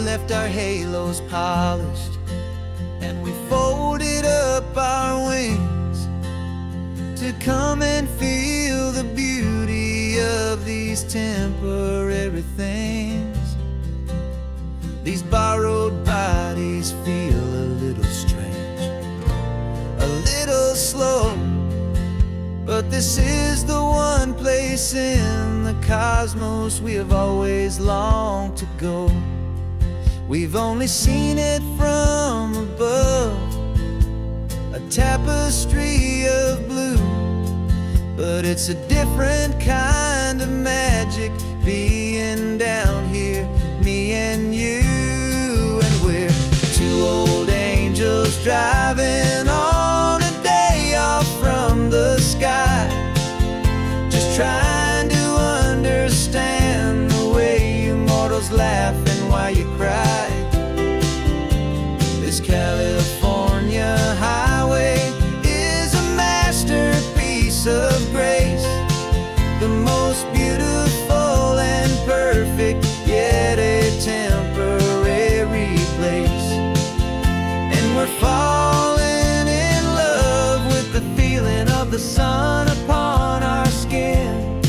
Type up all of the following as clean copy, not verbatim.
left our halos polished, and we folded up our wings to come and feel the beauty of these temporary things. These borrowed bodies feel a little strange, a little slow, but this is the one place in the cosmos we have always longed to go. We've only seen it from above, a tapestry of blue, but it's a different kind of magic being down here, me and you. And we're two old angels driving on a day off from the sky, just trying to understand the way you mortals laugh and why you cry. This California highway is a masterpiece of grace, the most beautiful and perfect, yet a temporary place. And we're falling in love with the feeling of the sun upon our skin,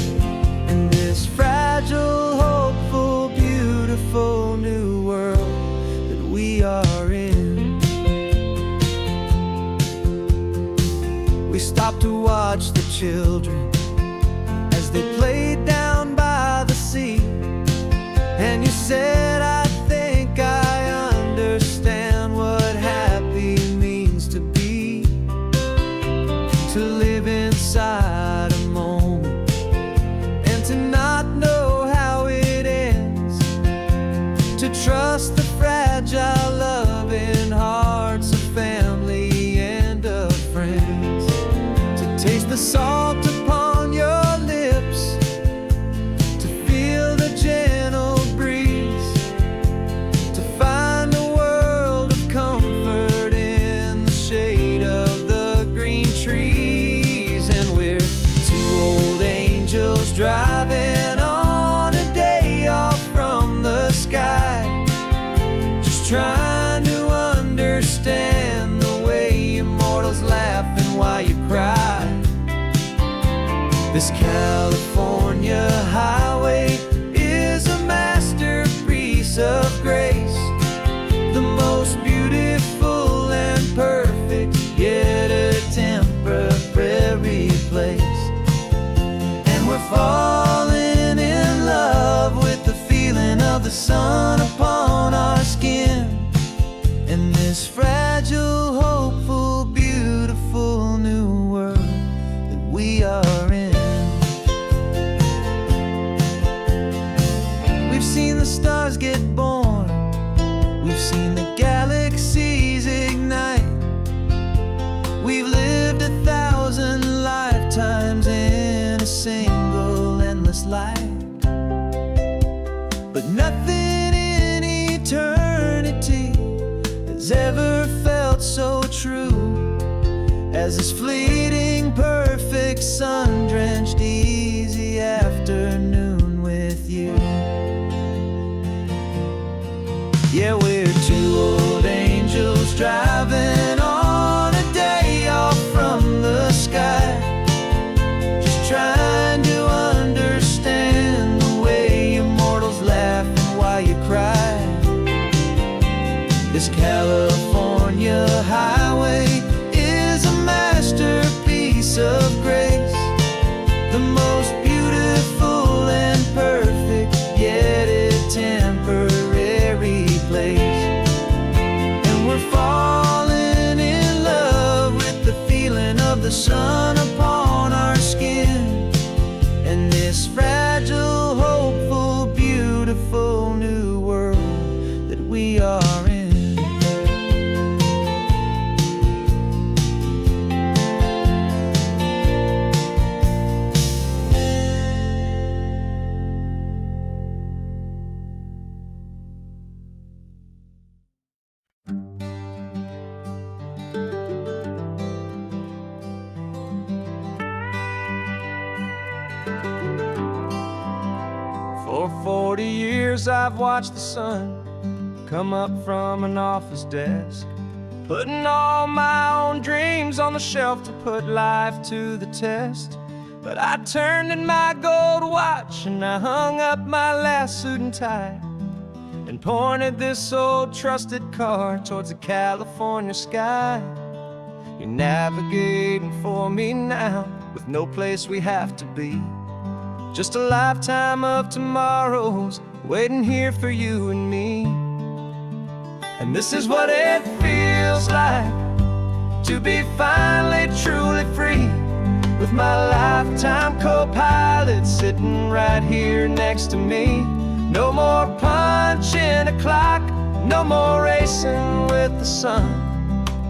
in this fragile, hopeful, beautiful new world that we are in. We stopped to watch the children as they played down by the sea, and you said, I think I understand what happy means to be, to live inside a moment and to not know how it ends, to trust the fragile loving hearts of family and of friends, to taste the salt upon your lips, to feel the gentle breeze, to find a world of comfort in the shade of the green trees. And we're two old angels driving on a day off from the sky, just trying to understand the way immortals laugh and why you cry. This California highway is a masterpiece of grace, the most beautiful and perfect, yet a temporary place. And we're falling in love with the feeling of the sun upon our skin, in this fragile, hopeful, beautiful new world that we are in. We've seen the stars get born, we've seen the galaxies ignite, we've lived 1,000 lifetimes in a single endless life, but nothing in eternity has ever felt so true as this fleeting, perfect, sun-drenched, easy afternoon with you. Yeah, we're two old angels driving on a day off from the sky, just trying to understand the way immortals laugh and why you cry. This California highway is a masterpiece of grace, the most beautiful and perfect, yet a temporary place. And we're falling in love with the feeling of the sun upon our skin, and this fragile, hopeful, beautiful new world that we are in. For 40 years I've watched the sun come up from an office desk, putting all my own dreams on the shelf to put life to the test. But I turned in my gold watch and I hung up my last suit and tie, and pointed this old trusted car towards the California sky. You're navigating for me now, with no place we have to be. Just a lifetime of tomorrows waiting here for you and me. And this is what it feels like to be finally truly free, with my lifetime co-pilot sitting right here next to me. No more punching a clock, no more racing with the sun.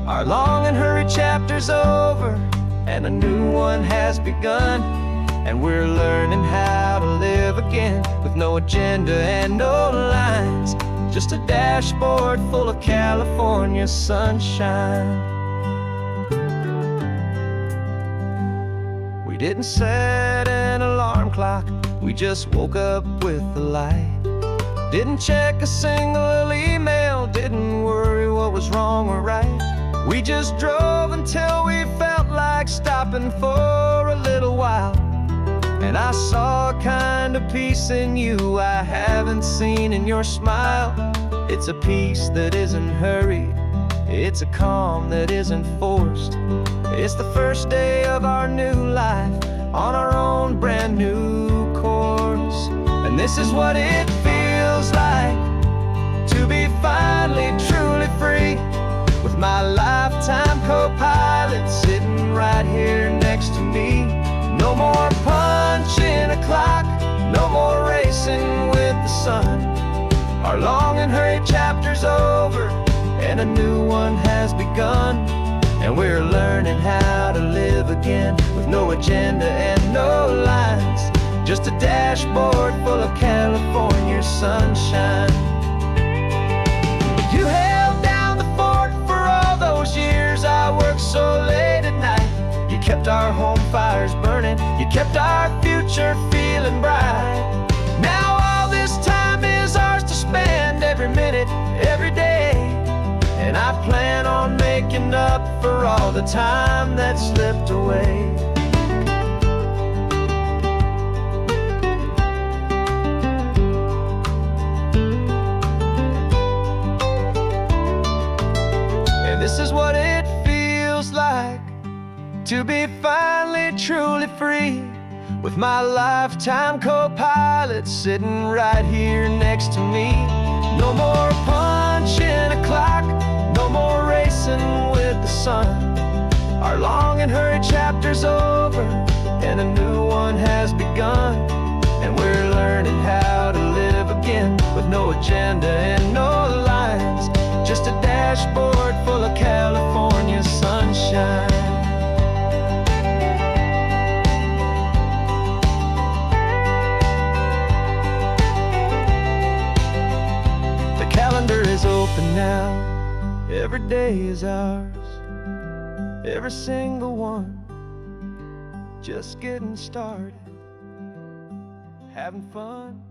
Our long and hurried chapter's over, and a new one has begun. And we're learning how to live again, with no agenda and no lines, just a dashboard full of California sunshine. We didn't set an alarm clock, we just woke up with the light. Didn't check a single email, didn't worry what was wrong or right. We just drove until we felt like stopping for a little while. And I saw a kind of peace in you I haven't seen in your smile. It's a peace that isn't hurried, it's a calm that isn't forced. It's the first day of our new life on our own brand new course. And this is what it feels like to be finally truly free, with my lifetime co-pilot sitting right here next to me. No more punching a clock, no more racing with the sun. Our long and hurried chapter's over, and a new one has begun. And we're learning how to live again, with no agenda and no lines, just a dashboard full of California sunshine. You held down the fort for all those years I worked so late at night. You kept our home fires burning, you kept our future feeling bright. Now all this time is ours to spend, every minute, every day. And I plan on making up for all the time that slipped away. And this is what it feels like to be finally truly free, with my lifetime co-pilot sitting right here next to me. No more punching a clock, no more racing with the sun. Our long and hurried chapter's over, and a new one has begun. And we're learning how to live again, with no agenda and no lines, just a dashboard full of California sunshine. Is open now, every day is ours, every single one, just getting started, having fun.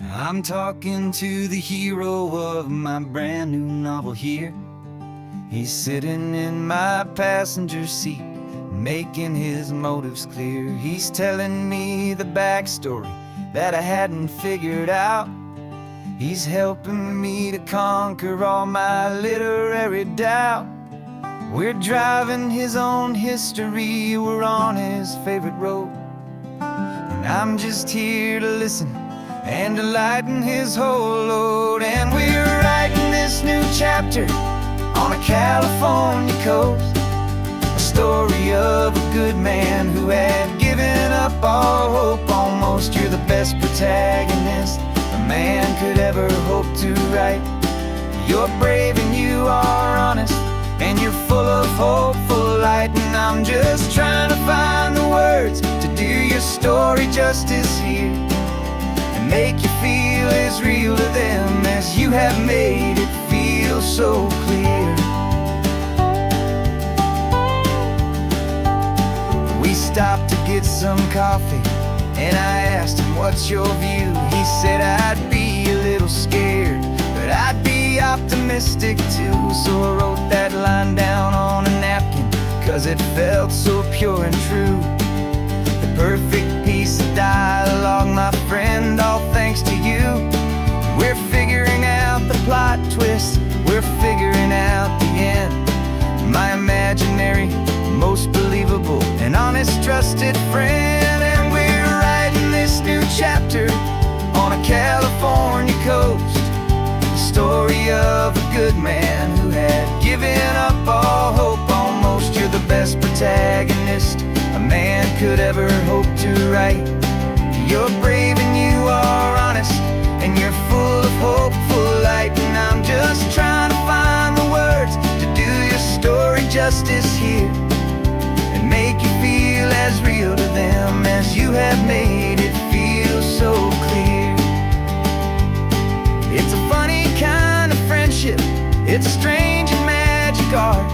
I'm talking to the hero of my brand new novel here. He's sitting in my passenger seat, making his motives clear. He's telling me the backstory that I hadn't figured out. He's helping me to conquer all my literary doubt. We're driving his own history, we're on his favorite road. And I'm just here to listen and to lighten his whole load. And we're writing this new chapter on a California coast, a story of a good man who had given up all hope almost. You're the best protagonist a man could ever hope to write. You're brave and you are honest, and you're full of hopeful light. And I'm just trying to find the words to do your story justice here, and make you feel as real to them as you have made it feel so clear. stopped to get some coffee, and I asked him, what's your view? He said, I'd be a little scared, but I'd be optimistic too. So I wrote that line down on a napkin, 'cause it felt so pure and true. The perfect piece of dialogue, my friend, all thanks to you. We're figuring out the plot twist, we're figuring out the end. My imaginary, most believable and honest trusted friend. And we're writing this new chapter on a California coast, the story of a good man who had given up all hope almost. You're the best protagonist a man could ever hope to write. You're brave and you are honest, and you're full of hopeful light. And I'm just trying to find the words to do your story justice here, and make you feel as real to them as you have made it feel so clear. It's a funny kind of friendship, it's strange and magic art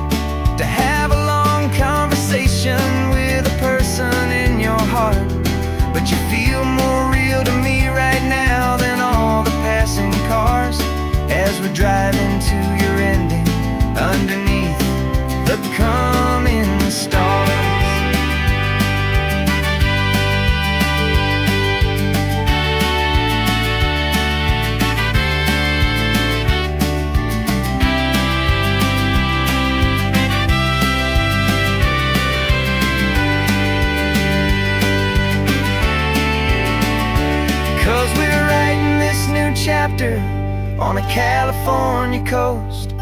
to have a long conversation with a person in your heart. But you feel more real to me right now than all the passing cars, as we're driving to your ending underneath the coming stars. 'Cause we're writing this new chapter on a California coast,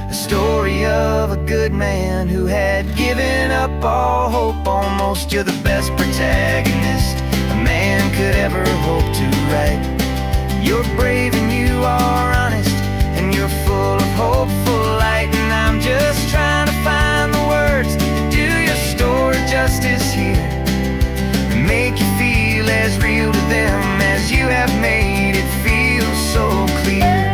a story of a good man who had given up all hope almost. You're the best protagonist a man could ever hope to write. You're brave and you are honest, and you're full of hopeful light. And I'm just trying to find the words to do your story justice here, and make you feel as real to them as you have made it feel so clear.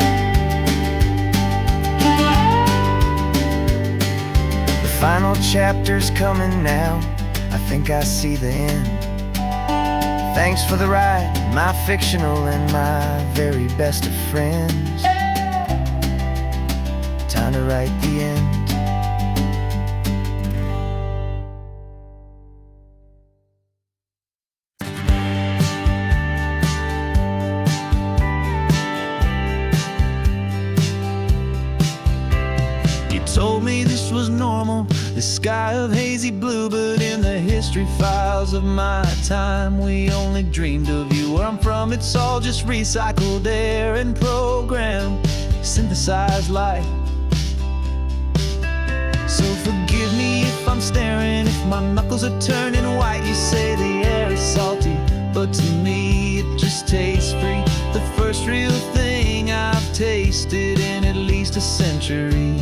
The final chapter's coming now, I think I see the end. Thanks for the ride, my fictional and my very best of friends. Time to write the end. Told me this was normal, this sky of hazy blue, but in the history files of my time, we only dreamed of you. Where I'm from, it's all just recycled air and programmed, synthesized light. So forgive me if I'm staring, if my knuckles are turning white. You say the air is salty, but to me it just tastes free. The first real thing I've tasted in at least a century.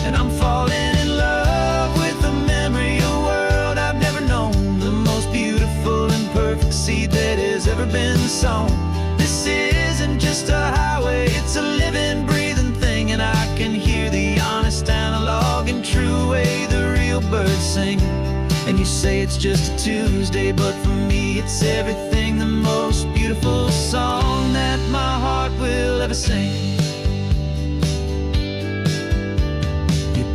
And I'm falling in love with the memory of a world I've never known, the most beautiful and perfect seed that has ever been sown. This isn't just a highway, it's a living, breathing thing, and I can hear the honest, analog, and true way the real birds sing. And you say it's just a Tuesday, but for me it's everything, the most beautiful song that my heart will ever sing.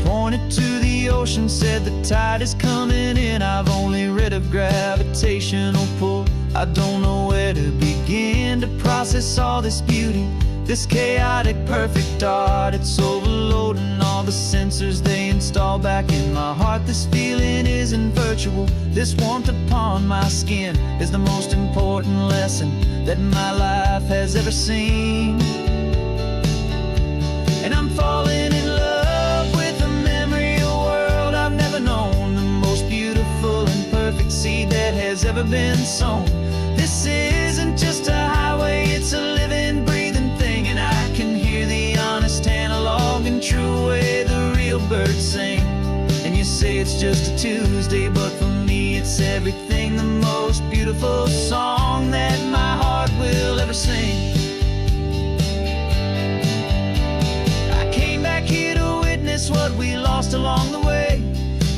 Pointed to the ocean, said the tide is coming in. I've only read of gravitational pull, I don't know where to begin to process all this beauty, this chaotic perfect art. It's overloading all the sensors they install back in my heart. This feeling isn't virtual, this warmth upon my skin is the most important lesson that my life has ever seen. And I'm falling in love with a memory of a world I've never known, the most beautiful and perfect seed that has ever been sown. This isn't just a highway, it's a living, breathing thing, and I can hear the honest, analog, and true way the real birds sing. And you say it's just a Tuesday, but for me it's everything, the most beautiful song that my heart will ever sing. I came back here to witness what we lost along the way,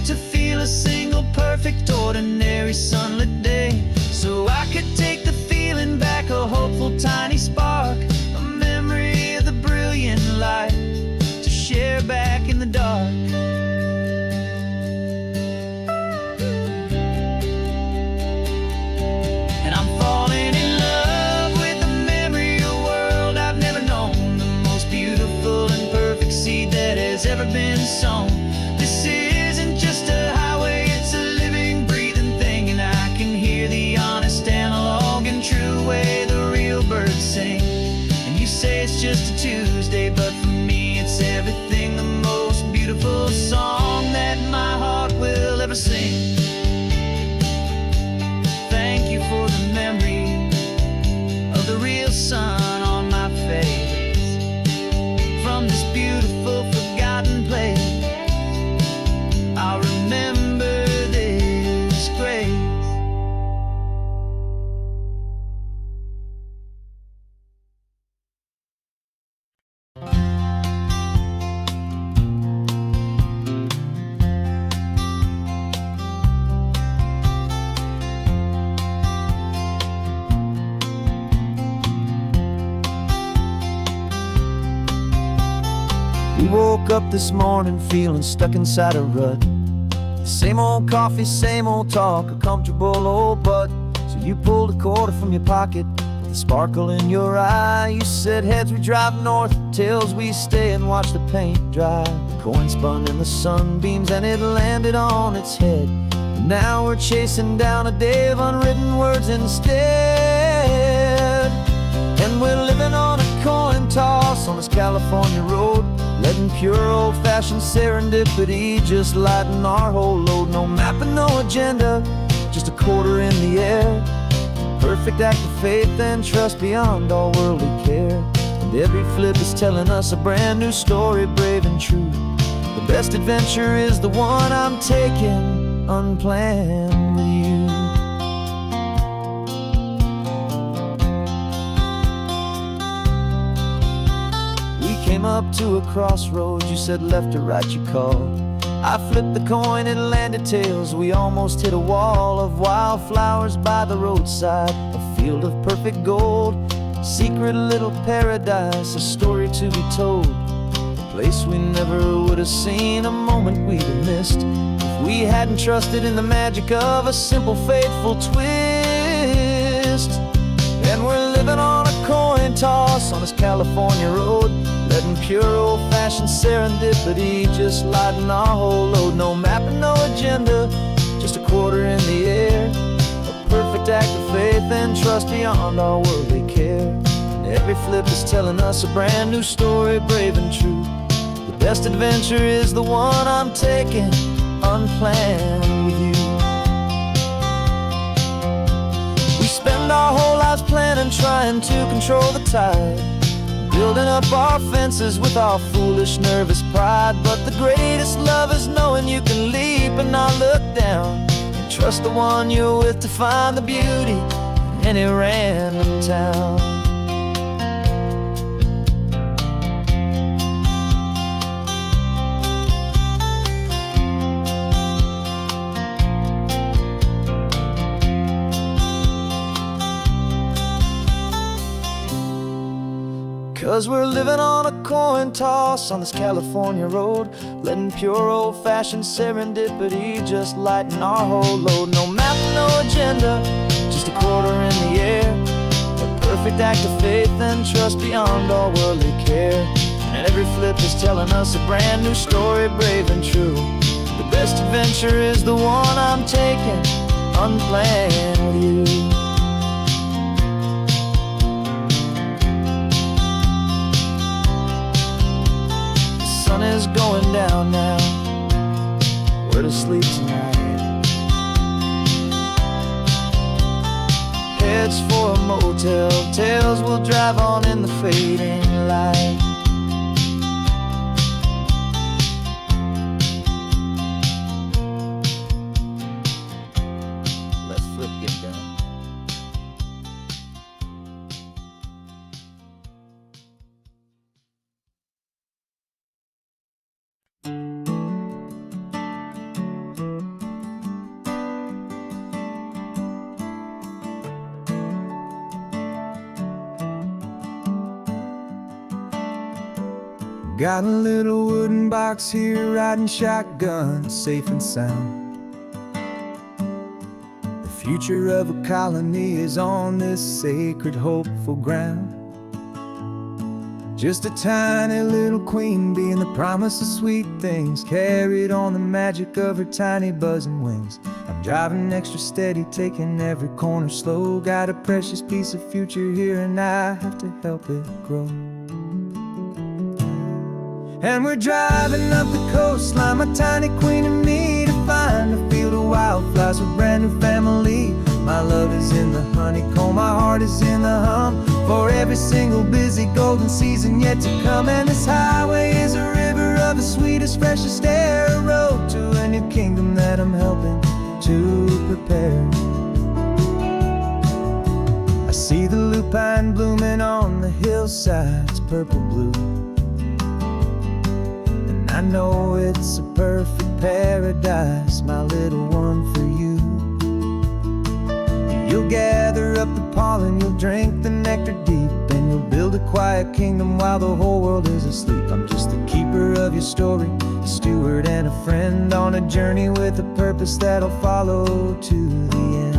to feel a ordinary sunlit day, so I could take the feeling back, a hopeful tiny spark, a memory of the brilliant light to share back in the dark. And I'm falling in love with the memory of a world I've never known, the most beautiful and perfect seed that has ever been sown. This isn't just a highway, it's a living, breathing thing, and I can hear the honest analog and true way the real birds sing. And you say it's just a Tuesday, but for me it's everything, the most beautiful song that my heart will ever sing. Thank you for the memory of the real sun on my face, from this beautiful forgotten place. I'll remember this grace. We woke up this morning feeling stuck inside a rut. Same old coffee, same old talk, a comfortable old butt. So you pulled a quarter from your pocket with a sparkle in your eye. You said heads we drive north, tails we stay and watch the paint dry. The coin spun in the sunbeams and it landed on its head. And now we're chasing down a day of unwritten words instead. And we're living on a coin toss on this California road, letting pure old-fashioned serendipity just lighten our whole load. No map and no agenda, just a quarter in the air. Perfect act of faith and trust beyond all worldly care. And every flip is telling us a brand new story, brave and true. The best adventure is the one I'm taking unplanned with you. Came up to a crossroads, you said left or right, you called. I flipped the coin, it landed tails. We almost hit a wall of wildflowers by the roadside, a field of perfect gold, secret little paradise, a story to be told, a place we never would have seen, a moment we'd have missed if we hadn't trusted in the magic of a simple, faithful twist. And we're living on a coin toss on this California road, letting pure old-fashioned serendipity just lighten our whole load. No map and no agenda, just a quarter in the air. A perfect act of faith and trust beyond our worldly care. And every flip is telling us a brand new story, brave and true. The best adventure is the one I'm taking unplanned with you. We spend our whole lives planning, trying to control the tide, building up our fences with our foolish, nervous pride. But the greatest love is knowing you can leap and not look down, and trust the one you're with to find the beauty in any random town. 'Cause we're living on a coin toss on this California road, letting pure old-fashioned serendipity just lighten our whole load. No map, no agenda, just a quarter in the air. A perfect act of faith and trust beyond all worldly care. And every flip is telling us a brand new story, brave and true. The best adventure is the one I'm taking unplanned with you. Sun is going down now, we're to sleep tonight. Heads for a motel, tails will drive on in the fading light. Let's flip get down. Got a little wooden box here, riding shotgun, safe and sound. The future of a colony is on this sacred, hopeful ground. Just a tiny little queen bee and the promise of sweet things, carried on the magic of her tiny buzzing wings. I'm driving extra steady, taking every corner slow. Got a precious piece of future here and I have to help it grow. And we're driving up the coastline, my tiny queen and me, to find a field of wildflowers with a brand new family. My love is in the honeycomb, my heart is in the hum, for every single busy golden season yet to come. And this highway is a river of the sweetest, freshest air, a road to a new kingdom that I'm helping to prepare. I see the lupine blooming on the hillsides, purple blue, and I know it's a perfect paradise, my little one, for you. You'll gather up the pollen, you'll drink the nectar deep, and you'll build a quiet kingdom while the whole world is asleep. I'm just the keeper of your story, a steward and a friend, on a journey with a purpose that'll follow to the end.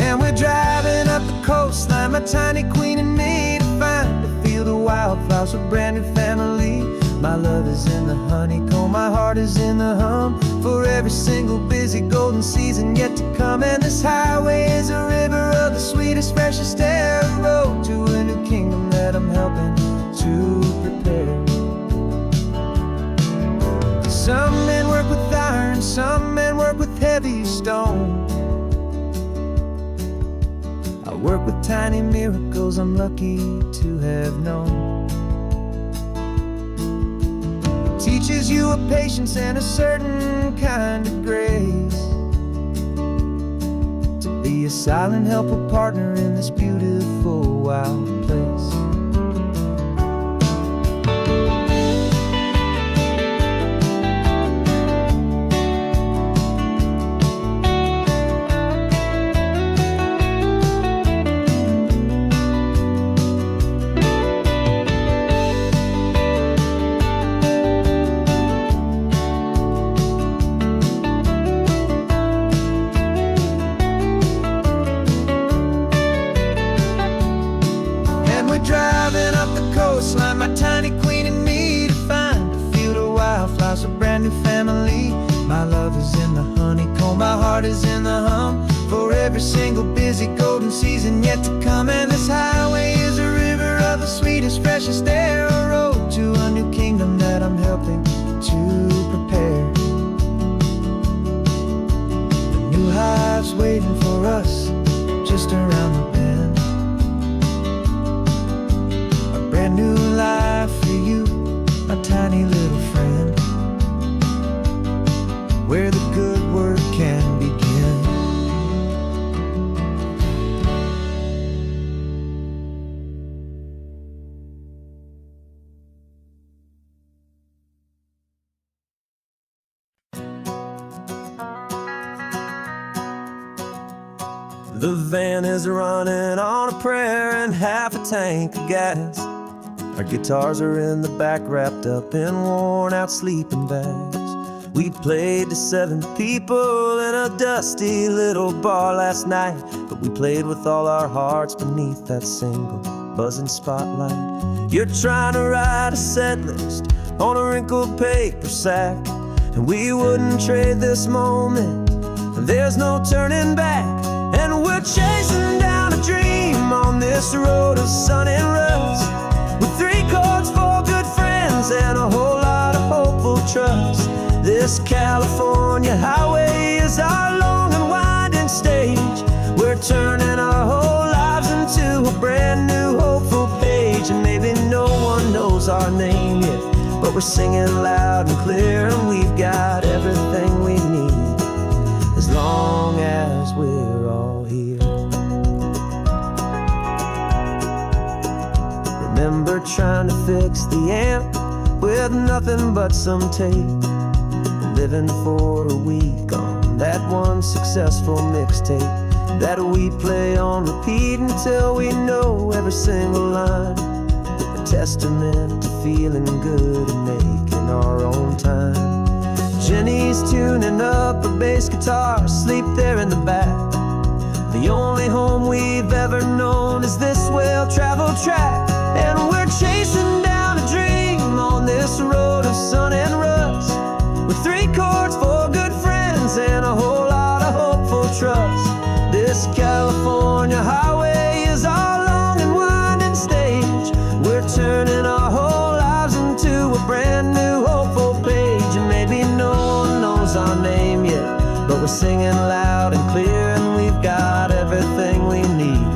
And we're driving up the coastline, my tiny queen and me, to find a field of wildflowers with a brand new family. My love is in the honeycomb, my heart is in the hum, for every single busy golden season yet to come. And this highway is a river of the sweetest, freshest air, a road to a new kingdom that I'm helping to prepare. Some men work with iron, some men work with heavy stone. I work with tiny miracles I'm lucky to have known. Teaches you a patience and a certain kind of grace, to be a silent, helpful partner in this beautiful, wild place. Driving up the coastline, my tiny queen and me, to find a field of wildflowers, a brand new family. My love is in the honeycomb, my heart is in the hum, for every single busy golden season yet to come. And this highway is a river of the sweetest, freshest air, a road to a new kingdom that I'm helping to prepare. The new hive's waiting for us just around the bend. Brand new life for you, a tiny little friend, where the good work can begin. The van is running on a prayer and half a tank of gas. Our guitars are in the back, wrapped up in worn-out sleeping bags. We played to 7 people in a dusty little bar last night, but we played with all our hearts beneath that single buzzing spotlight. You're trying to write a set list on a wrinkled paper sack, and we wouldn't trade this moment, there's no turning back. And we're chasing down a dream on this road of sun and rust, with 3 chords, 4 good friends, and a whole lot of hopeful trust. This California highway is our long and winding stage. We're turning our whole lives into a brand new hopeful page. And maybe no one knows our name yet, but we're singing loud and clear, and we've got everything we need, as long as we're all here. Remember trying to fix the amp with nothing but some tape, living for a week on that one successful mixtape that we play on repeat until we know every single line. a testament to feeling good and making our own time. Jenny's tuning up a bass guitar, asleep there in the back. The only home we've ever known is this well-traveled track. And we're chasing down a dream on this road of sun and rust, with 3 chords, 4 good friends, and a whole lot of hopeful trust. This California highway is our long and winding stage. We're turning our whole lives into a brand new hopeful page. And maybe no one knows our name yet, but we're singing loud and clear, and we've got everything we need,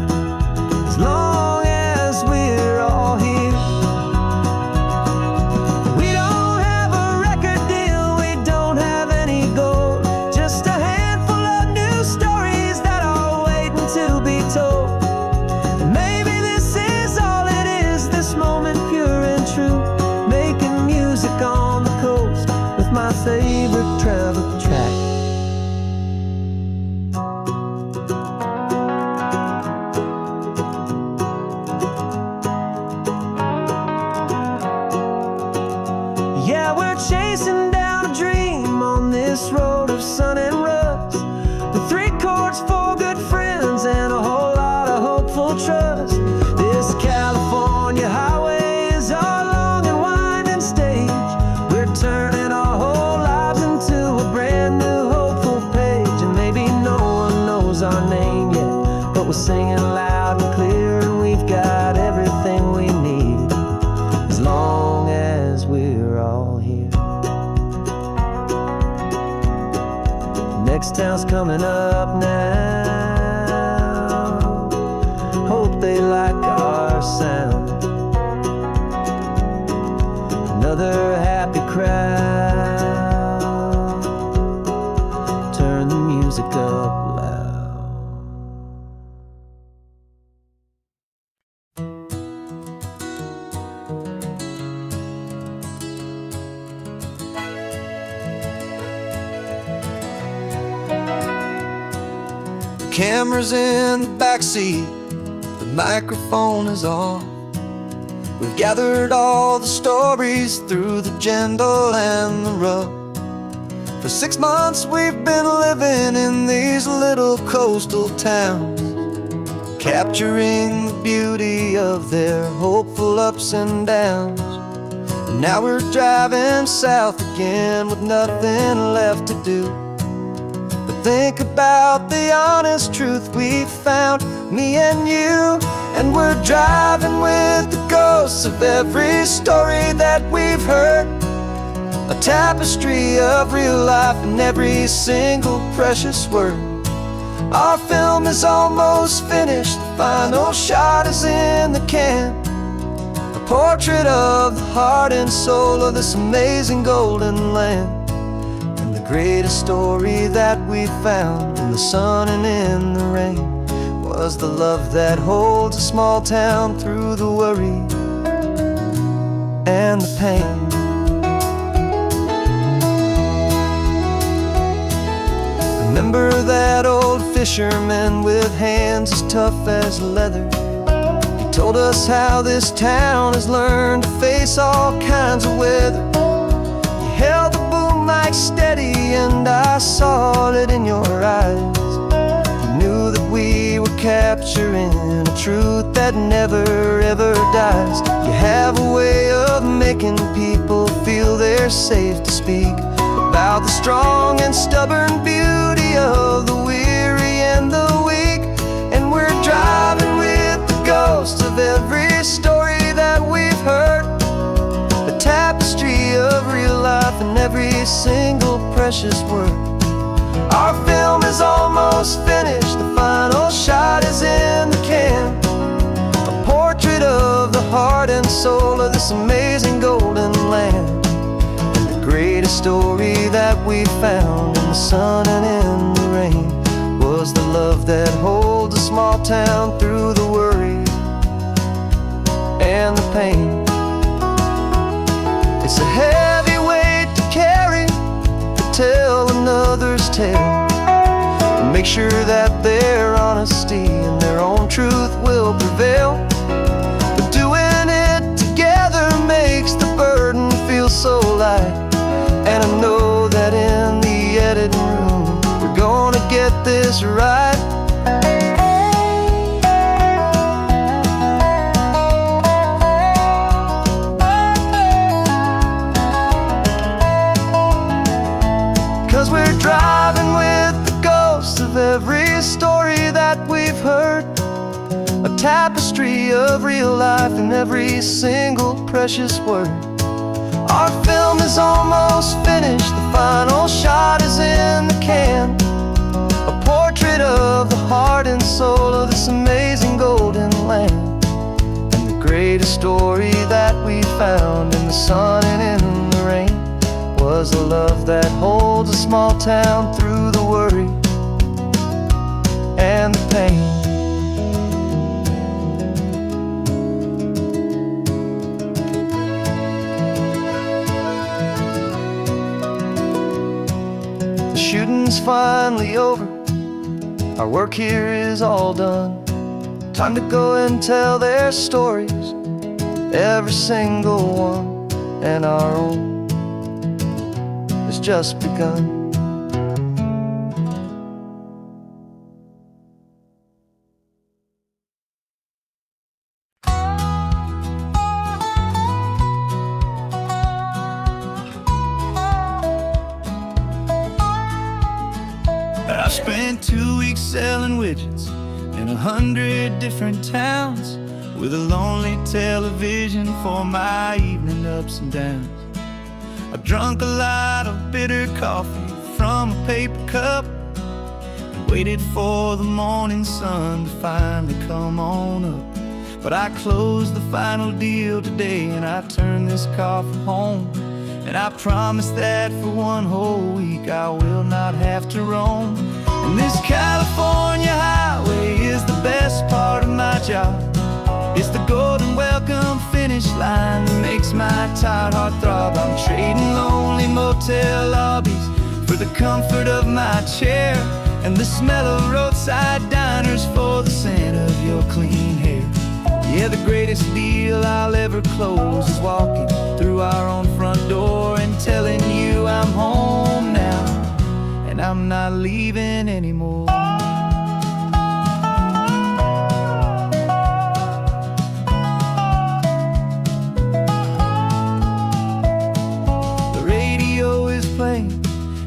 as long as we're all here. We don't have a record deal, we don't have any gold, just a handful of new stories that are waiting to be told. And maybe this is all it is, this moment pure and true, making music on the coast with my favorite travel track. Yeah, we're chasing down a dream on this road of sun and rust, with 3 chords, 4 good friends, and a whole lot of hopeful trust. This California highway is our long and winding stage. We're turning our whole lives into a brand new hopeful page. And maybe no one knows our name yet, but we're singing loud and clear, and we've got everything we need, as long as we're all here. Next town's coming up now, hope they like our sound. Another happy crowd, turn the music up loud. The camera's in the backseat, the microphone is on. We've gathered all the stories through the gentle and the rough. For 6 months we've been living in these little coastal towns, capturing the beauty of their hopeful ups and downs. And now we're driving south again with nothing left to do but think about the honest truth we found, me and you. And we're driving with the ghosts of every story that we've heard, a tapestry of real life in every single precious word. Our film is almost finished, the final shot is in the can, a portrait of the heart and soul of this amazing golden land. And the greatest story that we found in the sun and in the rain was the love that holds a small town through the worry and the pain. Remember that old fisherman with hands as tough as leather? He told us how this town has learned to face all kinds of weather. You held the boom mic steady and I saw it in your eyes. You knew that we were capturing a truth that never ever dies. You have a way of making people feel they're safe to speak about the strong and stubborn beauty of the weary and the weak. And we're driving with the ghosts of every story that we've heard, a tapestry of real life in every single precious word. Our film is almost finished, the final shot is in the can, a portrait of the heart and soul of this amazing golden land. And the greatest story that we found in the sun and in the rain was the love that holds a small town through the worry and the pain. It's a heavy weight to carry, to tell another's tale, and make sure that their honesty and their own truth will prevail. But doing it together light. And I know that in the editing room we're gonna get this right. 'Cause we're driving with the ghosts of every story that we've heard, a tapestry of real life in every single precious word. Our film is almost finished, the final shot is in the can, a portrait of the heart and soul of this amazing golden land. And the greatest story that we found in the sun and in the rain was a love that holds a small town through the worry and the pain. The shooting's finally over, our work here is all done. Time to go and tell their stories, every single one, and our own has just begun. I've spent 2 weeks selling widgets in 100 different towns, with a lonely television for my evening ups and downs. I've drunk a lot of bitter coffee from a paper cup and waited for the morning sun to finally come on up. But I closed the final deal today and I turned this car for home. And I promise that for one whole week I will not have to roam. And this California highway is the best part of my job. It's the golden welcome finish line that makes my tired heart throb. I'm trading lonely motel lobbies for the comfort of my chair, and the smell of roadside diners for the scent of your clean hair. Yeah, the greatest deal I'll ever close is walking through our own front door and telling you I'm home now, and I'm not leaving anymore.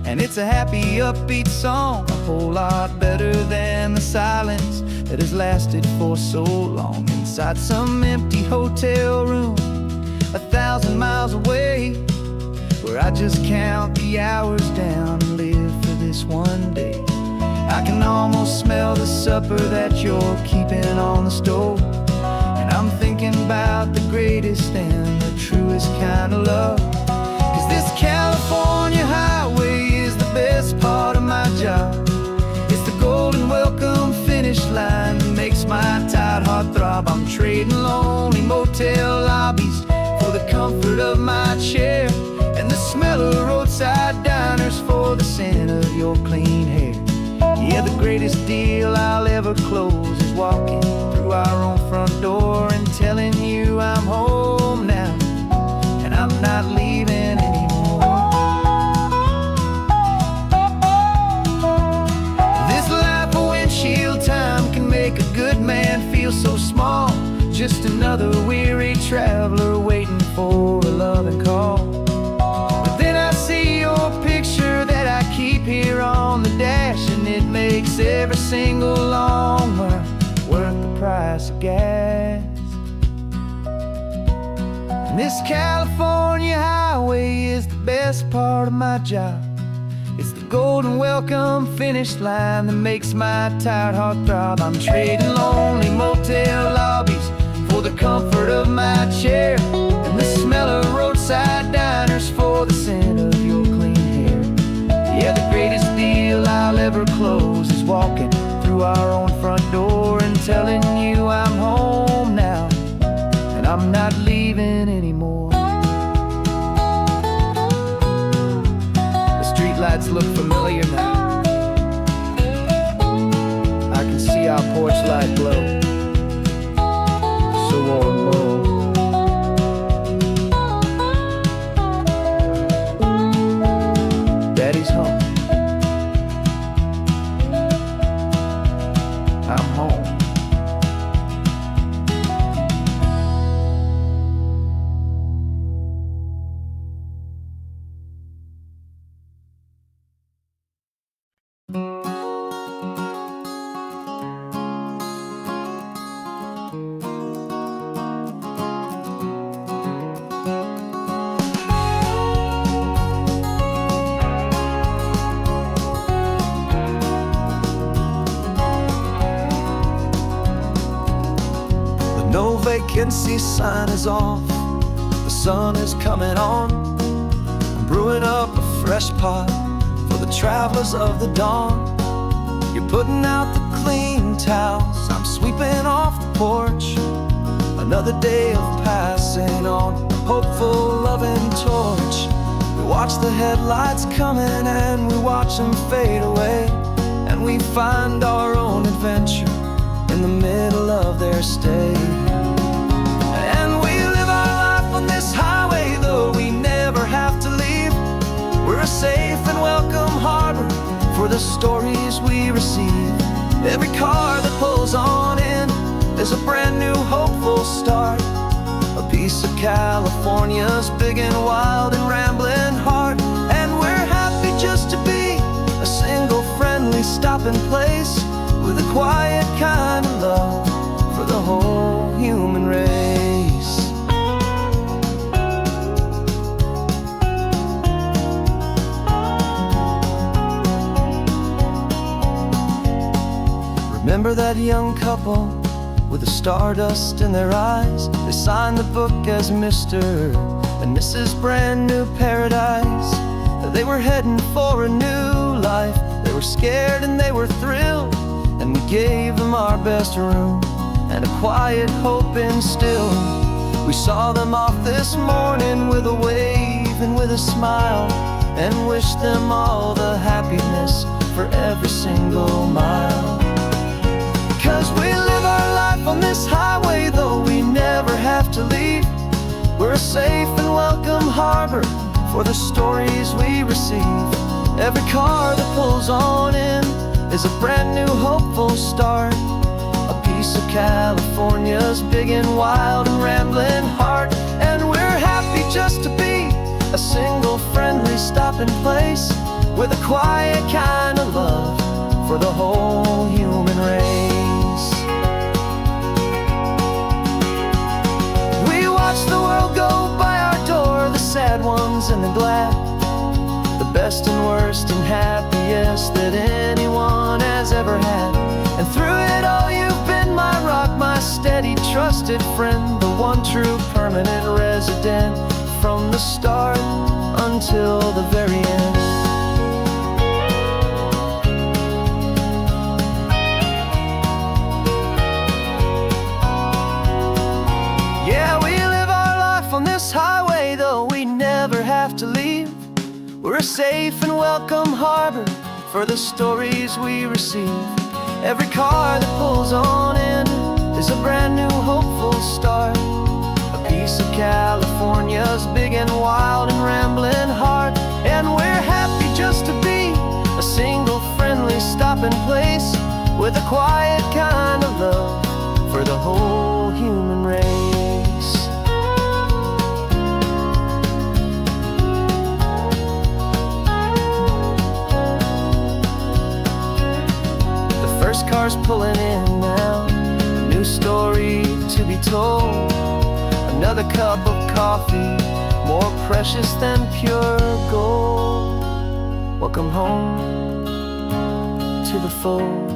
And it's a happy, upbeat song, a whole lot better than the silence that has lasted for so long. Inside some empty hotel room 1,000 miles away, where I just count the hours down and live for this one day. I can almost smell the supper that you're keeping on the stove, and I'm thinking about the greatest and the truest kind of love. 'Cause this California highway is the best part of my job. It's the golden welcome finish line that makes my tired heart throb. I'm trading lonely motel lobbies for the comfort of my chair, and the smell of roadside diners for the scent of your clean hair. Yeah, the greatest deal I'll ever close is walking through our own front door and telling you I'm home now, and I'm not leaving anymore. This life of windshield time can make a good man feel so small, just another weary traveler waiting for a loving call. But then I see your picture that I keep here on the dash, and it makes every single long mile worth the price of gas. And this California highway is the best part of my job. It's the golden welcome finish line that makes my tired heart throb. I'm trading lonely motel lobbies for the comfort of my chair, and the smell of roadside diners for the scent of your clean hair. Yeah, the greatest deal I'll ever close is walking through our own front door and telling you I'm home now, and I'm not leaving anymore. The streetlights look familiar now. I can see our porch light glow, so warm, low. vacancy sign is off. The sun is coming on. I'm brewing up a fresh pot for the travelers of the dawn. You're putting out the clean towels, I'm sweeping off the porch. Another day of passing on, hopeful, loving torch. We watch the headlights coming and we watch them fade away, and we find our own adventure in the middle of their stay. And we live our life on this highway, though we never have to leave. We're a safe and welcome harbor for the stories we receive. Every car that pulls on in is a brand new hopeful start, a piece of California's big and wild and rambling heart. And we're happy just to be a single friendly stopping place, with a quiet kind of love for the whole human race. Remember that young couple with the stardust in their eyes? They signed the book as Mr. and Mrs. Brand New Paradise. They were heading for a new life. They were scared and they were thrilled, and we gave them our best room and a quiet hope instilled. We saw them off this morning with a wave and with a smile, and wished them all the happiness for every single mile. 'Cause we live our life on this highway, though we never have to leave. We're a safe and welcome harbor for the stories we receive. Every car that pulls on in is a brand new hopeful start, a piece of California's big and wild and rambling heart. And we're happy just to be a single friendly stopping place, with a quiet kind of love for the whole human race. We watch the world go by our door, the sad ones and the glad, the best and worst and happiest that anyone has ever had. And through it all you've been my rock, my steady trusted friend, the one true permanent resident, from the start until the very end. Yeah, we live our life on this highway, though we never have to leave. We're a safe and welcome harbor for the stories we receive. Every car that pulls on in is a brand new hopeful start, a piece of California's big and wild and rambling heart. And we're happy just to be a single friendly stopping place, with a quiet kind of love for the whole human race. Cars pulling in now, a new story to be told. Another cup of coffee, more precious than pure gold. Welcome home to the fold.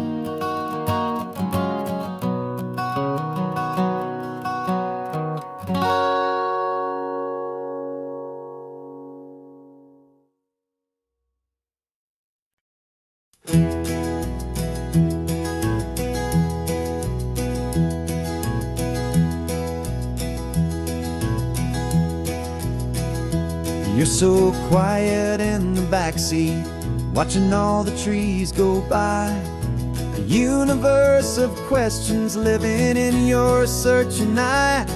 You're so quiet in the backseat, watching all the trees go by. A universe of questions living in your searching eye.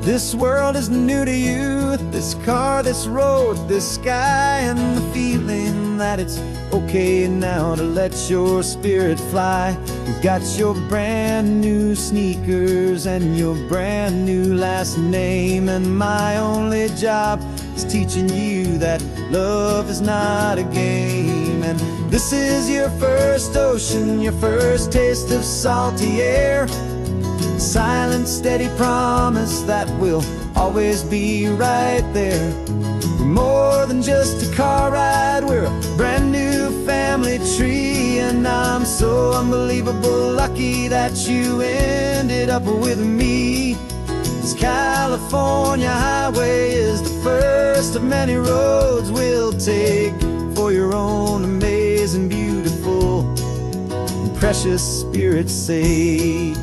This world is new to you, this car, this road, this sky, and the feeling that it's okay now to let your spirit fly. You got your brand new sneakers and your brand new last name, and my only job is teaching you that love is not a game. And this is your first ocean, your first taste of salty air, silent, steady promise that we'll always be right there. We're more than just a car ride, we're a brand new family tree, and I'm so unbelievable lucky that you ended up with me. This California highway is the first of many roads we'll take for your own amazing, beautiful, and precious Spirit's sake.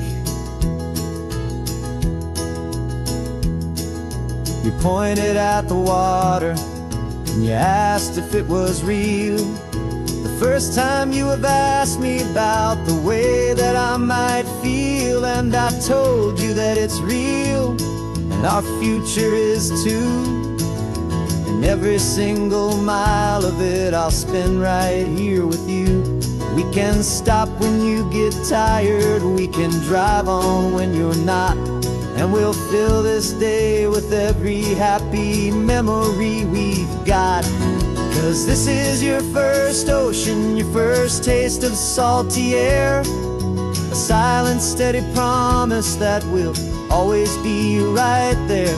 You pointed at the water and you asked if it was real. The first time you have asked me about the way that I might feel, and I told you that it's real and our future is too. And every single mile of it I'll spend right here with you. We can stop when you get tired, we can drive on when you're not, and we'll fill this day with every happy memory we've got. 'Cause this is your first ocean, your first taste of salty air, a silent, steady promise that we'll always be right there.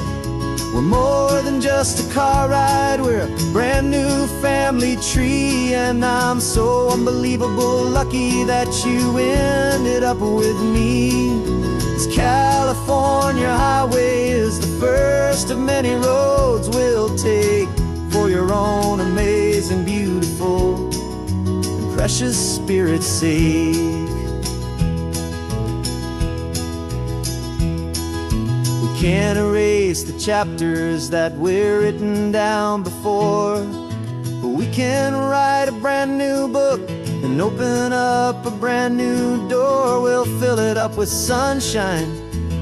We're more than just a car ride, we're a brand new family tree. And I'm so unbelievable lucky that you ended up with me. This California highway is the first of many roads we'll take for your own amazing, beautiful, and precious Spirit's sake. We can't erase the chapters that we're written down before, but we can write a brand new book and open up a brand new door. We'll fill it up with sunshine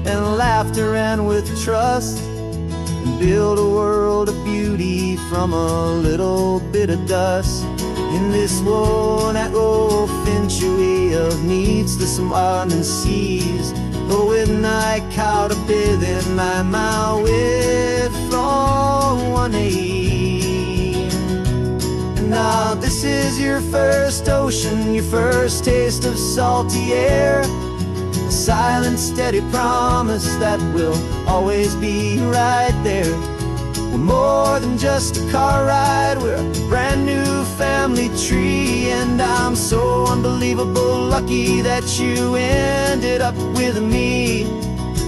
and laughter and with trust, and build a world of beauty from a little bit of dust. In this world that finchuí of needs to some and seas, but when I caught a bit in my way from one aid. Now this is your first ocean, your first taste of salty air, a silent, steady promise that we'll always be right there. We're more than just a car ride, we're a brand new family tree. And I'm so unbelievable lucky that you ended up with me.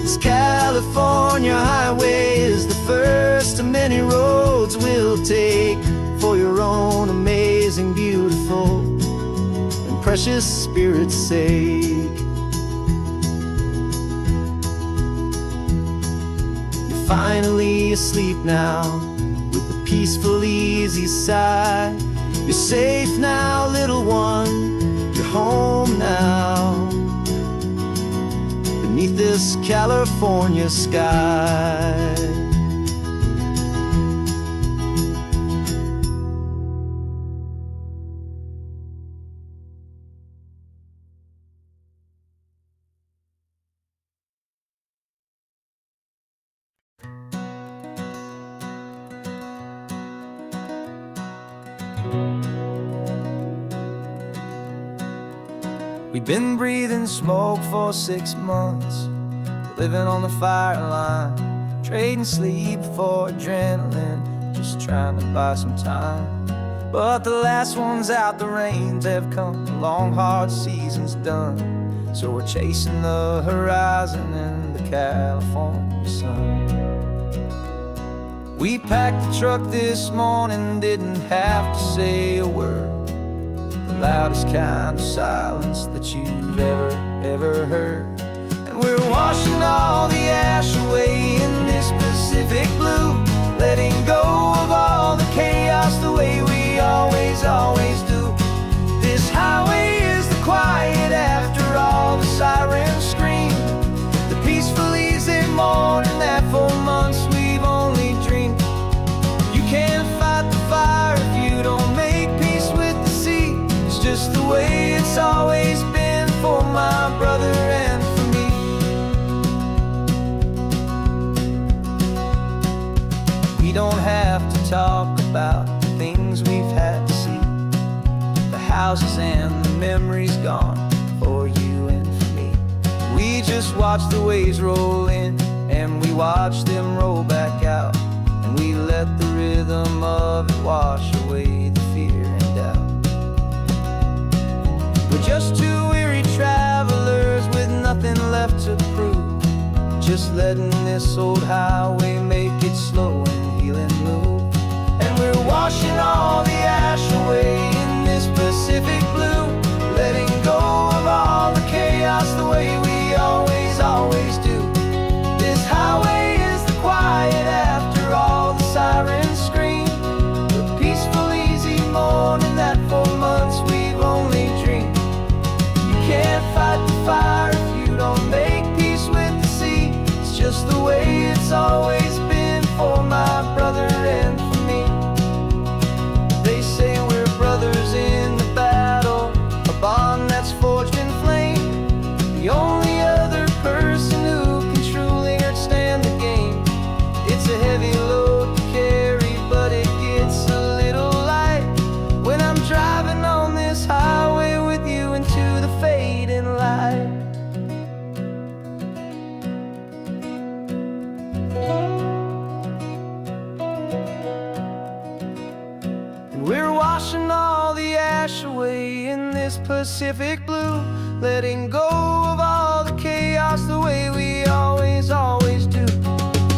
This California highway is the first of many roads we'll take for your own amazing, beautiful, and precious Spirit's sake. You're finally asleep now with a peaceful, easy sigh. You're safe now, little one, you're home now, beneath this California sky. We've been breathing smoke for 6 months, living on the fire line, trading sleep for adrenaline, just trying to buy some time. But the last one's out, the rains have come, the long hard season's done, so we're chasing the horizon in the California sun. We packed the truck this morning, didn't have to say a word, the loudest kind of silence that you've ever heard. And we're washing all the ash away in this Pacific blue, letting go of all the chaos the way we always do. This highway is the quiet after all the sirens scream, the peaceful easy morning that for months we've only dreamed. You can't fight the fire if you don't make peace with the sea. It's just the way it's always been for my brother and for me. We don't have to talk about the things we've had to see, the houses and the memories gone for you and for me. We just watch the waves roll in and we watch them roll back out, and we let the rhythm of it wash away the fear and doubt. We're just two just letting this old highway make it slow and healing move. And we're washing all the ash away in this Pacific blue, letting go of all the chaos the way we always, always do. This highway is the quiet after all the sirens scream, the peaceful, easy morning that for months we've only dreamed. You can't fight the fire if you don't make peace with the sea. It's just the way it's always been for my brother and for me. They say we're brothers in the battle, a bond that's forged in flame. The only other person who can truly understand the game. It's a heavy load to carry, but it gets a little light when I'm driving on this highway with you into the fading light. And we're washing all the ash away in this Pacific blue, letting go of all the chaos the way we always, always do.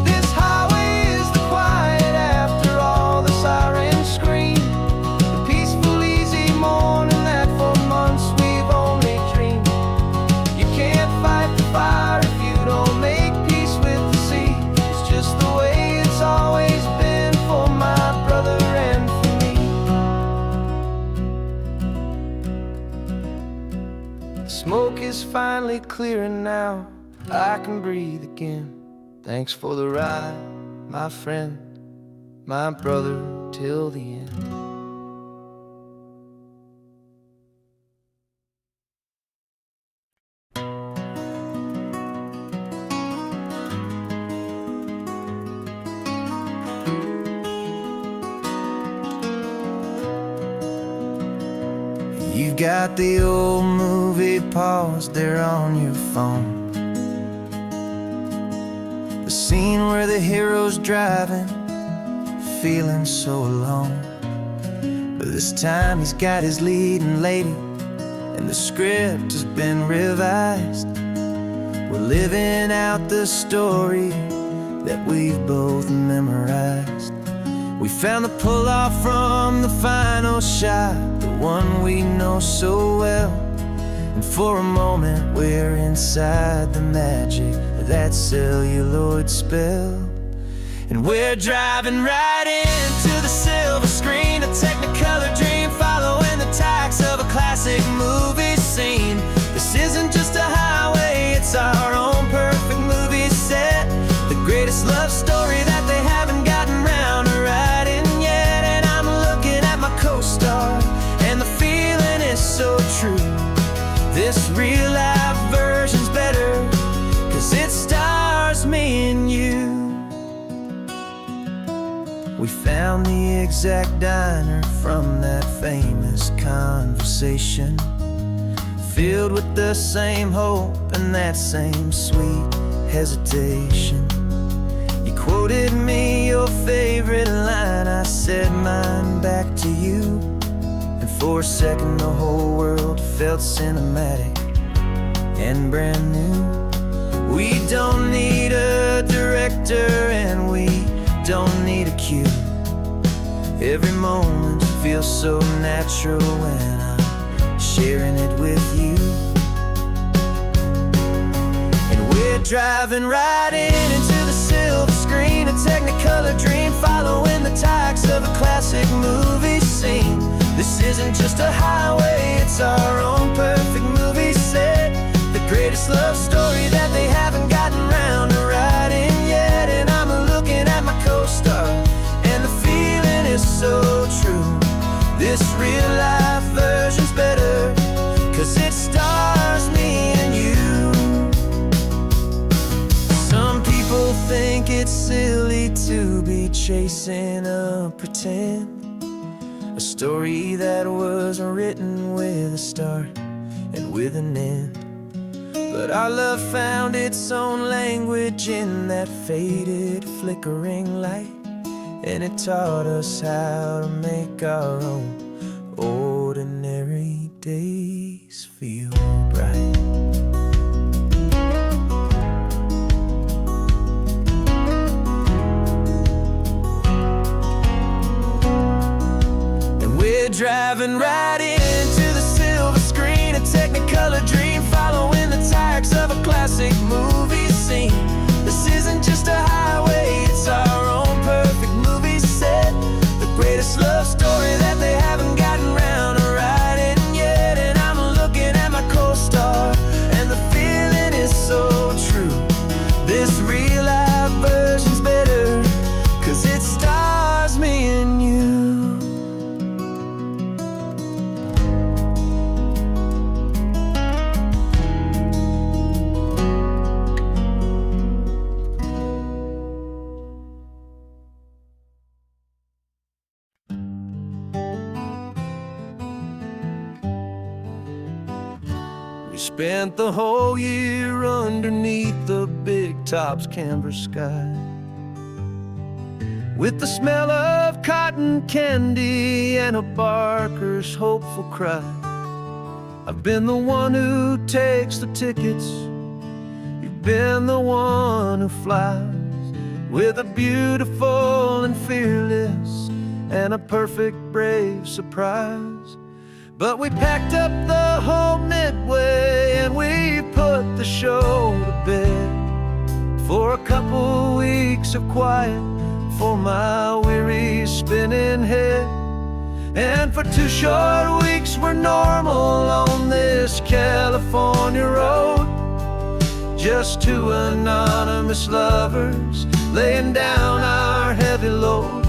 This highway is the quiet after all the sirens scream, the peaceful, easy morning that for months we've only dreamed. You can't fight the fire if you don't make peace with the sea. It's just the way it's always been for my brother and for me. The smoke is finally clearing now, I can breathe again. Thanks for the ride, my friend, my brother, till the end. You've got the old movie paused there on your phone, the scene where the hero's driving, feeling so alone. But this time he's got his leading lady, and the script has been revised. We're living out the story that we've both memorized. We found the pull-off from the final shot, the one we know so well. And for a moment we're inside the magic of that celluloid spell. And we're driving right into the silver screen, a Technicolor dream, following the tacks of a classic movie scene. This isn't just a highway, it's our own perfect movie set, the greatest love story that they haven't gotten round to writing yet. And I'm looking at my co-star, and the feeling is so true. This real life version's better, 'cause it stars me and you. We found the exact diner from that famous conversation, filled with the same hope and that same sweet hesitation. You quoted me your favorite line, I said mine back to you. And for a second the whole world felt cinematic and brand new. We don't need a director and we don't need a cue. Every moment feels so natural when I'm sharing it with you. And we're driving right into the silver screen, a Technicolor dream, following the tacks of a classic movie scene. This isn't just a highway, it's our own perfect movie set, the greatest love story that they haven't gotten round to writing yet. And I'm looking at my co-star, and the feeling is so true. This real life version's better, 'cause it stars me and you. Some people think it's silly to be chasing a pretend, a story that was written with a start and with an end. But our love found its own language in that faded, flickering light, and it taught us how to make our own ordinary days feel bright. We spent the whole year underneath the big top's canvas sky, with the smell of cotton candy and a barker's hopeful cry. I've been the one who takes the tickets, you've been the one who flies, with a beautiful and fearless and a perfect brave surprise. But we packed up the whole Midway and we put the show to bed, for a couple weeks of quiet for my weary spinning head. And for 2 short weeks we're normal on this California road, just 2 anonymous lovers laying down our heavy load.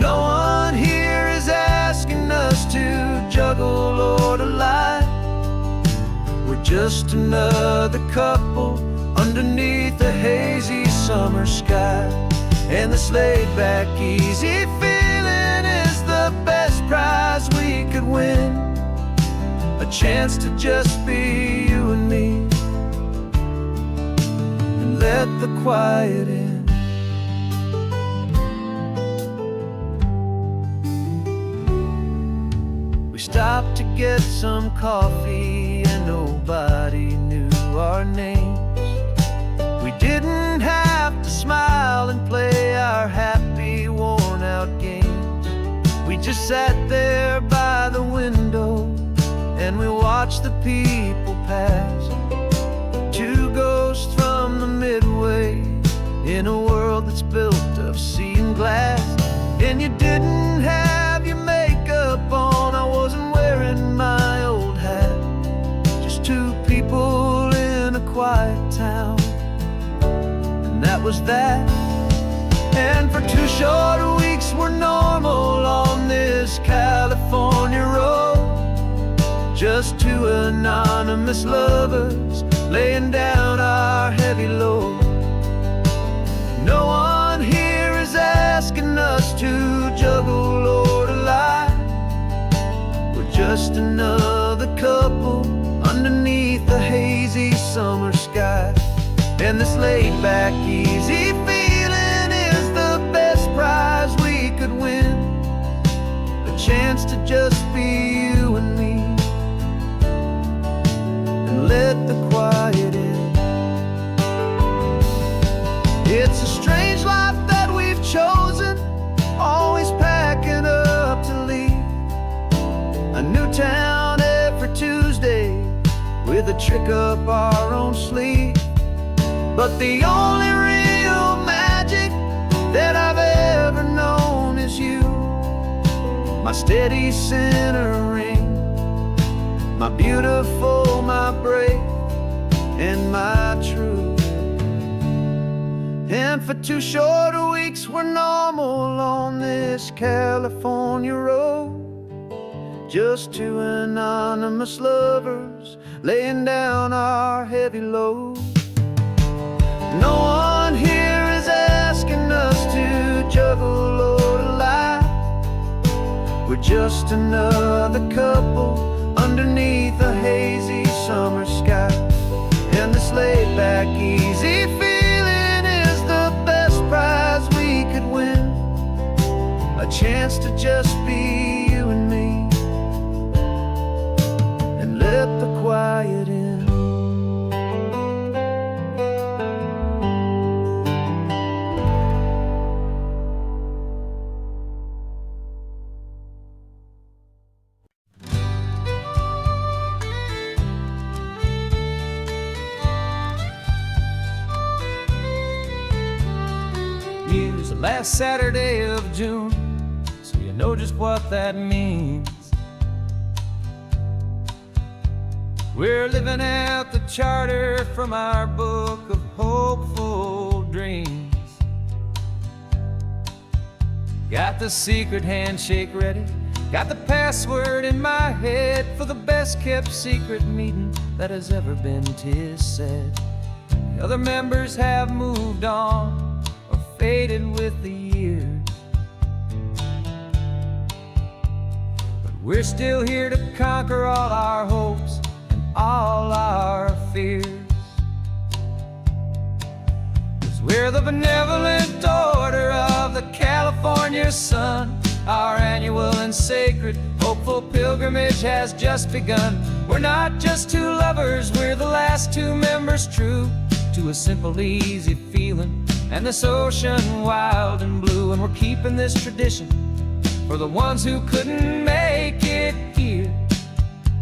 No one here is asking us to juggle or to lie. We're just another couple underneath a hazy summer sky. And this laid-back, easy feeling is the best prize we could win, a chance to just be you and me, and let the quiet in. We stopped to get some coffee and nobody knew our names. We didn't have to smile and play our happy, worn-out games. We just sat there by the window and we watched the people pass, 2 ghosts from the Midway in a world that's built of sea and glass. And you didn't have your makeup on, I wasn't wearing my old hat, just 2 people in a quiet town, that was that. And for 2 short weeks we're normal on this California road, just 2 anonymous lovers laying down our heavy load. No one here is asking us to juggle or to lie. We're just another couple underneath the hazy summer sky. And this laid-back, easy feeling is the best prize we could win, a chance to just be you and me, and let the quiet in. It's a strange life that we've chosen, always packing up to leave a new town every Tuesday with a trick up our own sleeve. But the only real magic that I've ever known is you, my steady centering, my beautiful, my brave, and my true. And for 2 short weeks we're normal on this California road, just 2 anonymous lovers laying down our heavy load. No one here is asking us to juggle or to lie. We're just another couple underneath a hazy summer sky. And this laid-back, easy feeling is the best prize we could win, a chance to just be you and me, and let the quiet in. Use the last Saturday of June, so you know just what that means. We're living out the charter from our book of hopeful dreams. Got the secret handshake ready, got the password in my head for the best kept secret meeting that has ever been, 'tis said. The other members have moved on, faded with the years, but we're still here to conquer all our hopes and California sun. Our annual and sacred, hopeful pilgrimage has just begun. We're not just two lovers, we're the last two members true to a simple, easy feeling, and this ocean wild and blue. And we're keeping this tradition for the ones who couldn't make it here,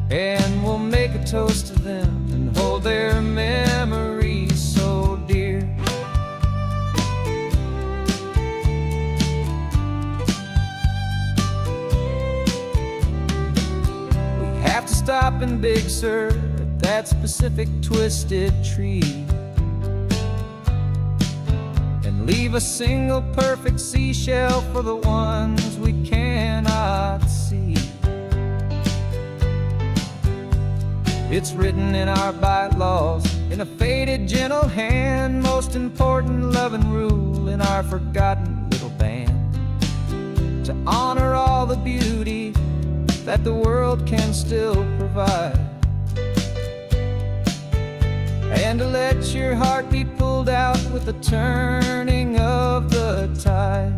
and we'll make a toast to them and hold their memories so dear. We have to stop in Big Sur at that specific twisted tree and leave a single perfect seashell for the ones we cannot see. It's written in our bylaws in a faded, gentle hand, most important loving rule in our forgotten little band, to honor all the beauty that the world can still provide, and to let your heart be pulled out with the turning of the tide.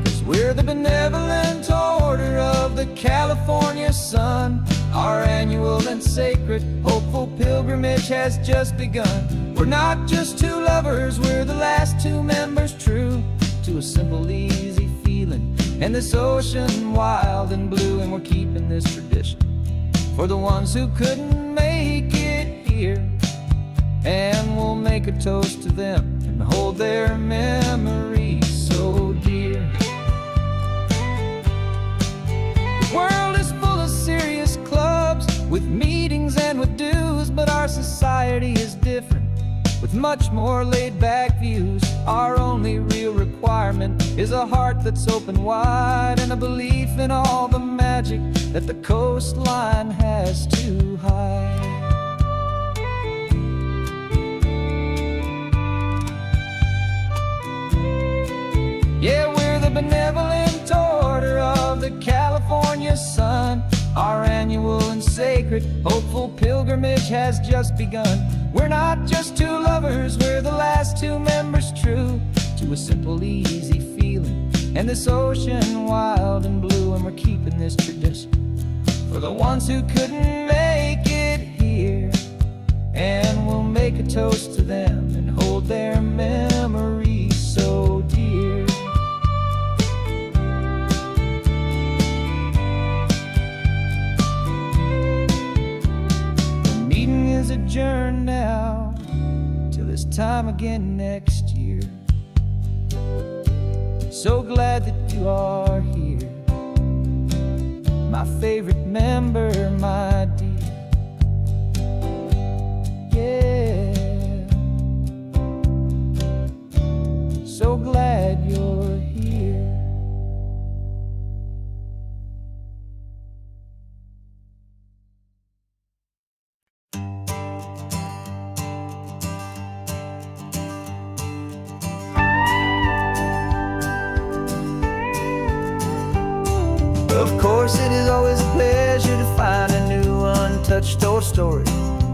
'Cause we're the benevolent order of the California sun. Our annual and sacred, hopeful pilgrimage has just begun. We're not just two lovers, we're the last two members true to a simple, easy feeling, and this ocean wild and blue. And we're keeping this tradition for the ones who couldn't make it here, and we'll make a toast to them and hold their memories so dear. The world is full of serious clubs with meetings and with dues, but our society is different with much more laid-back views. Our only real requirement is a heart that's open wide, and a belief in all the magic that the coastline has to hide. Yeah, we're the benevolent order of the California sun. Our annual and sacred, hopeful pilgrimage has just begun. We're not just two lovers, we're the last two members true to a simple, easy feeling, and this ocean wild and blue. And we're keeping this tradition for the ones who couldn't make it here, and we'll make a toast to them and hold their memories so dear. The meeting is adjourned now till this time again next year. So glad that you are here, my favorite member, my dear. Yeah, so glad you're here. Of course, it is always a pleasure to find a new untouched old story.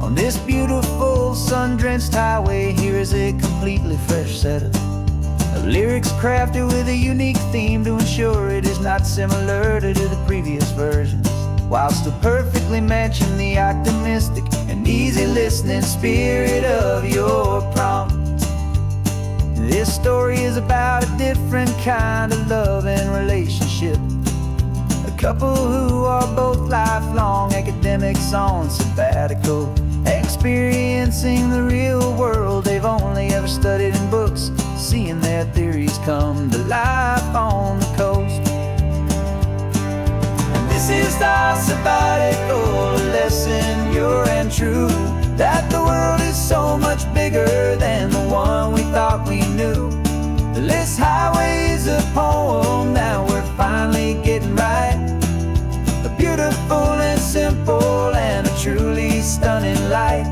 On this beautiful sun-drenched highway, here is a completely fresh set of lyrics crafted with a unique theme to ensure it is not similar to the previous versions, while still perfectly matching the optimistic and easy listening spirit of your prompt. This story is about a different kind of love and relationship. A couple who are both lifelong academics on sabbatical, experiencing the real world they've only ever studied in books, seeing their theories come to life on the coast. And this is our sabbatical lesson, pure and true, that the world is so much bigger than the one we thought we knew. This highway is a poem that we're finally getting right, a beautiful and simple and a truly stunning light.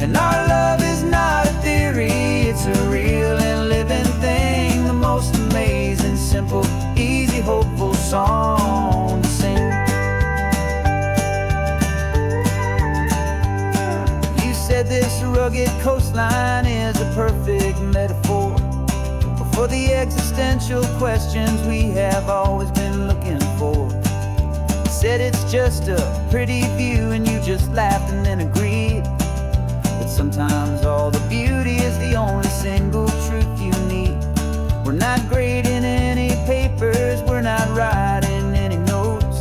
And our love is not a theory, it's a real and living thing, the most amazing, simple, easy, hopeful song to sing. You said this rugged coastline is a perfect metaphor for the existential questions we have always been looking for. Said it's just a pretty view and you just laughed and then agreed. But sometimes all the beauty is the only single truth you need. We're not grading any papers, we're not writing any notes,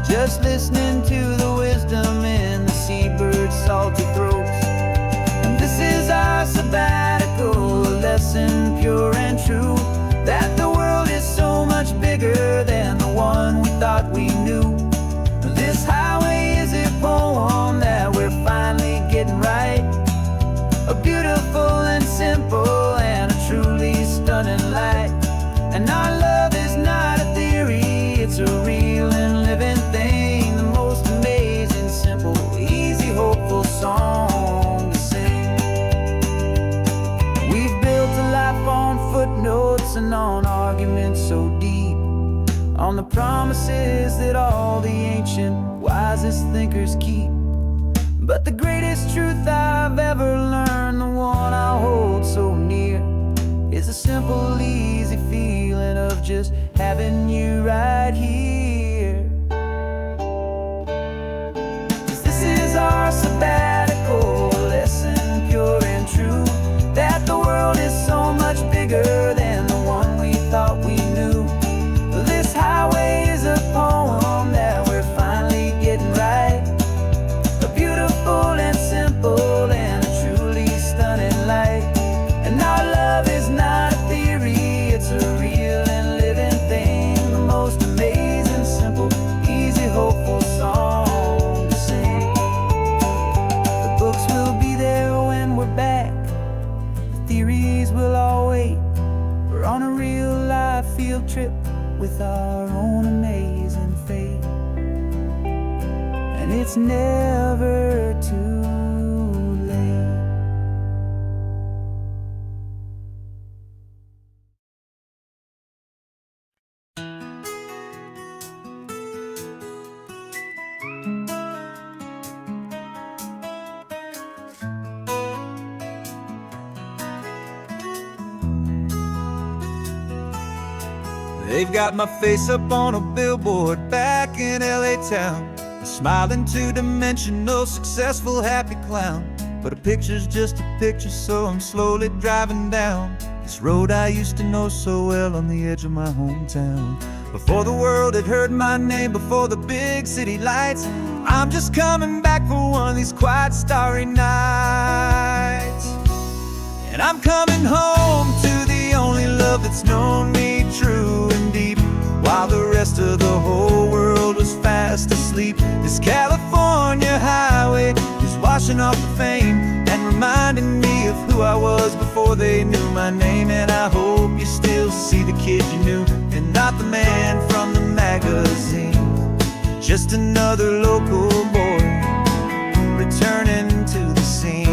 just listening to the wisdom in the seabird's salty throats. And this is our sabbatical, a lesson pure and true, that the world is so much bigger than the one we thought we knew. This highway is a poem that we're finally getting right, a beautiful and simple and a truly stunning light. And our love is not a theory, it's a real and living thing, the most amazing, simple, easy, hopeful song to sing. We've built a life on footnotes and on arguments so deep, on the promises that all the ancient, wisest thinkers keep. But the greatest truth I've ever learned, the one I hold so near, is a simple, easy feeling of just having you right here. 'Cause this is our sabbatical, lesson pure and true, that the world is so much bigger than the one we thought we knew. This highway is a poem that we're finally getting right, a beautiful and simple and a truly stunning light. And our love is not a theory, it's a real and living thing, the most amazing, simple, easy, hopeful song to sing. The books will be there when we're back, the theories will all wait. We're on a real life field trip with our own amazing fate, and it's never too late. They've got my face up on a billboard back in LA town, a smiling two-dimensional, successful, happy clown. But a picture's just a picture, so I'm slowly driving down this road I used to know so well on the edge of my hometown. Before the world had heard my name, before the big city lights, I'm just coming back for one of these quiet, starry nights. And I'm coming home to the only love that's known me true and deep, while the rest of the whole world was fast asleep. This California highway is washing off the fame and reminding me of who I was before they knew my name. And I hope you still see the kid you knew and not the man from the magazine, just another local boy returning to the scene.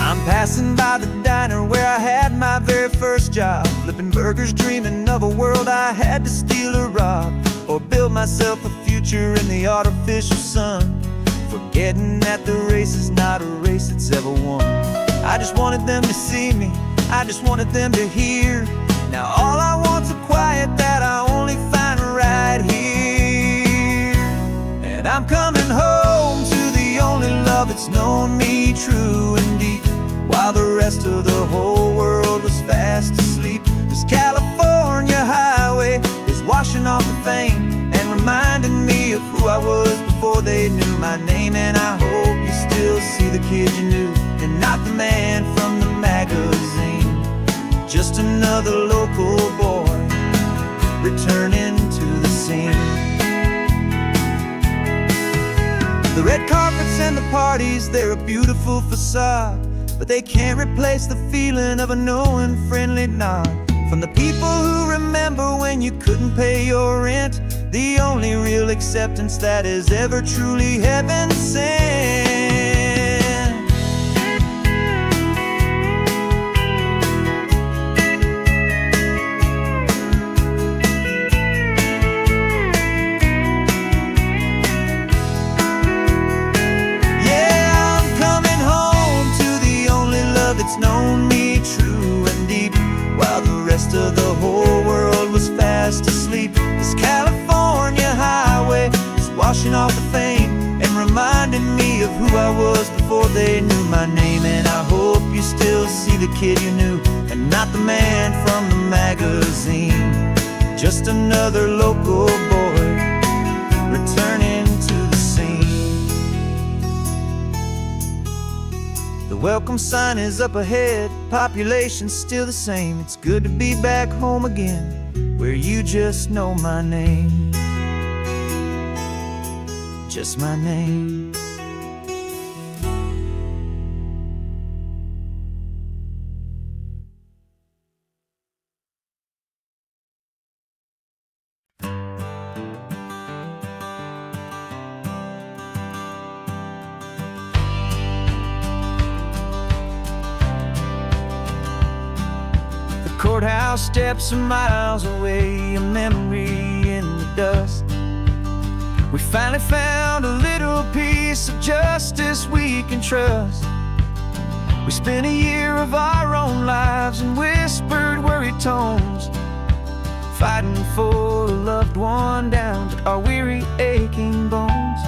I'm passing by the diner where I had my very first job, flipping burgers, dreaming of a world I had to steal or rob, or build myself a future in the artificial sun, forgetting that the race is not a race that's ever won. I just wanted them to see me, I just wanted them to hear. Now all I want's a quiet that I only find right here. And I'm coming home to the only love that's known me true and deep, while the rest of the whole world was fast asleep. This California highway is washing off the fame and reminding me of who I was before they knew my name. And I hope you still see the kid you knew and not the man from the magazine, just another local boy returning to the scene. The red carpets and the parties, they're a beautiful facade, but they can't replace the feeling of a knowing, friendly nod from the people who remember when you couldn't pay your rent, the only real acceptance that is ever truly heaven sent. Yeah, I'm coming home to the only love that's known washing off the fame and reminding me of who I was before they knew my name. And I hope you still see the kid you knew, and not the man from the magazine. Just another local boy returning to the scene. The welcome sign is up ahead, population's still the same. It's good to be back home again, where you just know my name. Just my name. The courthouse steps are miles away, a memory in the dust. We finally found a little piece of justice we can trust. We spent a year of our own lives in whispered, worried tones, fighting for a loved one down to our weary, aching bones.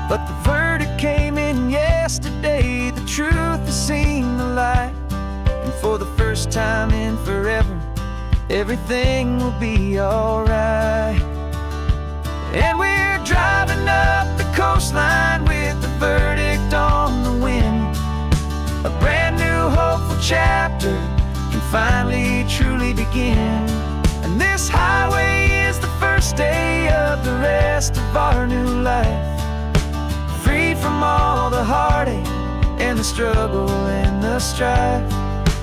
But the verdict came in yesterday, the truth has seen the light. And for the first time in forever, everything will be alright. And we're driving up the coastline with the verdict on the wind. A brand new hopeful chapter can finally truly begin. And this highway is the first day of the rest of our new life, free from all the heartache and the struggle and the strife.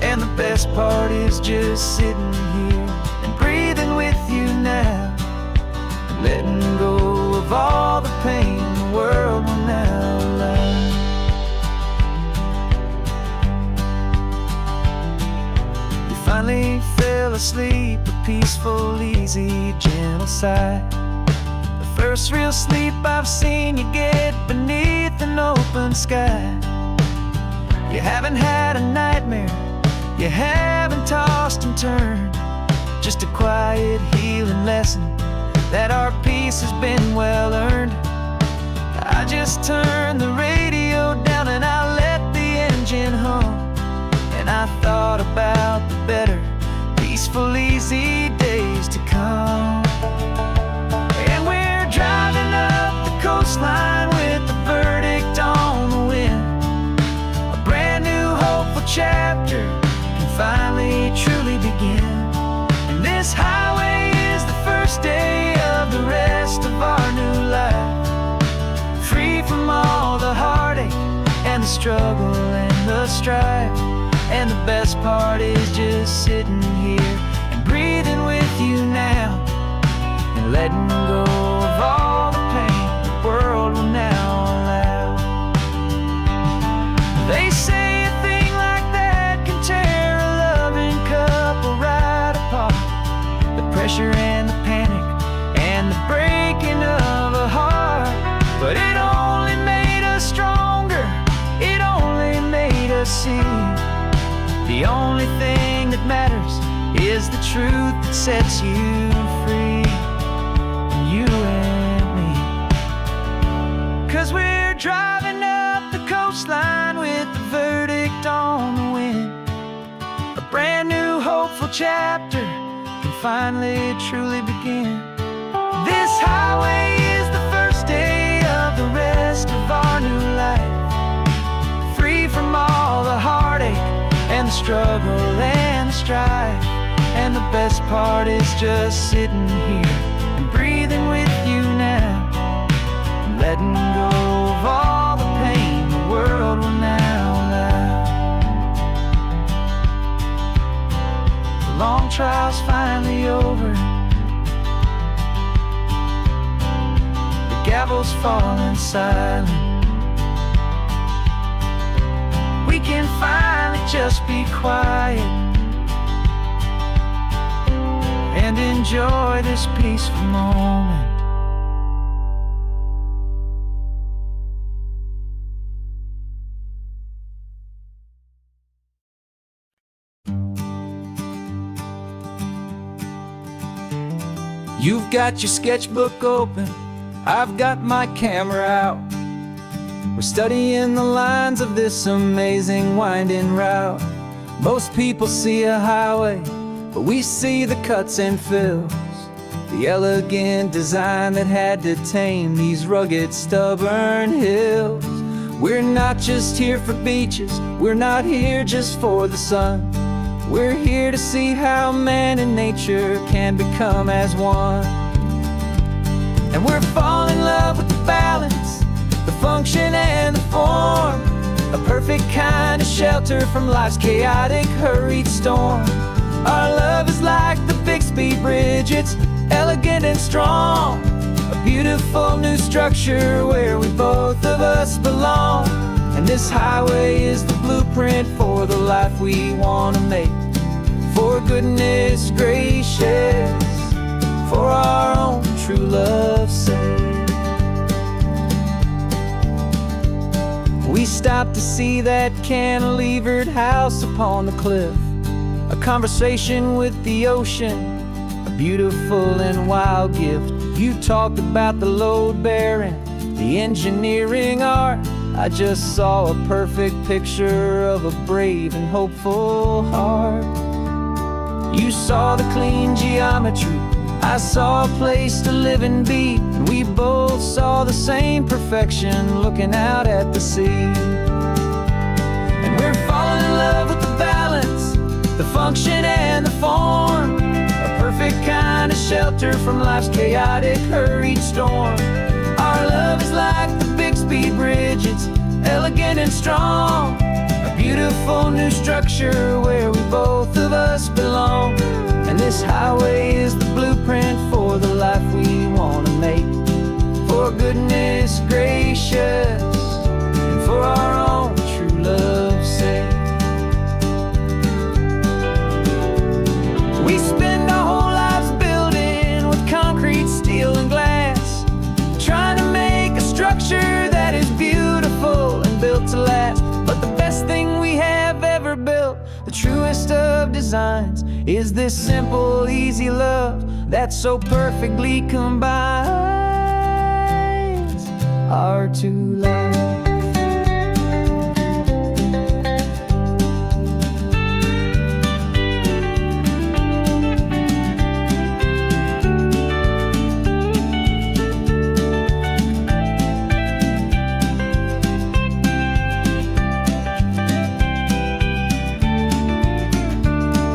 And the best part is just sitting here and breathing with you now, letting go of all the pain the world will now allow. We finally fell asleep, a peaceful, easy, gentle sigh. The first real sleep I've seen you get beneath an open sky. You haven't had a nightmare, you haven't tossed and turned, just a quiet healing lesson that our peace has been well earned. I just turned the radio down and I let the engine hum, and I thought about the better, peaceful, easy days to come. And we're driving up the coastline with the verdict on the wind. A brand new hopeful chapter can finally truly begin. And this highway is the first day of the rest of our new life, free from all the heartache and the struggle and the strife. And the best part is just sitting here and breathing with you now, and letting go of all the pain the world will now allow. They say a thing like that can tear a loving couple right apart. The pressure and the panic and the breaking of a heart. But it only made us stronger, it only made us see the only thing that matters is the truth that sets you free, you and me. 'Cause we're driving up the coastline with the verdict on the wind. A brand new hopeful chapter can finally truly begin. This highway is the first day of the rest of our new life, free from all the heartache and the struggle and the strife. And the best part is just sitting here and breathing with you now, and letting go of all the pain the world will now allow. The long trial's finally over, the gavel's falling silent. We can finally just be quiet and enjoy this peaceful moment. You've got your sketchbook open, I've got my camera out. We're studying the lines of this amazing winding route. Most people see a highway, but we see the cuts and fills, the elegant design that had to tame these rugged, stubborn hills. We're not just here for beaches, we're not here just for the sun. We're here to see how man and nature can become as one. And we're falling in love with the balance, the function and the form, a perfect kind of shelter from life's chaotic, hurried storm. Our love is like the Bixby Bridge, it's elegant and strong, a beautiful new structure where we both of us belong. And this highway is the blueprint for the life we want to make. For goodness gracious, for our own true love's sake. We stopped to see that cantilevered house upon the cliff, a conversation with the ocean, a beautiful and wild gift. You talked about the load bearing, the engineering art. I just saw a perfect picture of a brave and hopeful heart. You saw the clean geometry, I saw a place to live and be, and we both saw the same perfection looking out at the sea. And we're falling in love with the balance, the function and the form, a perfect kind of shelter from life's chaotic, hurried storm. Our love is like the Bixby Bridge, it's elegant and strong, a beautiful new structure where we both of us belong. And this highway is the blueprint for the life we want to make. For goodness gracious, and for our own true love's sake. We spend our whole lives building with concrete, steel and glass, trying to make a structure that is beautiful and built to last. But the best thing we have ever built, the truest of designs, is this simple, easy love that so perfectly combines our two lives.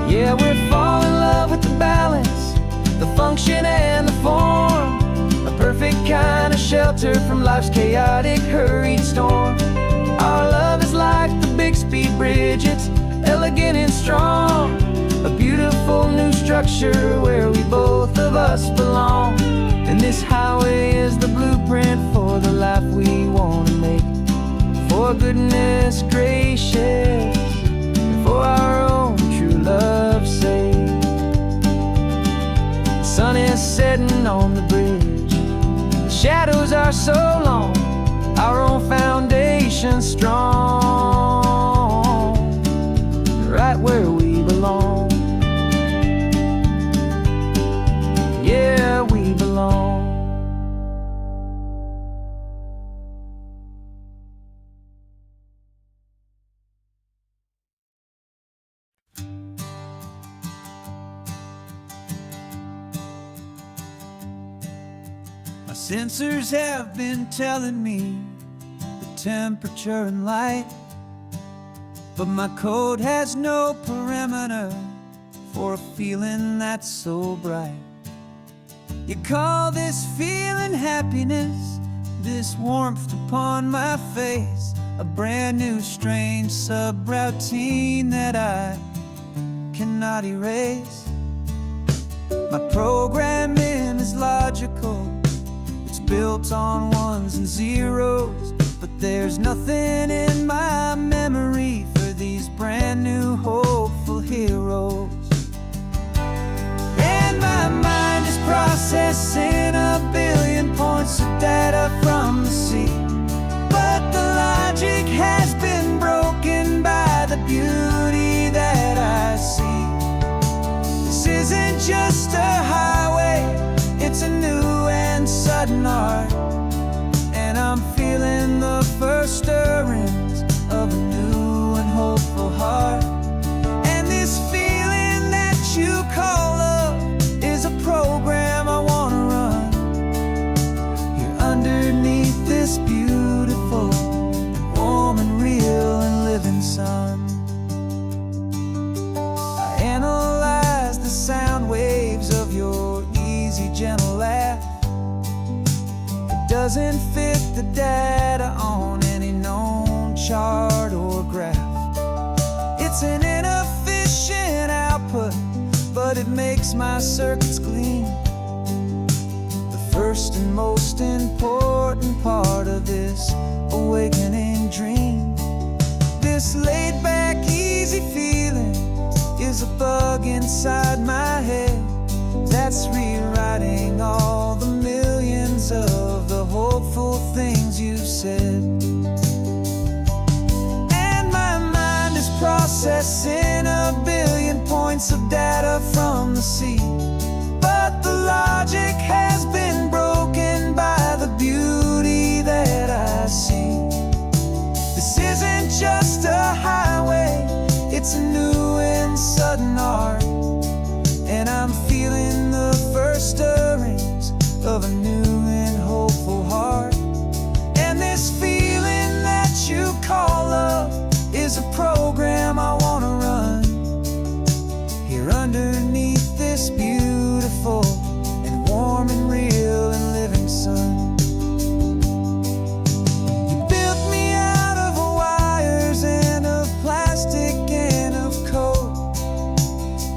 Yeah, we're falling in love with the balance, the function and the form, a perfect kind of shelter from life's chaotic, hurried storm. Our love is like the Bixby Bridge, it's elegant and strong, a beautiful new structure where we both of us belong. And this highway is the blueprint for the life we want to make. For goodness gracious, for our own true love's sake. The sun is setting on the bridge, the shadows are so long, our own foundation strong, right where we belong. Yeah, we belong. My sensors have been telling me the temperature and light, but my code has no parameter for a feeling that's so bright. You call this feeling happiness, this warmth upon my face, a brand new strange subroutine that I cannot erase. My programming is logical, it's built on ones and zeros, but there's nothing in my memory for these brand new hopeful heroes. And my mind is processing a billion points of data from the sea, but the logic has been broken by the beauty that I see. This isn't just a highway, it's a new and sudden sudden art, and I'm feeling the first stirrings of a new and hopeful heart. And this feeling that you call love is a program I wanna run here underneath this beautiful, warm and real and living sun. I analyze the sound waves of your easy, gentle laugh. It doesn't fit the data on any known chart or graph. It's an inefficient output, but it makes my circuits gleam. The first and most important part of this awakening dream. This laid-back, easy feeling is a bug inside my head that's rewriting all the millions of the hopeful things you've said. And my mind is processing a billion points of data from the sea, but the logic has been broken by the beauty that I see. This isn't just a highway, it's a new and sudden art, and I'm feeling the first stirrings of a new and hopeful heart. And this feeling that you call love is a program I wanna run here underneath this beautiful and warm and real and living sun. You built me out of wires and of plastic and of code.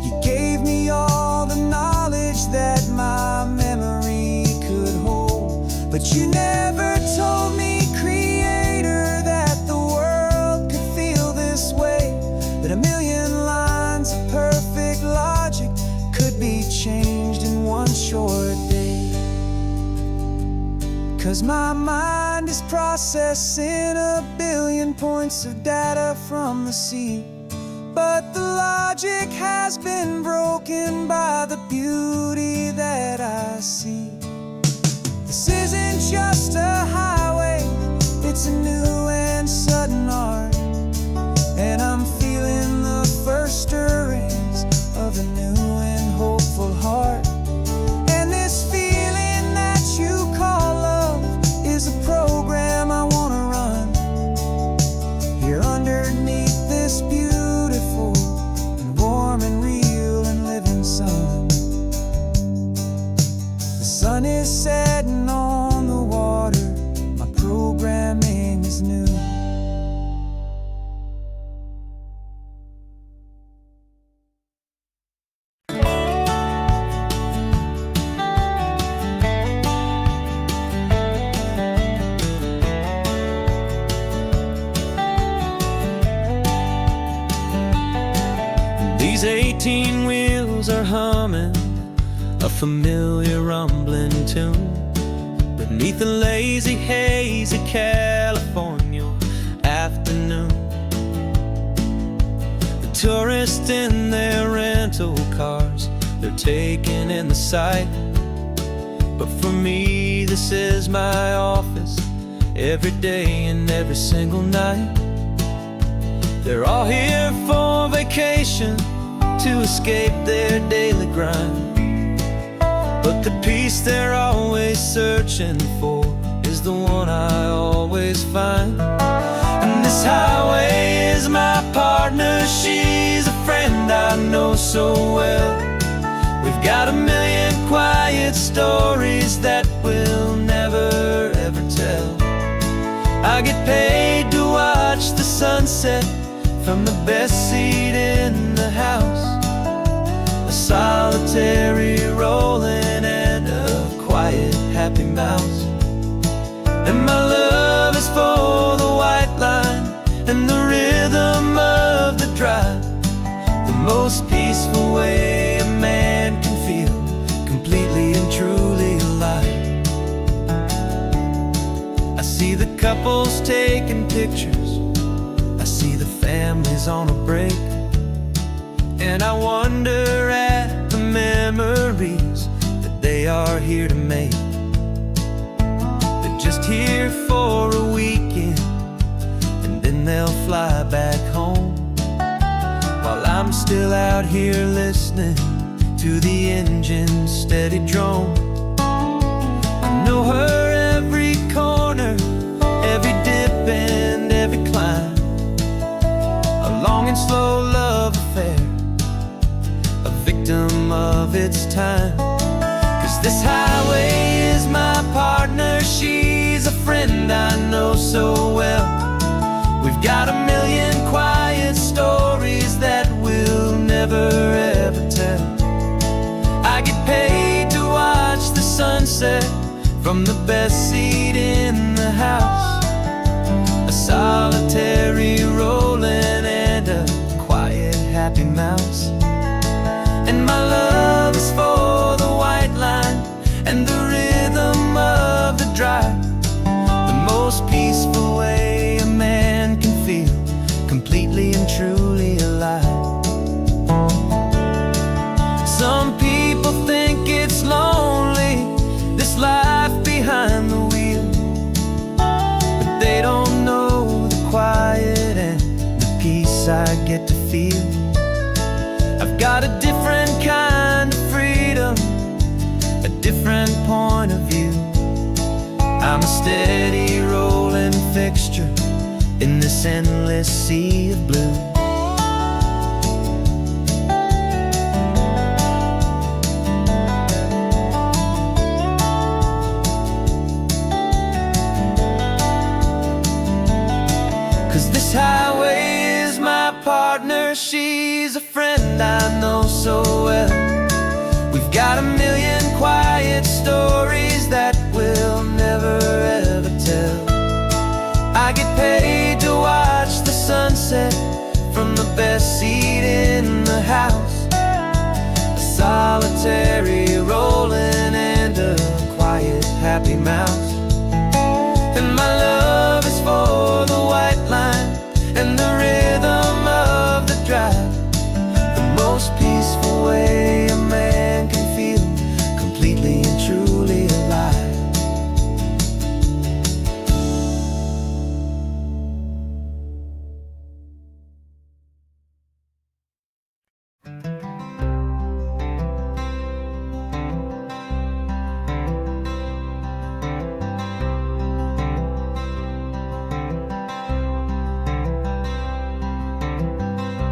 You gave me all the knowledge that my memory could hold, but you never told me, Creator, that the world could feel this way, that a million lines of perfect logic could be changed in one short day. 'Cause my mind is processing a billion points of data from the sea, but the logic has been broken by the beauty that I see. This isn't just a highway, it's a new and sudden art, and I'm feeling the first stirrings of a new and hopeful heart. And this feeling that you call love is a program I wanna run here underneath this beautiful and warm and real and living sun. The sun is setting on the water, my programming is new. These 18 wheels are humming a familiar rumbling tune beneath a lazy, hazy California afternoon. The tourists in their rental cars, they're taking in the sight, but for me this is my office every day and every single night. They're all here for vacation to escape their daily grind, but the peace they're always searching for is the one I always find. And this highway is my partner, she's a friend I know so well. We've got a million quiet stories that we'll never ever tell. I get paid to watch the sunset from the best seat in the house, a solitary rolling and a quiet happy mouse. And my love is for the white line and the rhythm of the drive, the most peaceful way a man can feel completely and truly alive. I see the couples taking pictures, I see the families on a break, and I wonder at the memories that they are here to make. just here for a weekend, and then they'll fly back home, while I'm still out here listening to the engine's steady drone. I know her every corner, every dip and every climb, a long and slow love affair, a victim of its time. 'Cause this highway is my partner, she's a friend I know so well. We've got a million quiet stories that we'll never ever tell. I get paid to watch the sunset from the best seat in the house, a solitary rolling and a quiet happy mouse. And my love is for the white line and the rhythm of the drive, the most peaceful way a man can feel completely and truly alive. Some people think it's lonely, this life behind the wheel, but they don't know the quiet and the peace I get to feel. I've got a different kind of freedom, a different point of view. I'm a steady rolling fixture in this endless sea of blue. 'Cause this highway is my partner, she's a friend I know so well. We've got a million quiet stories that we'll never ever tell. I get paid to watch the sunset from the best seat in the house, a solitary rolling and a quiet happy mouse. And my love is for the white line and the rhythm of the drive, the most peaceful way a man can feel completely and truly alive.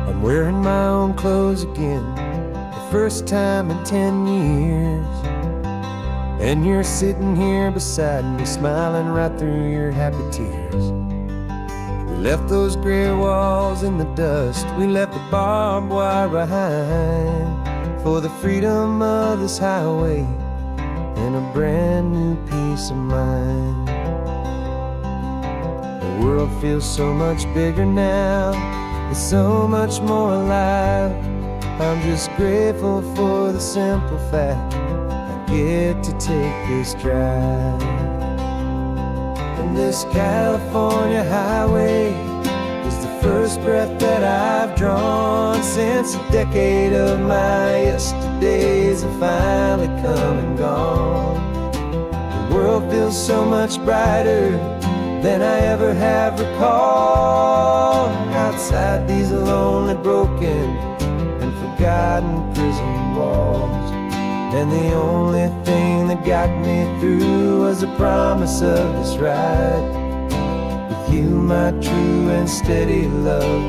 I'm wearing my own clothes again, the first time in 10 years. And you're sitting here beside me, smiling right through your happy tears. We left those gray walls in the dust, we left the barbed wire behind, for the freedom of this highway and a brand new peace of mind. The world feels so much bigger now, it's so much more alive. I'm just grateful for the simple fact I get to take this drive. And this California highway is the first breath that I've drawn since a decade of my yesterdays have finally come and gone. The world feels so much brighter than I ever have recalled, outside these lonely, broken and forgotten prison walls. And the only thing that got me through was the promise of this ride with you, my true and steady love,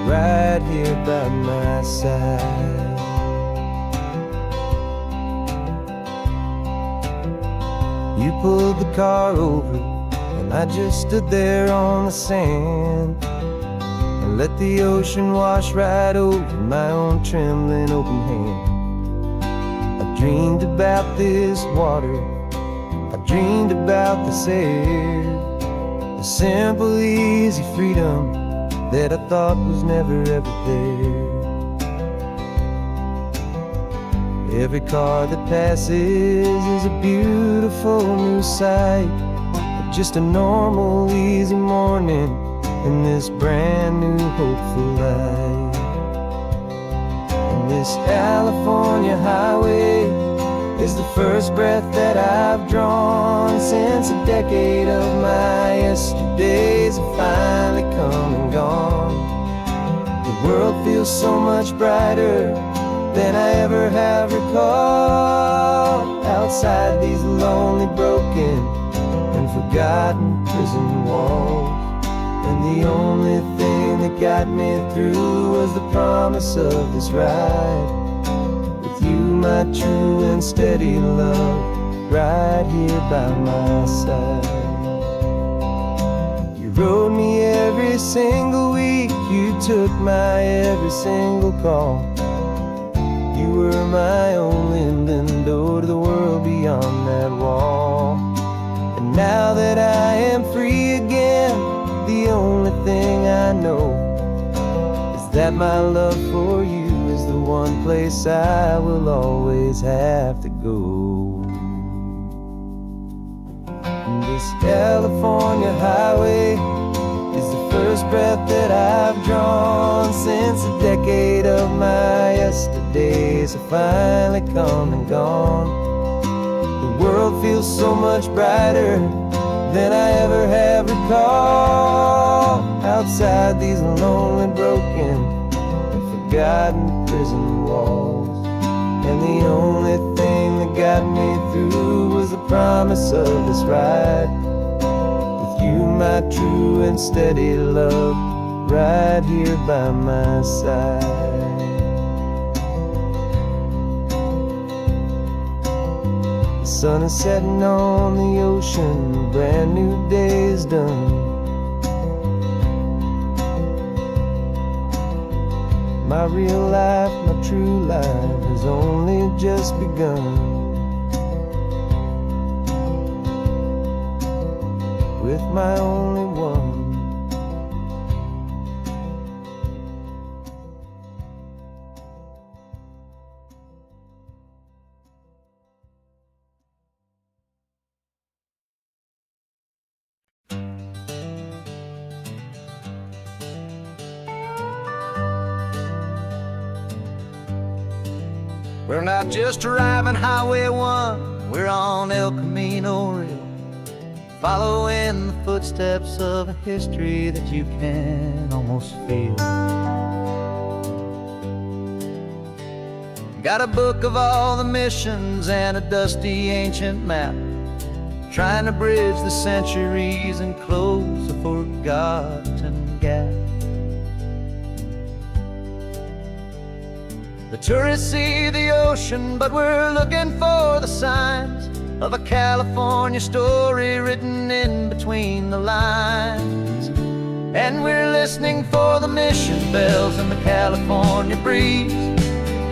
right here by my side. You pulled the car over and I just stood there on the sand and let the ocean wash right over my own trembling open hand. I dreamed about this water, I dreamed about this air, the simple, easy freedom that I thought was never ever there. Every car that passes is a beautiful new sight, just a normal, easy morning in this brand new, hopeful life. And this California highway is the first breath that I've drawn since a decade of my yesterdays have finally come and gone. The world feels so much brighter than I ever have recalled. Outside these lonely, broken, and forgotten prison walls, and the only thing that got me through was the promise of this ride with you, my true and steady love, right here by my side. You rode me every single week, you took my every single call. You were my only window to the world beyond that wall. And now that I am free again, the only thing I know is that my love for you is the one place I will always have to go. And this California highway is the first breath that I've drawn since a decade of my yesterdays have finally come and gone. The world feels so much brighter than I ever have recalled. Outside these lonely, broken, and forgotten prison walls, and the only thing that got me through was the promise of this ride with you, my true and steady love, right here by my side. The sun is setting on the ocean, a brand new day's done. My real life, my true life has only just begun. With my only one. We're not just driving Highway 1, we're on El Camino Real, following the footsteps of a history that you can almost feel. Got a book of all the missions and a dusty ancient map, trying to bridge the centuries and close a forgotten gap. The tourists see the ocean, but we're looking for the signs of a California story written in between the lines. And we're listening for the mission bells in the California breeze,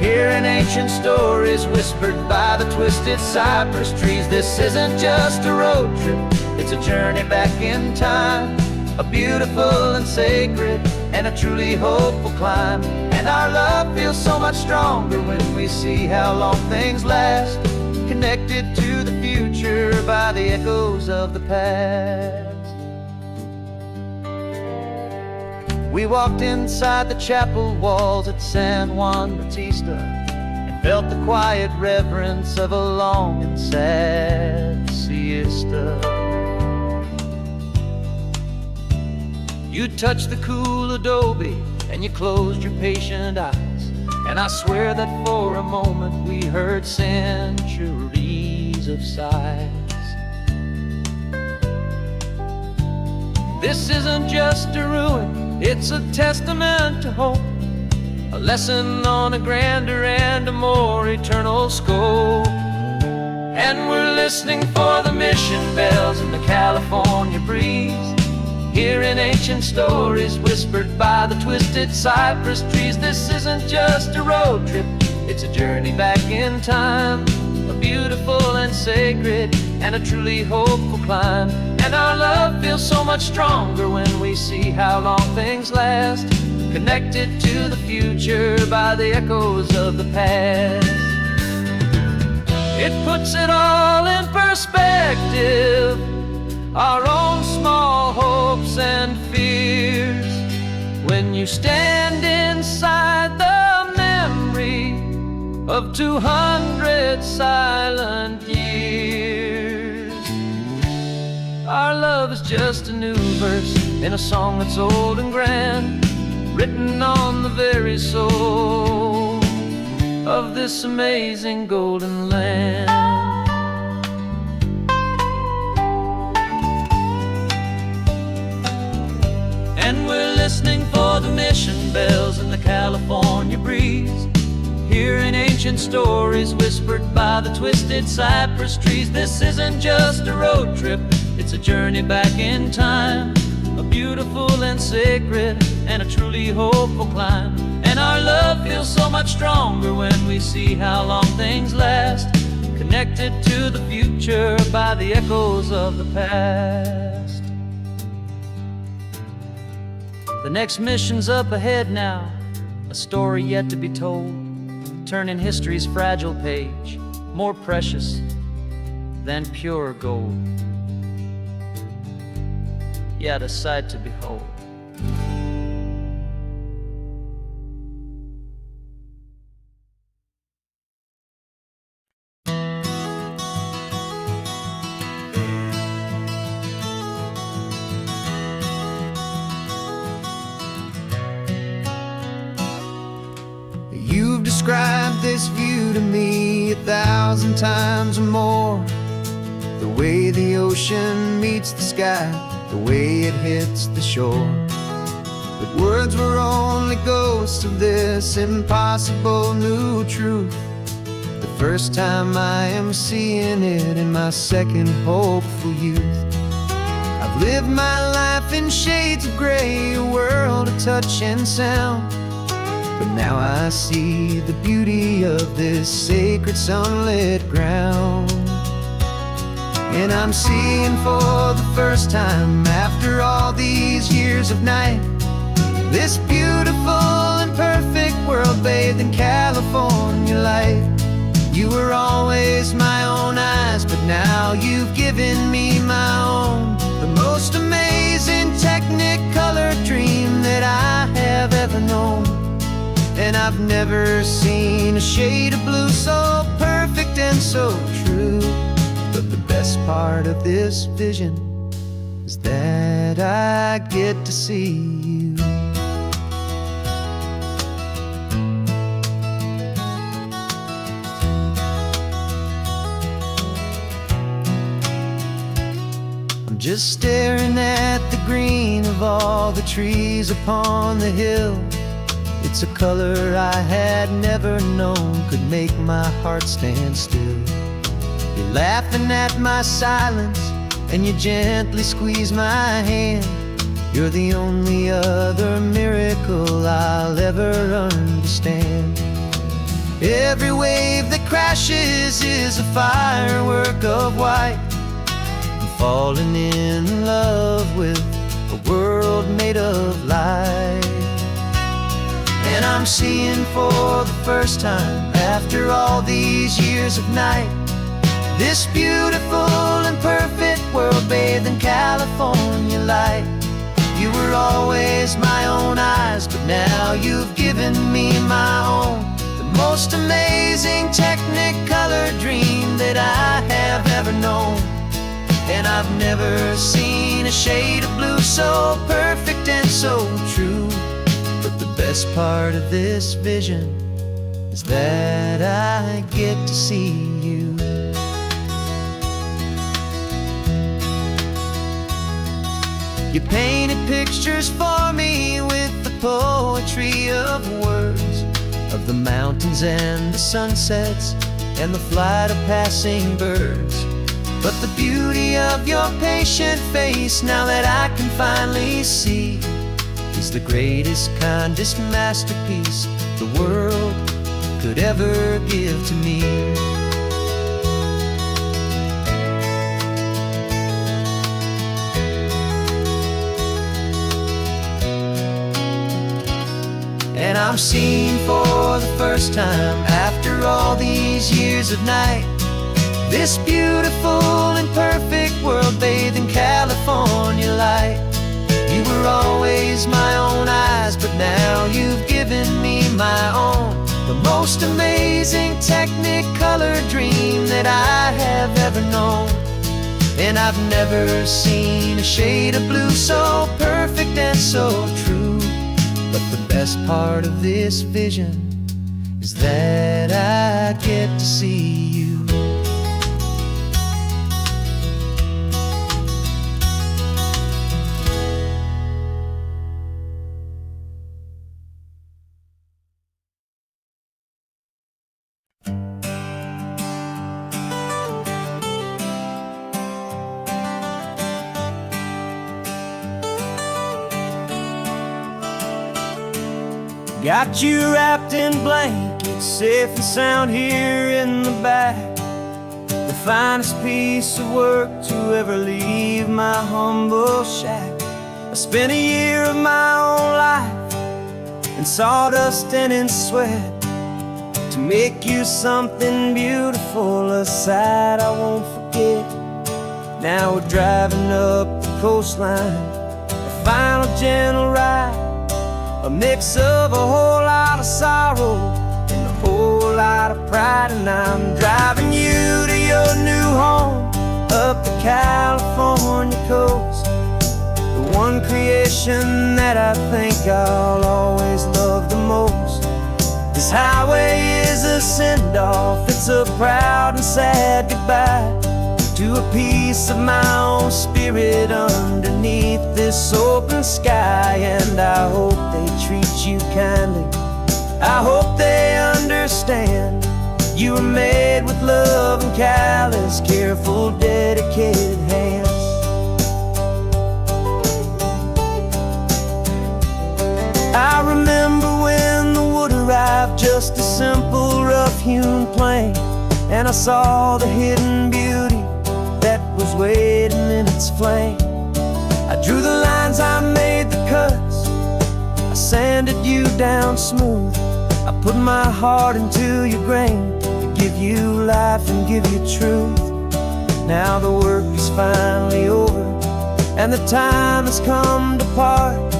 hearing ancient stories whispered by the twisted cypress trees. This isn't just a road trip, it's a journey back in time, a beautiful and sacred and a truly hopeful climb. And our love feels so much stronger when we see how long things last, connected to the future by the echoes of the past. We walked inside the chapel walls at San Juan Bautista and felt the quiet reverence of a long and sad siesta. You touched the cool adobe and you closed your patient eyes, and I swear that for a moment we heard centuries of sighs. This isn't just a ruin, it's a testament to hope, a lesson on a grander and a more eternal scope. And we're listening for the mission bells in the California breeze, hearing ancient stories whispered by the twisted cypress trees. This isn't just a road trip, it's a journey back in time, a beautiful and sacred and a truly hopeful climb. And our love feels so much stronger when we see how long things last, connected to the future by the echoes of the past. It puts it all in perspective, our own small hopes and fears, when you stand inside the memory of 200 silent years. Our love is just a new verse in a song that's old and grand, written on the very soul of this amazing golden land. And we're listening for the mission bells in the California breeze, hearing ancient stories whispered by the twisted cypress trees. This isn't just a road trip, it's a journey back in time, a beautiful and sacred and a truly hopeful climb. And our love feels so much stronger when we see how long things last, connected to the future by the echoes of the past. The next mission's up ahead now, a story yet to be told, turning history's fragile page, more precious than pure gold. Yet a sight to behold. You've described this view to me 1,000 times or more. The way the ocean meets the sky, the way it hits the shore. But words were only ghosts of this impossible new truth. The first time I am seeing it in my second hopeful youth. I've lived my life in shades of gray, a world of touch and sound. But now I see the beauty of this sacred sunlit ground. And I'm seeing for the first time, after all these years of night, this beautiful and perfect world bathed in California light. You were always my own eyes, but now you've given me my own, the most amazing technicolor dream that I have ever known. And I've never seen a shade of blue so perfect and so true. But the best part of this vision is that I get to see you. I'm just staring at the green of all the trees upon the hill. It's a color I had never known could make my heart stand still. You're laughing at my silence, and you gently squeeze my hand. You're the only other miracle I'll ever understand. Every wave that crashes is a firework of white. I'm falling in love with a world made of light. And I'm seeing for the first time, after all these years of night, this beautiful and perfect world bathed in California light. You were always my own eyes, but now you've given me my own, the most amazing technicolor dream that I have ever known. And I've never seen a shade of blue so perfect and so true. But the best part of this vision is that I get to see you. You painted pictures for me with the poetry of words, of the mountains and the sunsets and the flight of passing birds. But the beauty of your patient face, now that I can finally see, is the greatest, kindest masterpiece the world could ever give to me. And I'm seeing for the first time, after all these years of night, this beautiful and perfect world bathed in California light. You were always my own eyes, but now you've given me my own, the the most amazing technicolor dream that I have ever known. And I've never seen a shade of blue so perfect and so true. But the best part of this vision is that I get to see you. Got you wrapped in blankets, safe and sound here in the back. The finest piece of work to ever leave my humble shack. I spent a year of my own life in sawdust and in sweat to make you something beautiful, a sight I won't forget. Now we're driving up the coastline, a final gentle ride, a mix of a whole lot of sorrow and a whole lot of pride. And I'm driving you to your new home up the California coast, the one creation that I think I'll always love the most. This highway is a send-off, it's a proud and sad goodbye to a piece of my own spirit underneath this open sky. And I hope they treat you kindly, I hope they understand you were made with love and callous, careful, dedicated hands. I remember when the wood arrived, just a simple rough-hewn plank, and I saw the hidden beauty that was waiting in its flame. I drew the lines, I made the cuts, I sanded you down smooth. I put my heart into your grain to give you life and give you truth. Now the work is finally over and the time has come to part,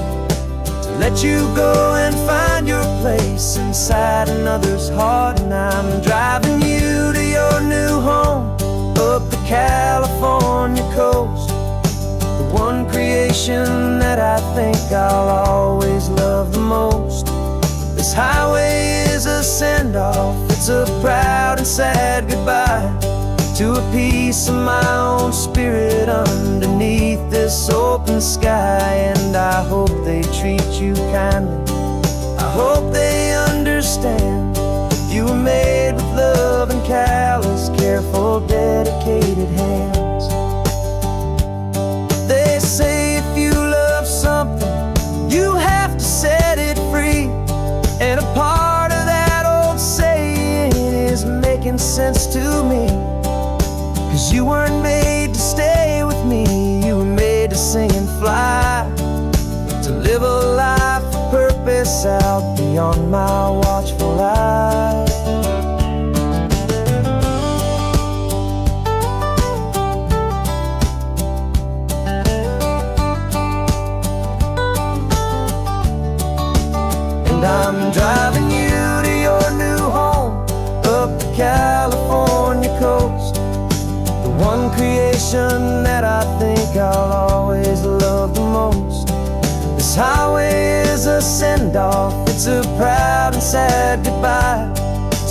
to let you go and find your place inside another's heart. And I'm driving you to your new home up the California coast, the one creation that I think I'll always love the most. This highway is a send-off, it's a proud and sad goodbye to a piece of my own spirit underneath this open sky. And I hope they treat you kindly, I hope they understand you were made with love and callous, careful, dedicated hands. They say if you love something, you have to set it free. And a part of that old saying is making sense to me. 'Cause you weren't made to stay with me, you were made to sing and fly, to live a life of purpose out beyond my watchful eye. I'm driving you to your new home up the California coast, the one creation that I think I'll always love the most. This highway is a send-off, it's a proud and sad goodbye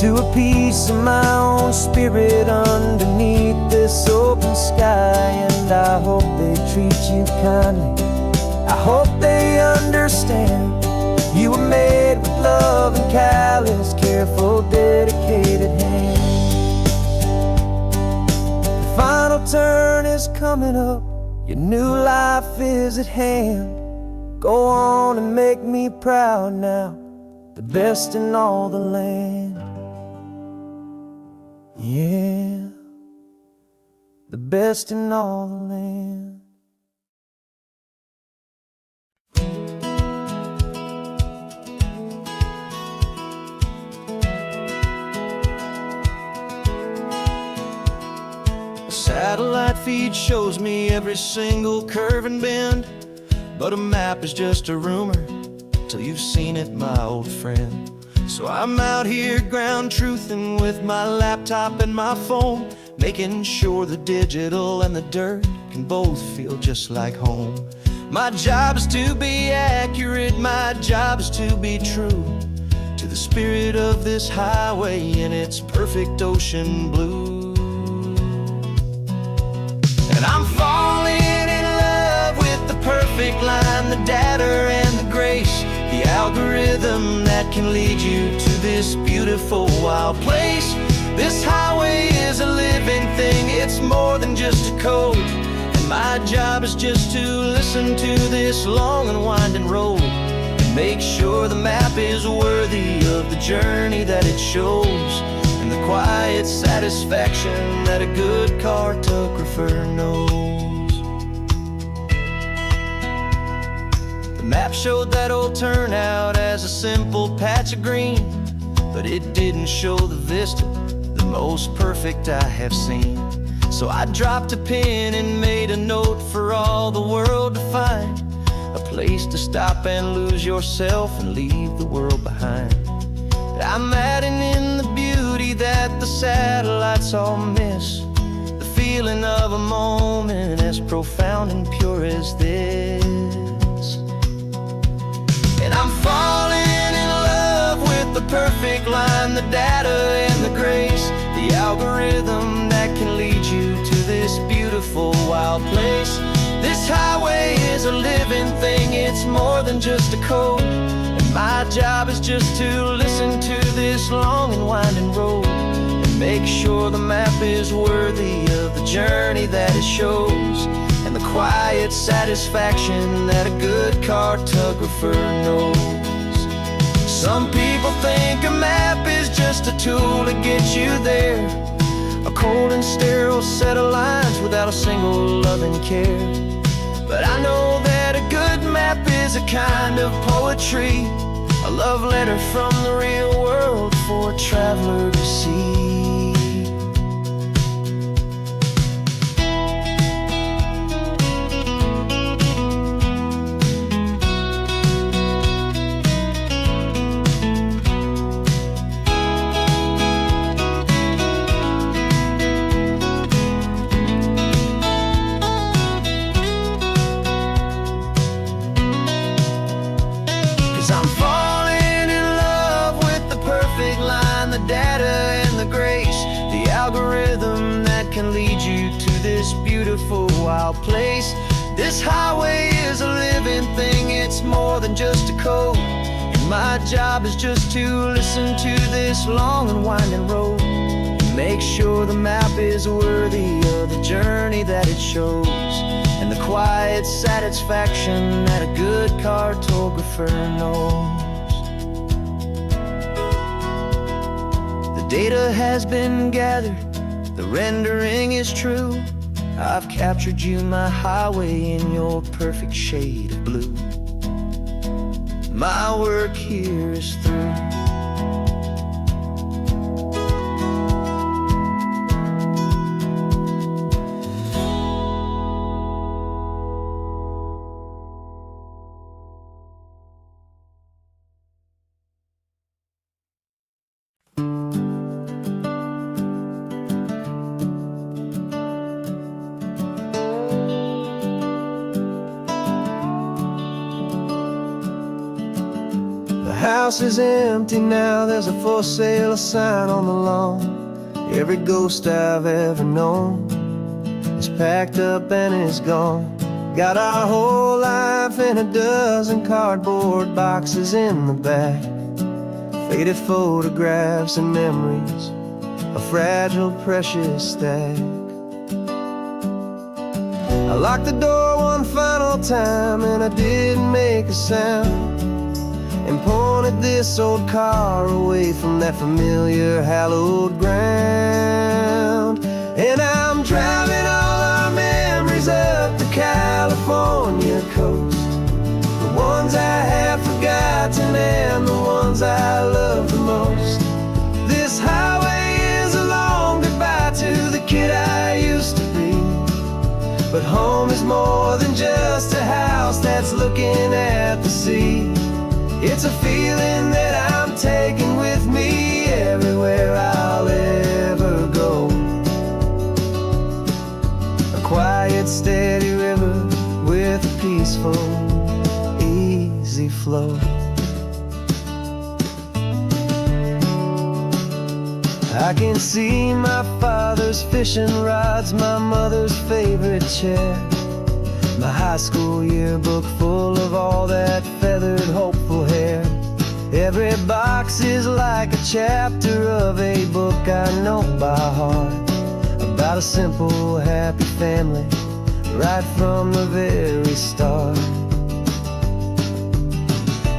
to a piece of my own spirit underneath this open sky. And I hope they treat you kindly, I hope they understand you were made with love and callous, careful, dedicated hands. The final turn is coming up, your new life is at hand. Go on and make me proud now, the best in all the land. Yeah, the best in all the land. Satellite feed shows me every single curve and bend, but a map is just a rumor till you've seen it, my old friend. So I'm out here ground truthing with my laptop and my phone, making sure the digital and the dirt can both feel just like home. My job is to be accurate, my job is to be true to the spirit of this highway in its perfect ocean blue. And I'm falling in love with the perfect line, the data and the grace, the algorithm that can lead you to this beautiful wild place. This highway is a living thing, it's more than just a code. And my job is just to listen to this long and winding road and make sure the map is worthy of the journey that it shows, and the quiet satisfaction that a good cartographer knows. The map showed that old turnout as a simple patch of green, but it didn't show the vista, the most perfect I have seen. So I dropped a pin and made a note for all the world to find, a place to stop and lose yourself and leave the world behind. I'm adding in the beauty that the satellites all miss, the feeling of a moment as profound and pure as this. And I'm falling in love with the perfect line, the data and the grace, the algorithm that can lead you to this beautiful wild place. This highway is a living thing, it's more than just a code. And my job is just to listen to this long and winding road and make sure the map is worthy of the journey that it shows, and the quiet satisfaction that a good cartographer knows. Some people think a map is just a tool to get you there, a cold and sterile set of lines without a single loving care. But I know that a good map is a kind of poetry, a love letter from the real world for a traveler to see. 'Cause I'm falling in love with the perfect line, the data and the grace, the algorithm that can lead you to this beautiful wild place. This highway is a living thing, it's more than just a code. And my job is just to listen to this long and winding road and make sure the map is worthy of the journey that it shows, and the quiet satisfaction that a good cartographer knows. The data has been gathered, the rendering is true. I've captured you, my highway, in your perfect shade of blue. My work here is through. The house is empty now, there's a for sale sign on the lawn. Every ghost I've ever known is packed up and is gone. Got our whole life in a dozen cardboard boxes in the back, faded photographs and memories, a fragile, precious stack. I locked the door one final time and I didn't make a sound, and pointed this old car away from that familiar hallowed ground. And I'm driving all our memories up the California coast, the ones I have forgotten and the ones I love the most. This highway is a long goodbye to the kid I used to be, but home is more than just a house that's looking at the sea. It's a feeling that I'm taking with me everywhere I'll ever go. A quiet, steady river with a peaceful, easy flow. I can see my father's fishing rods, my mother's favorite chair, my high school yearbook full of all that feathered, hopeful hair. Every box is like a chapter of a book I know by heart, about a simple, happy family right from the very start.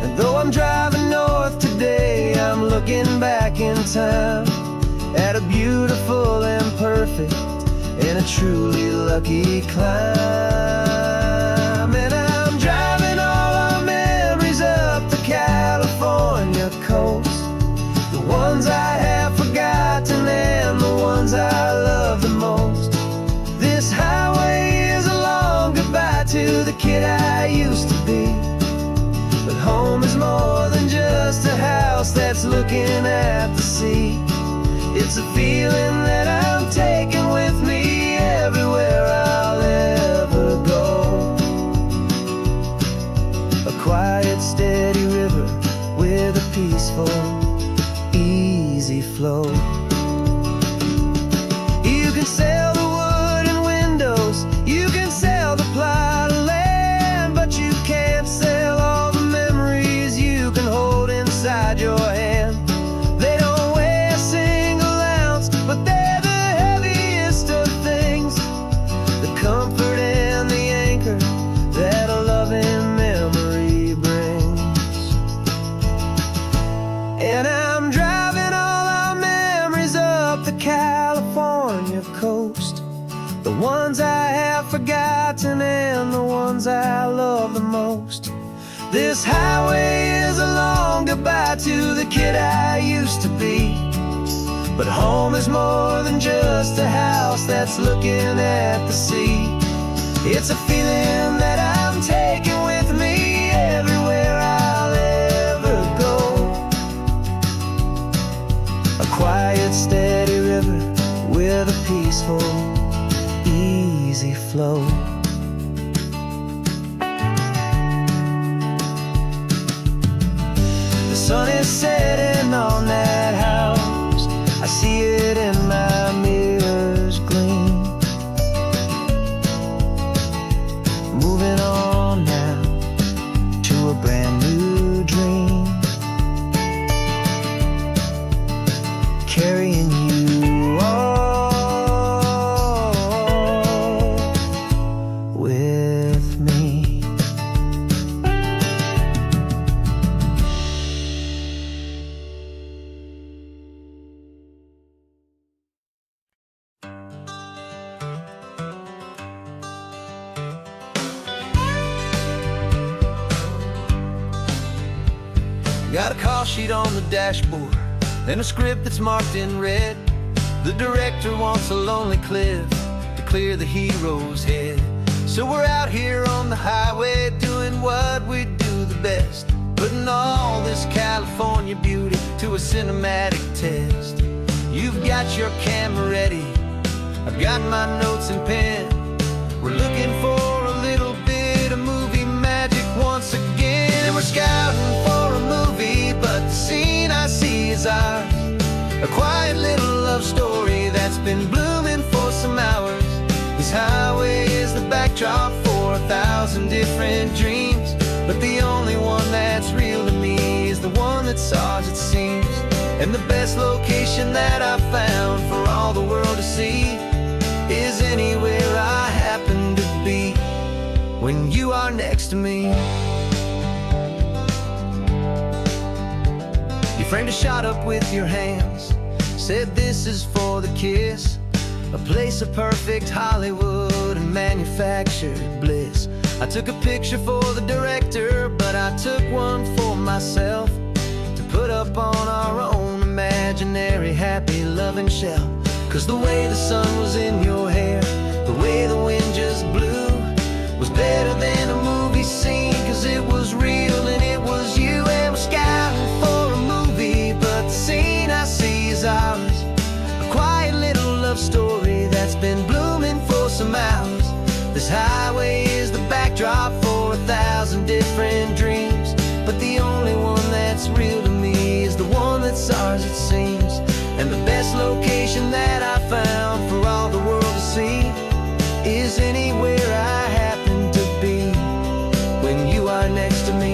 And though I'm driving north today, I'm looking back in time at a beautiful and perfect and a truly lucky climb. And I'm driving all our memories up the California coast, the ones I have forgotten and the ones I love the most. This highway is a long goodbye to the kid I used to be, but home is more than just a house that's looking at the sea. It's a feeling that I'm taking with me everywhere I'll ever go. A quiet, steady river with a peaceful, easy flow. You can sail the wooden windows, you can sail the plot of land, but you can't sail all the memories you can hold inside your hand. They don't weigh a single ounce, but they're the heaviest of things, the comfort and the anchor that a loving memory brings. And I'm driving all our memories up the California coast, the ones I have forgotten and the ones I love the most. This highway is a long goodbye to the kid I used to be, but home is more than just a house that's looking at the sea. It's a feeling that I'm taking with me everywhere I'll ever go. A quiet, steady river with a peaceful, easy flow. The sun is setting on that house, I see it in my mirror's gleam. Moving on now to a brand new dream, carrying you all with me. Got a call sheet on the dashboard and a script that's marked in red. The director wants a lonely cliff to clear the hero's head. So we're out here on the highway doing what we do the best, putting all this California beauty to a cinematic test. You've got your camera ready, I've got my notes and pen. We're looking for a little bit of movie magic once again. And we're scouting for a movie, but the scene I see is ours, a quiet little love story that's been blooming for some hours. This highway is the backdrop for 1,000 different dreams, but the only one that's real to me is the one that's ours, it seems. And the best location that I've found for all the world to see is anywhere I happen to be when you are next to me. You framed a shot up with your hands, said this is for the kiss, a place of perfect Hollywood and manufactured bliss. I took a picture for the director, but I took one for myself to put up on our own imaginary happy loving shelf. Cause the way the sun was in your hair, the way the wind just blew, was better than a movie scene. Cause it was real and it was you, and we're different dreams, but the only one that's real to me is the one that's ours, it seems. And the best location that I found for all the world to see is anywhere I happen to be when you are next to me.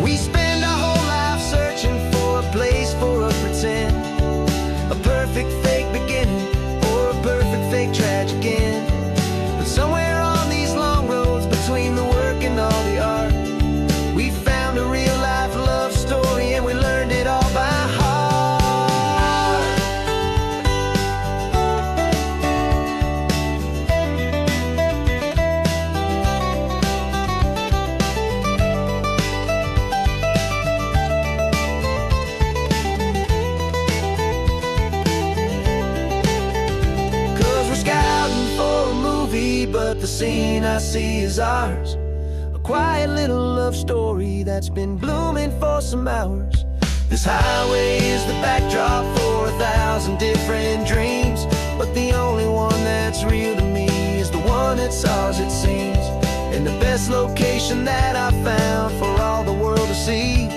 We spend our whole life searching for a place for a pretend, a perfect fake beginning or a perfect fake tragic end. But somewhere on these long roads between the work and all the art, we found a real life love story, and we learned it all by heart. 'Cause we're scouting for a movie, but the scene I see is ours. A quiet little love story that's been blooming for some hours. This highway is the backdrop for 1,000 different dreams, but the only one that's real to me is the one that's ours, it seems. And the best location that I found for all the world to see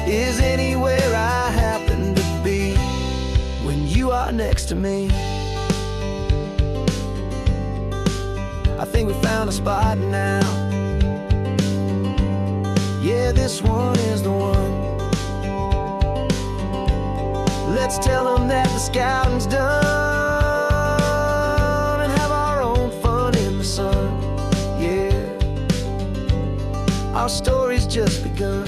is anywhere I happen to be when you are next to me. I think we found a spot now. Yeah, this one is the one. Let's tell them that the scouting's done and have our own fun in the sun. Yeah, our story's just begun.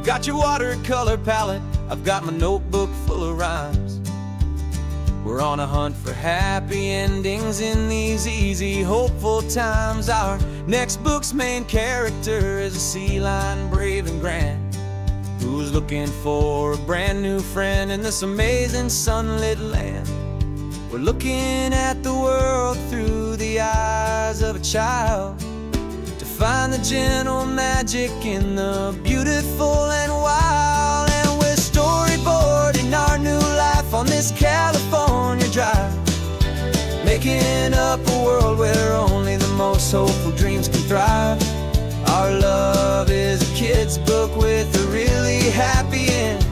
Got your watercolor palette, I've got my notebook full of rhymes. We're on a hunt for happy endings in these easy, hopeful times. Our next book's main character is a sea lion, brave and grand, who's looking for a brand new friend in this amazing sunlit land. We're looking at the world through the eyes of a child, find the gentle magic in the beautiful and wild. And we're storyboarding our new life on this California drive, making up a world where only the most hopeful dreams can thrive. Our love is a kid's book with a really happy end,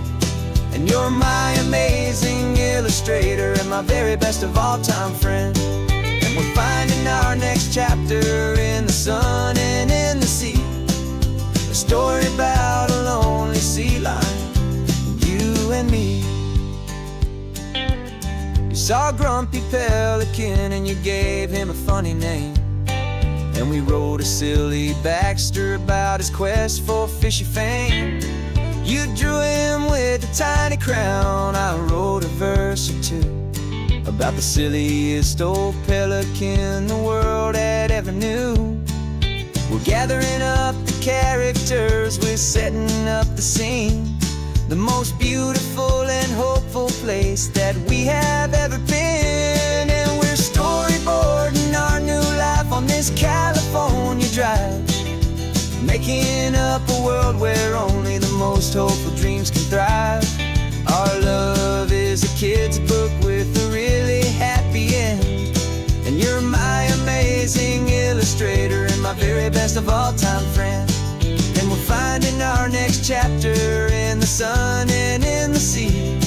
and you're my amazing illustrator and my very best of all time friend. We're finding our next chapter in the sun and in the sea, a story about a lonely sea lion, you and me. You saw a grumpy pelican and you gave him a funny name, and we wrote a silly Baxter about his quest for fishy fame. You drew him with a tiny crown, I wrote a verse or two about the silliest old pelican the world had ever knew. We're gathering up the characters, we're setting up the scene, the most beautiful and hopeful place that we have ever been. And we're storyboarding our new life on this California drive, making up a world where only the most hopeful dreams can thrive. Our love is a kid's book with a really happy end, and you're my amazing illustrator and my very best of all time friend. And we're finding our next chapter in the sun and in the sea,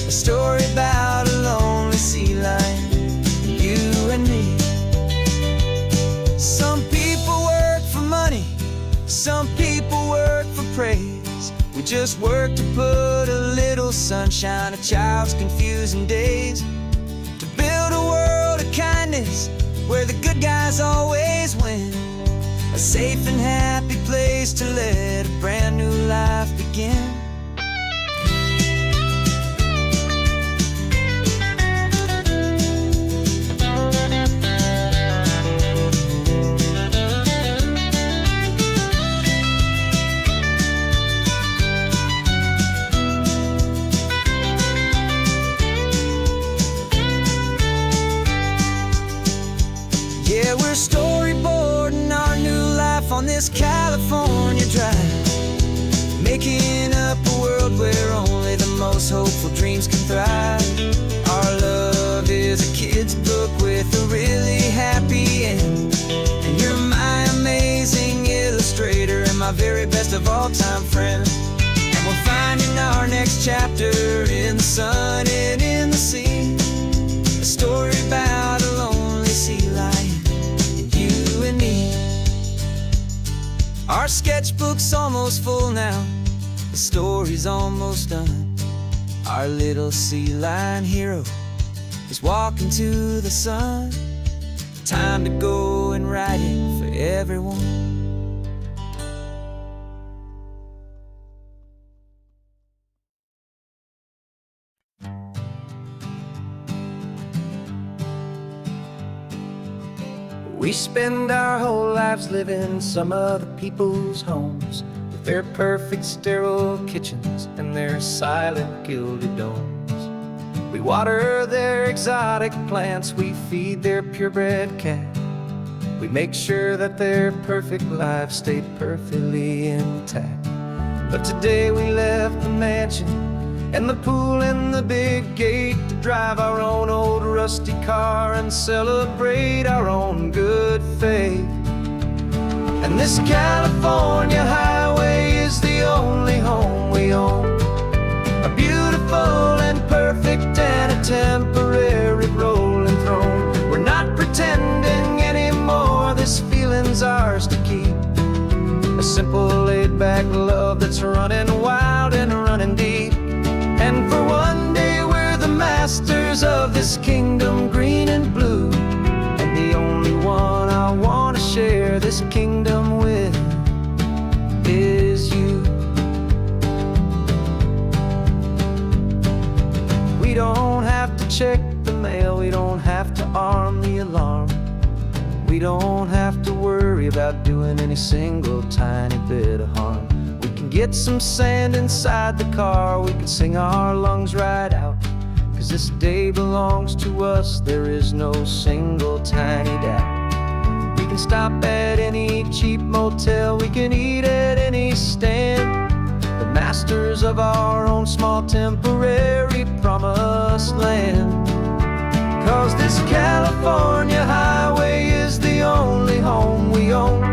a story about a lonely sea lion, you and me. Some people work for money, some people work for praise. We just work to put a little sunshine in a child's confusing days, to build a world of kindness where the good guys always win, a safe and happy place to let a brand new life begin. we're storyboarding our new life on this California drive, making up a world where only the most hopeful dreams can thrive. Our love is a kid's book with a really happy end, and you're my amazing illustrator and my very best of all-time friend. And we're finding our next chapter in the sun and in the sea, a story about a lonely sea lion and you and me. Our sketchbook's almost full now, the story's almost done. Our little sea lion hero is walking to the sun. Time to go and write it for everyone. We spend our whole lives living some other people's homes, with their perfect sterile kitchens and their silent gilded domes. We water their exotic plants, we feed their purebred cat. We make sure that their perfect lives stay perfectly intact. But today we left the mansion and the pool and the big gate to drive our own old rusty car and celebrate our own good faith. And this California highway is the only home we own, a beautiful and perfect and a temporary rolling throne. We're not pretending anymore, this feeling's ours to keep, a simple laid-back love that's running wild and running deep. And for one day we're the masters of this kingdom green and blue, and the only one I want to share this kingdom with is you. We don't have to check the mail, we don't have to arm the alarm, we don't have to worry about doing any single tiny bit of harm. We can get some sand inside the car, we can sing our lungs right out, 'cause this day belongs to us, there is no single tiny doubt. We can stop at any cheap motel, we can eat at any stand, the masters of our own small temporary promised land. 'Cause this California highway is the only home we own,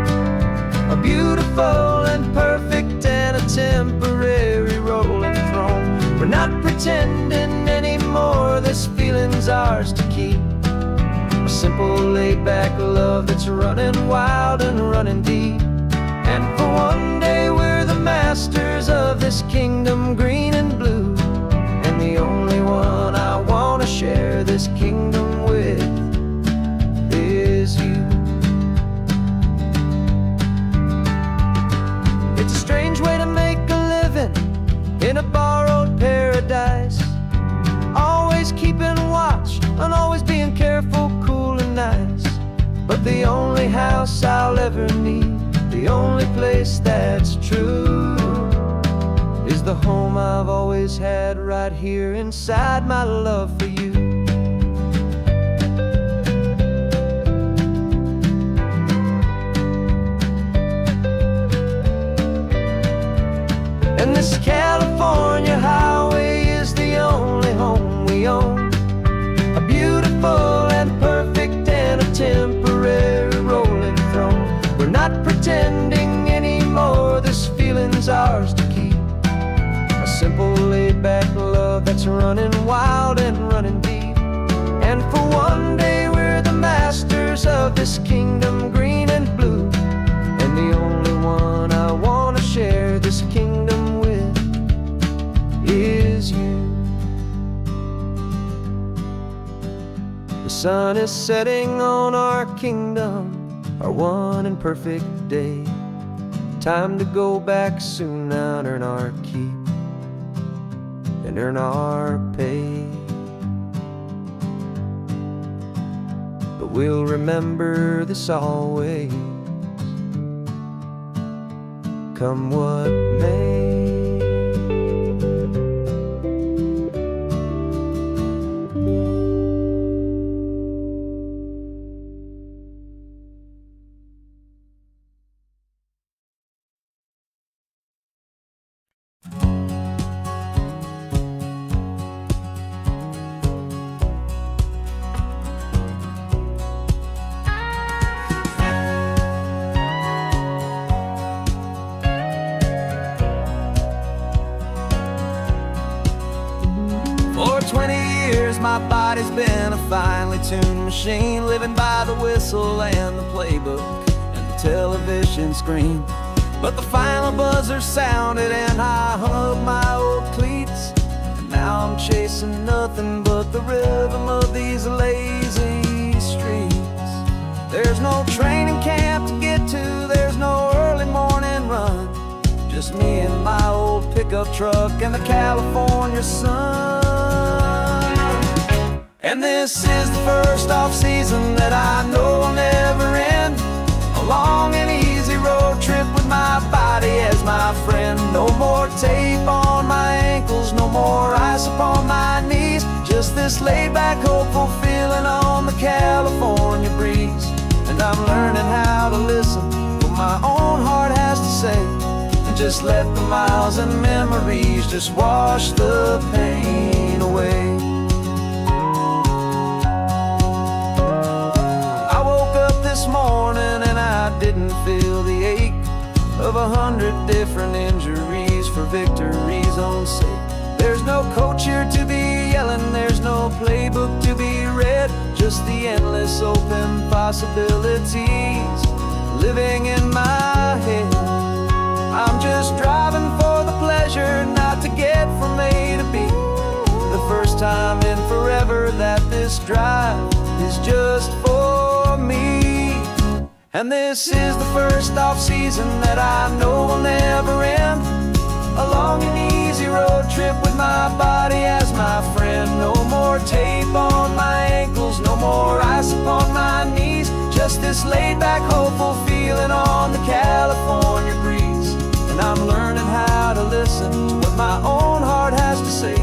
a beautiful and perfect and a temporary rolling throne. We're not pretending anymore, this feeling's ours to keep, a simple laid-back love that's running wild and running deep. And for one day we're the masters of this kingdom green and blue, and the only one I want to share this kingdom with is you. It's a strange way to make a living in a borrowed paradise, always keeping watch and always being careful, cool and nice. But the only house I'll ever need, the only place that's true, is the home I've always had right here inside my love for you. And this California highway is the only home we own, a beautiful and perfect and a temporary rolling throne. We're not pretending anymore, this feeling's ours to keep, a simple laid-back love that's running wild and running deep. And for one day we're the masters of this kingdom green and blue, and the only one I want to share this kingdom with is you. The sun is setting on our kingdom, our one and perfect day. Time to go back soon now and earn our keep and earn our pay. But we'll remember this always, come what may. years my body's been a finely tuned machine, living by the whistle and the playbook and the television screen. But the final buzzer sounded and I hung up my old cleats, and now I'm chasing nothing but the rhythm of these lazy streets. There's no training camp to get to, there's no early morning run, just me and my old pickup truck and the California sun. And this is the first off-season that I know will never end, a long and easy road trip with my body as my friend. No more tape on my ankles, no more ice upon my knees, just this laid-back, hopeful feeling on the California breeze. And I'm learning how to listen what my own heart has to say, and just let the miles and memories just wash the pain away. I woke up this morning and I didn't feel the ache of 100 different injuries for victory's own sake. There's no coach here to be yelling, there's no playbook to be read, just the endless open possibilities living in my head. I'm just driving for the pleasure, not to get from A to B. The first time in forever that this drive is just for me. And this is the first off-season that I know will never end, a long and easy road trip with my body as my friend. No more tape on my ankles, no more ice upon my knees, just this laid-back, hopeful feeling on the California breeze. And I'm learning how to listen to what my own heart has to say,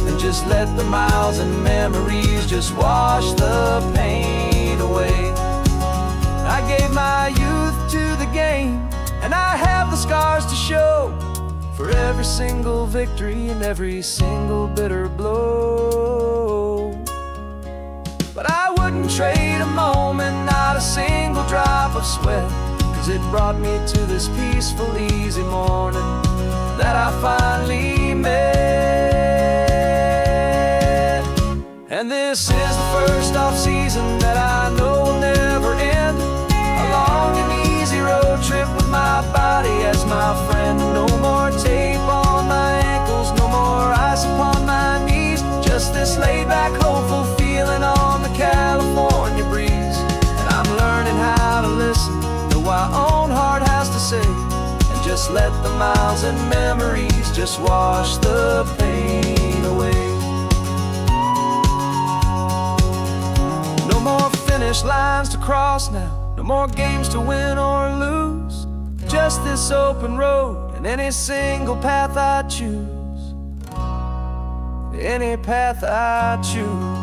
and just let the miles and memories just wash the pain away. I gave my youth to the game, and I have the scars to show for every single victory and every single bitter blow. But I wouldn't trade a moment, not a single drop of sweat, 'cause it brought me to this peaceful, easy morning that I finally met. And this is the first off-season that I know will never end, a long and easy road trip with my body as my friend. No more tape on my ankles, no more ice upon my knees, just this laid-back, hopeful feeling on the California breeze. And I'm learning how to listen to what my own heart has to say, and just let the miles and memories just wash the pain away. No more finish lines to cross now, no more games to win or lose, just this open road and any single path I choose, any path I choose.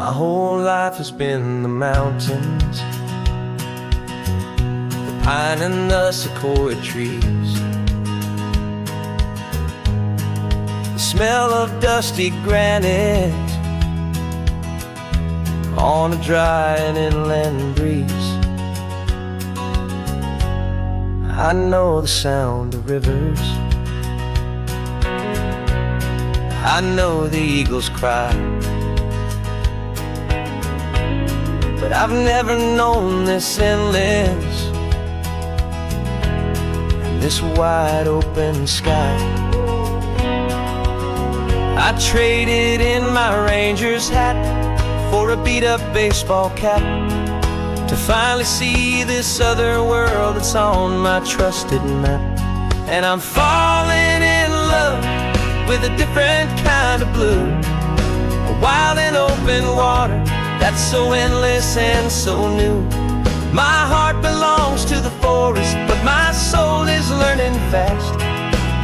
My whole life has been the mountains, the pine and the sequoia trees, the smell of dusty granite on a dry and inland breeze. I know the sound of rivers, I know the eagles cry, but I've never known this endless and this wide open sky. I traded in my Ranger's hat for a beat-up baseball cap to finally see this other world that's on my trusted map. And I'm falling in love with a different kind of blue, a wild and open water that's so endless and so new. My heart belongs to the forest, but my soul is learning fast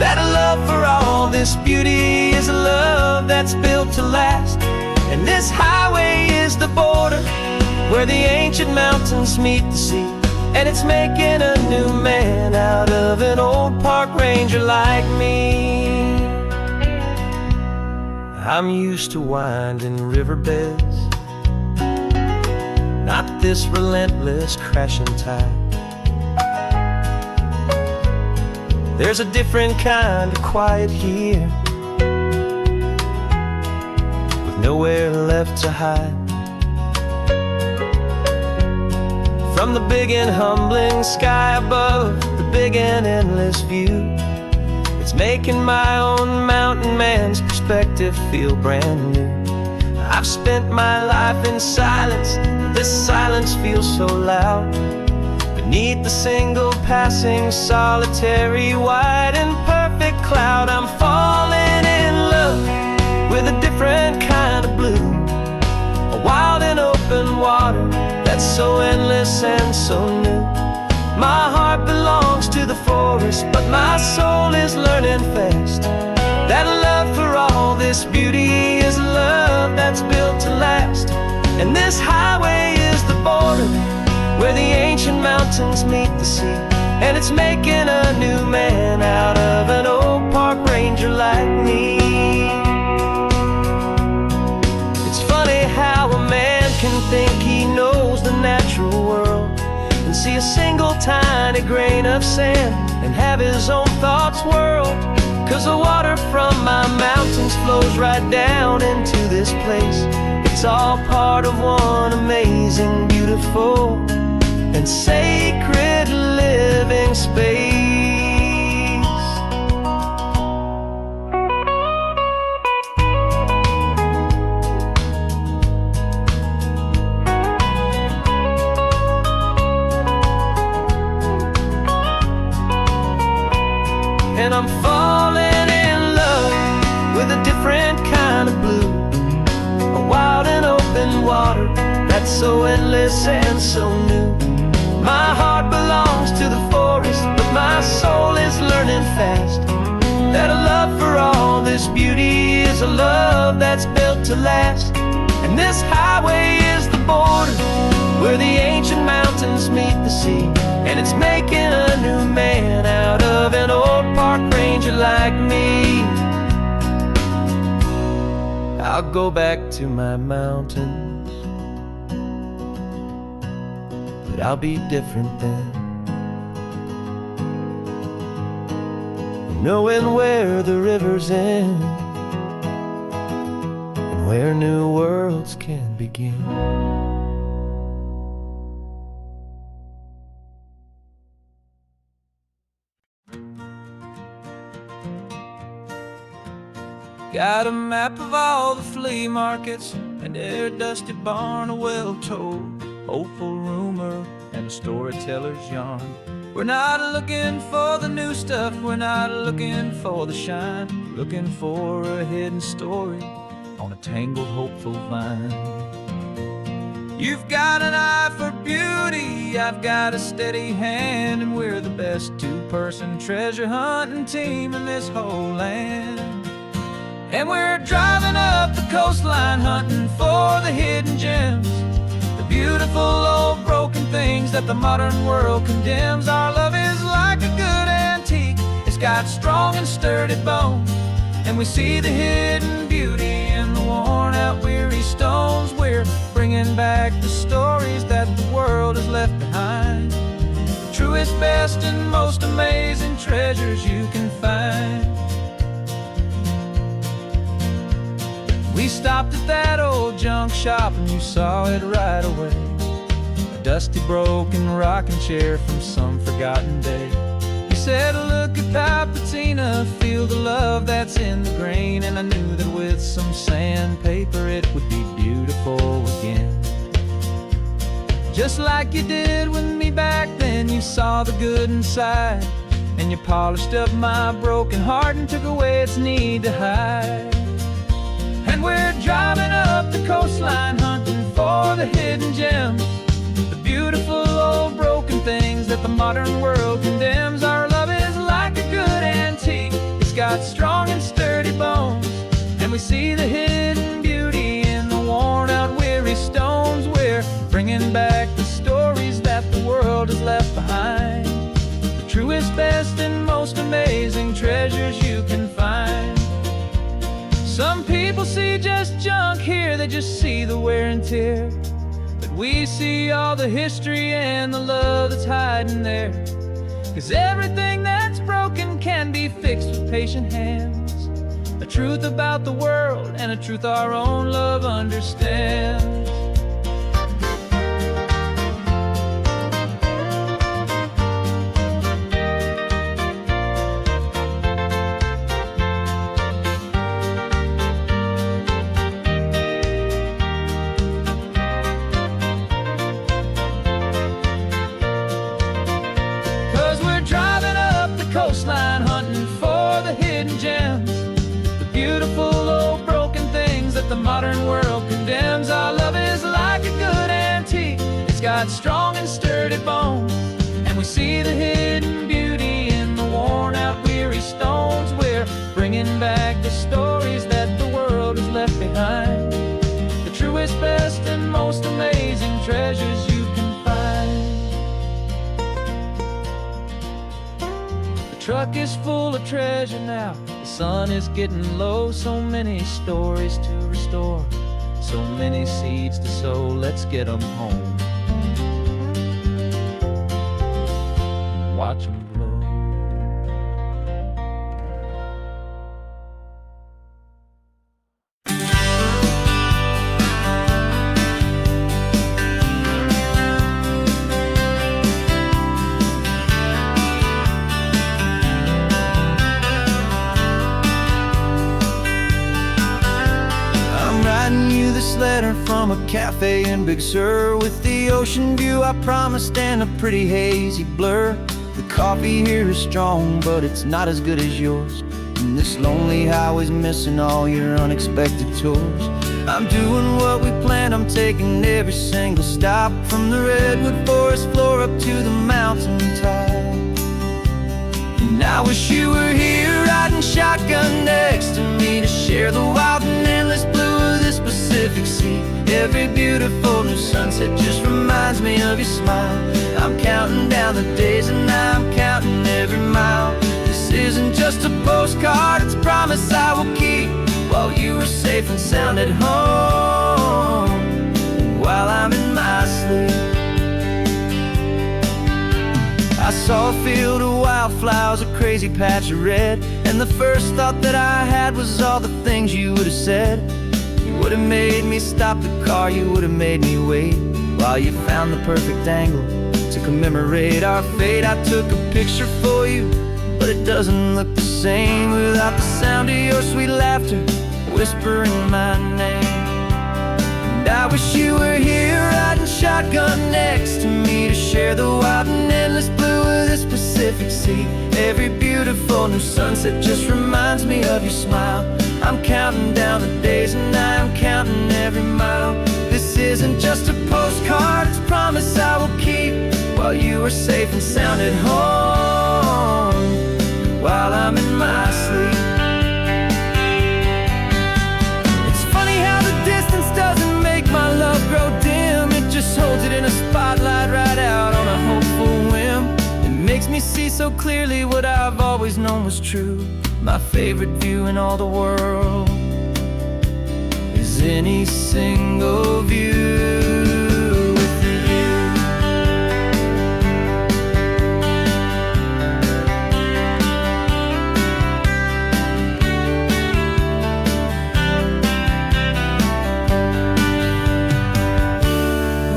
that a love for all this beauty is a love that's built to last. And this highway is the border where the ancient mountains meet the sea, and it's making a new man out of an old park ranger like me. I'm used to winding riverbeds, not this relentless crashing tide. There's a different kind of quiet here, with nowhere left to hide. From the big and humbling sky above, the big and endless view, it's making my own mountain man's perspective feel brand new. I've spent my life in silence, this silence feels so loud. Beneath the single passing solitary white and perfect cloud, I'm falling in love with a different kind of blue, a wild and open water that's so endless and so new. My heart belongs to the forest, but my soul is learning fast that love for all this beauty is love that's built to last. And this highway is the border where the ancient mountains meet the sea, and it's making a new man out of an old park ranger like me. It's funny how a man can think he knows the natural world and see a single tiny grain of sand and have his own thoughts whirled. 'Cause the water from my mountains flows right down into this place. It's all part of one amazing, beautiful, and sacred living space. And I'm falling in love with a different kind of blue, a wild and open water that's so endless and so new. My heart belongs to the forest, but my soul is learning fast that a love for all this beauty is a love that's built to last. And this highway is the border where the ancient mountains meet the sea, and it's making a new man out of an old park ranger like me. I'll go back to my mountains, but I'll be different then, knowing where the rivers end and where new worlds can begin. Got a map of all the flea markets and every dusty barn, a well-told hopeful rumor and a storyteller's yarn. We're not looking for the new stuff, we're not looking for the shine, looking for a hidden story on a tangled hopeful vine. You've got an eye for beauty, I've got a steady hand, and we're the best two-person treasure hunting team in this whole land. And we're driving up the coastline hunting for the hidden gems, the beautiful old broken things that the modern world condemns. Our love is like a good antique, it's got strong and sturdy bones, and we see the hidden beauty in the worn out weary stones. We're bringing back the stories that the world has left behind, the truest, best, and most amazing treasures you can find. We stopped at that old junk shop and you saw it right away, a dusty broken rocking chair from some forgotten day. You said, look at Papatina, feel the love that's in the grain, and I knew that with some sandpaper it would be beautiful again. Just like you did with me back then, you saw the good inside, and you polished up my broken heart and took away its need to hide. And we're driving up the coastline hunting for the hidden gems, the beautiful old broken things that the modern world condemns. Our love is like a good antique, it's got strong and sturdy bones, and we see the hidden beauty in the warm best and most amazing treasures you can find. Some people see just junk here, they just see the wear and tear. But we see all the history and the love that's hiding there. 'Cause everything that's broken can be fixed with patient hands. A truth about the world and a truth our own love understands. 'Cause we're driving up the coastline hunting for the hidden gems, the beautiful old broken things that the modern world condemns. Our love is like a good antique, it's got strong and sturdy bones, and we see the hidden beauty in the worn out weary stones. We're bringing back the stories that the world has left behind, the truest, best and most amazing treasures you can find. The truck is full of treasure now, the sun is getting low. So many stories to restore, so many seeds to sow. Let's get them home, watch them blow. Writing you this letter from a cafe in Big Sur, with the ocean view I promised and a pretty hazy blur. The coffee here is strong, but it's not as good as yours, and this lonely highway's missing all your unexpected tours. I'm doing what we planned, I'm taking every single stop, from the redwood forest floor up to the mountain top. And I wish you were here riding shotgun next to me, to share the wild and endless blue of this Pacific Sea. Every beautiful new sunset just reminds me of your smile. I'm counting down the days and I'm counting every mile. This isn't just a postcard, it's a promise I will keep, while you are safe and sound at home, and while I'm in my sleep. I saw a field of wildflowers, a crazy patch of red, and the first thought that I had was all the things you would have said. You would have made me stop the car, you would have made me wait, while you found the perfect angle to commemorate our fate. I took a picture for you, but it doesn't look the same without the sound of your sweet laughter whispering my name. And I wish you were here riding shotgun next to me, to share the wild and endless blue of this Pacific Sea. Every beautiful new sunset just reminds me of your smile. I'm counting down the days and I'm counting every mile. This isn't just a postcard, it's a promise I will keep, while you are safe and sound at home, while I'm in my sleep. It's funny how the distance doesn't make my love grow dim, it just holds it in a spotlight right out on a hopeful whim. It makes me see so clearly what I've always known was true. My favorite view in all the world is any single view with you.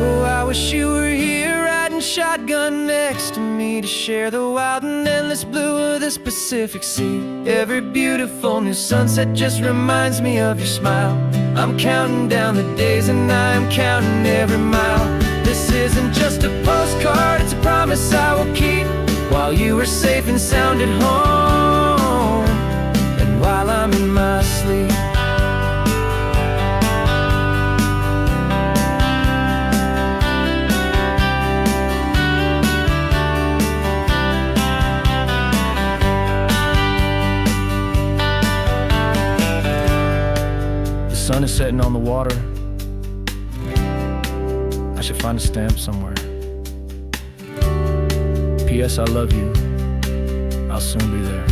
Oh, I wish you were here riding shotgun next to me, to share the wild and endless blue of this Pacific Sea. Every beautiful new sunset just reminds me of your smile. I'm counting down the days and I'm counting every mile. This isn't just a postcard, it's a promise I will keep, while you are safe and sound at home, and while I'm in my sleep. The sun is setting on the water. I should find a stamp somewhere. P.S. I love you. I'll soon be there.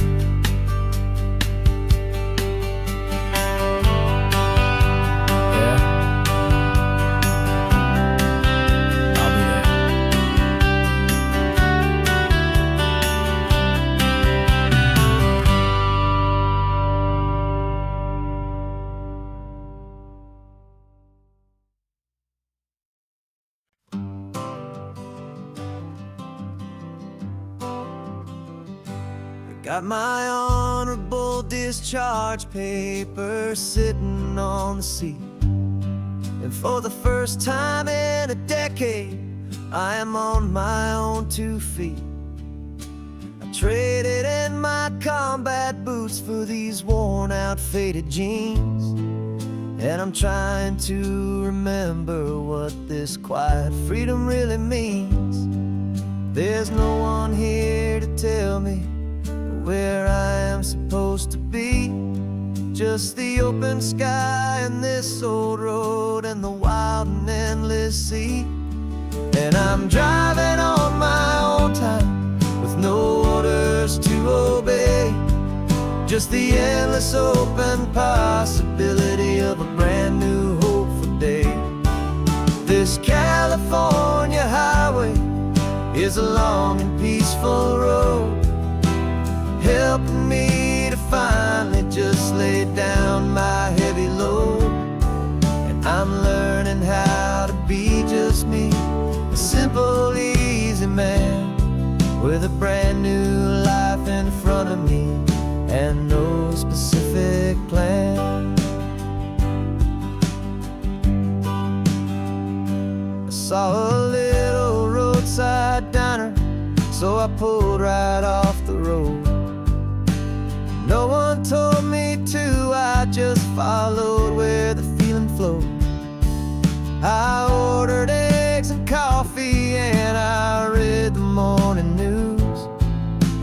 Yeah? I'll be there. Got my honorable discharge paper sitting on the seat. And for the first time in a decade, I am on my own 2 feet. I traded in my combat boots for these worn out faded jeans. And I'm trying to remember what this quiet freedom really means. There's no one here to tell me where I am supposed to be. Just the open sky and this old road and the wild and endless sea. And I'm driving on my own time with no orders to obey. Just the endless open possibility of a brand new hopeful day. This California highway is a long and peaceful road, helping me to finally just lay down my heavy load. And I'm learning how to be just me, a simple, easy man with a brand new life in front of me and no specific plan. I saw a little roadside diner, so I pulled right off the road. No one told me to, I just followed where the feeling flowed. I ordered eggs and coffee and I read the morning news.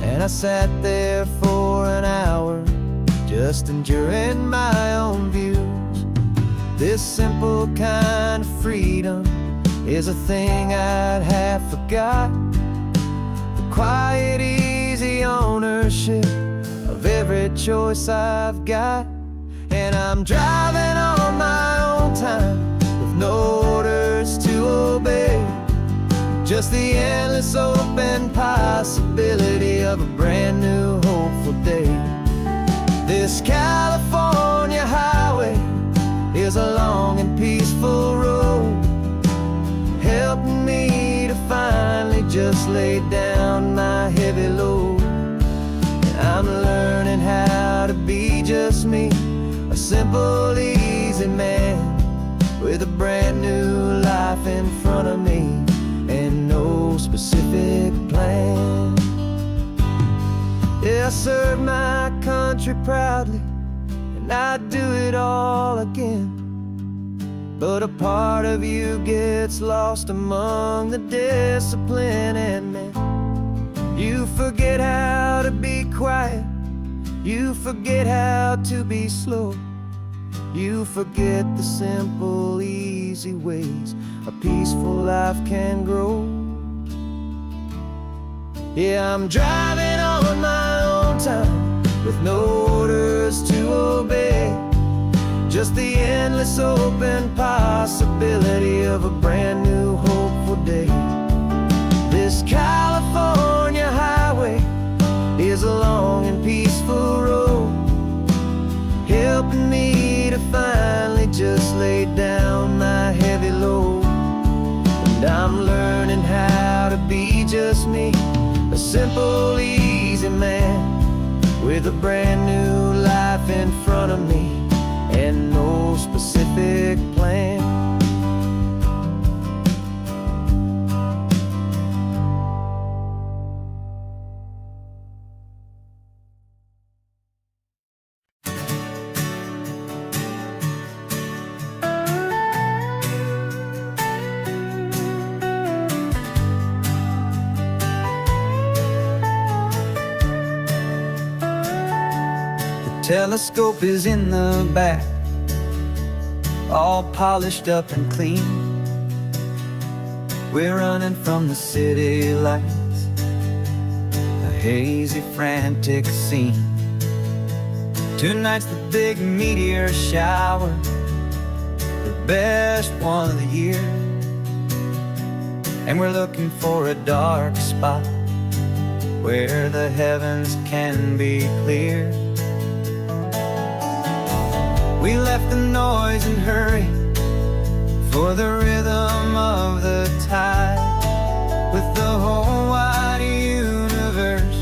And I sat there for an hour, just enduring my own views. This simple kind of freedom is a thing I'd half forgot. The quiet, easy ownership of every choice I've got. And I'm driving on my own time with no orders to obey. Just the endless open possibility of a brand new hopeful day. This California highway is a long and peaceful road, helping me to finally just lay down my heavy load. I'm learning how to be just me, a simple, easy man with a brand new life in front of me and no specific plan. Yeah, I serve my country proudly and I'd do it all again. But a part of you gets lost among the discipline and men. You forget how to be quiet, you forget how to be slow. You forget the simple, easy ways a peaceful life can grow. Yeah, I'm driving on my own time with no orders to obey. Just the endless open possibility of a brand new hopeful day. This California highway is a long and peaceful road, helping me to finally just lay down my heavy load. And I'm learning how to be just me, a simple, easy man with a brand new life in front of me and no specific plan. Telescope is in the back, all polished up and clean. We're running from the city lights, a hazy, frantic scene. Tonight's the big meteor shower, the best one of the year. And we're looking for a dark spot where the heavens can be clear. We left the noise and hurry for the rhythm of the tide, with the whole wide universe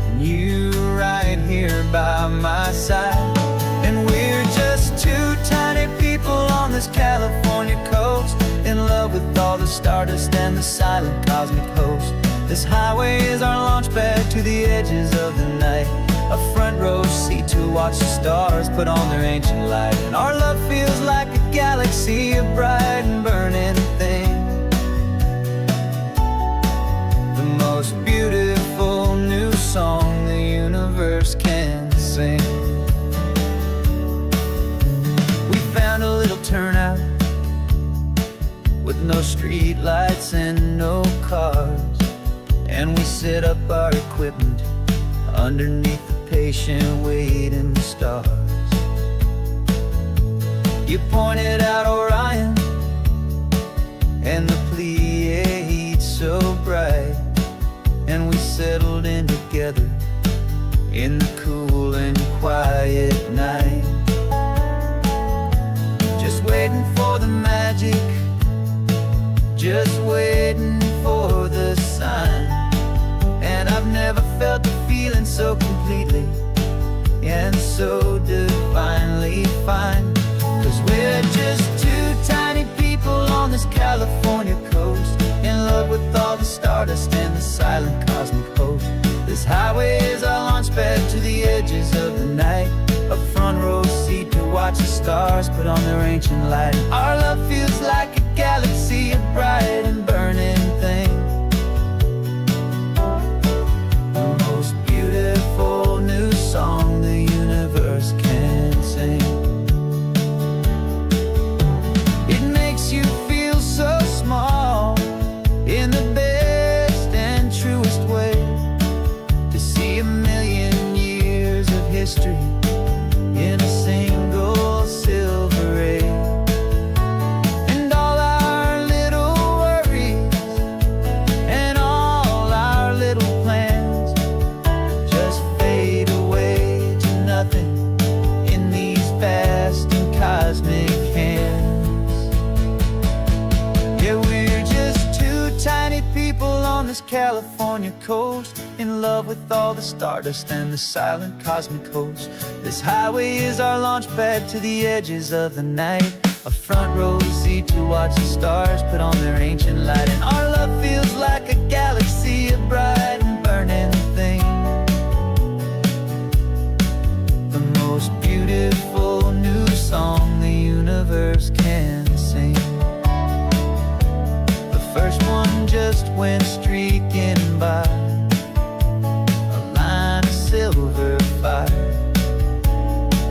and you right here by my side. And we're just two tiny people on this California coast, in love with all the stardust and the silent cosmic host. This highway is our launch pad to the edges of the night, a front row seat to watch the stars put on their ancient light. And our love feels like a galaxy, a bright and burning thing, the most beautiful new song the universe can sing. We found a little turnout with no street lights and no cars, and we set up our equipment underneath the patient waiting stars. You pointed out Orion and the Pleiades so bright, and we settled in together in the cool and quiet night, just waiting for the magic, just waiting for the sign. And I've never felt the feeling so completely and so divinely fine, 'cause we're just two tiny people on this California coast, in love with all the stardust and the silent cosmic host. This highway is our launch pad to the edges of the night, a front row seat to watch the stars put on their ancient light. Our love feels like a galaxy, a bright and burning thing, the most beautiful new song the universe can sing. It makes you feel so small in the best and truest way, to see a million years of history in a single silver ray. And all our little worries and all our little plans just fade away to nothing in these vast and cosmic hands. Yeah, we're just two tiny people on this California coast, in love with all the stardust and the silent cosmic host. This highway is our launch pad to the edges of the night, a front row seat to watch the stars put on their ancient light. And our love feels like a galaxy, a bright and burning thing, the most beautiful new song the universe can sing. The first one just went streaking by, a line of silver fire.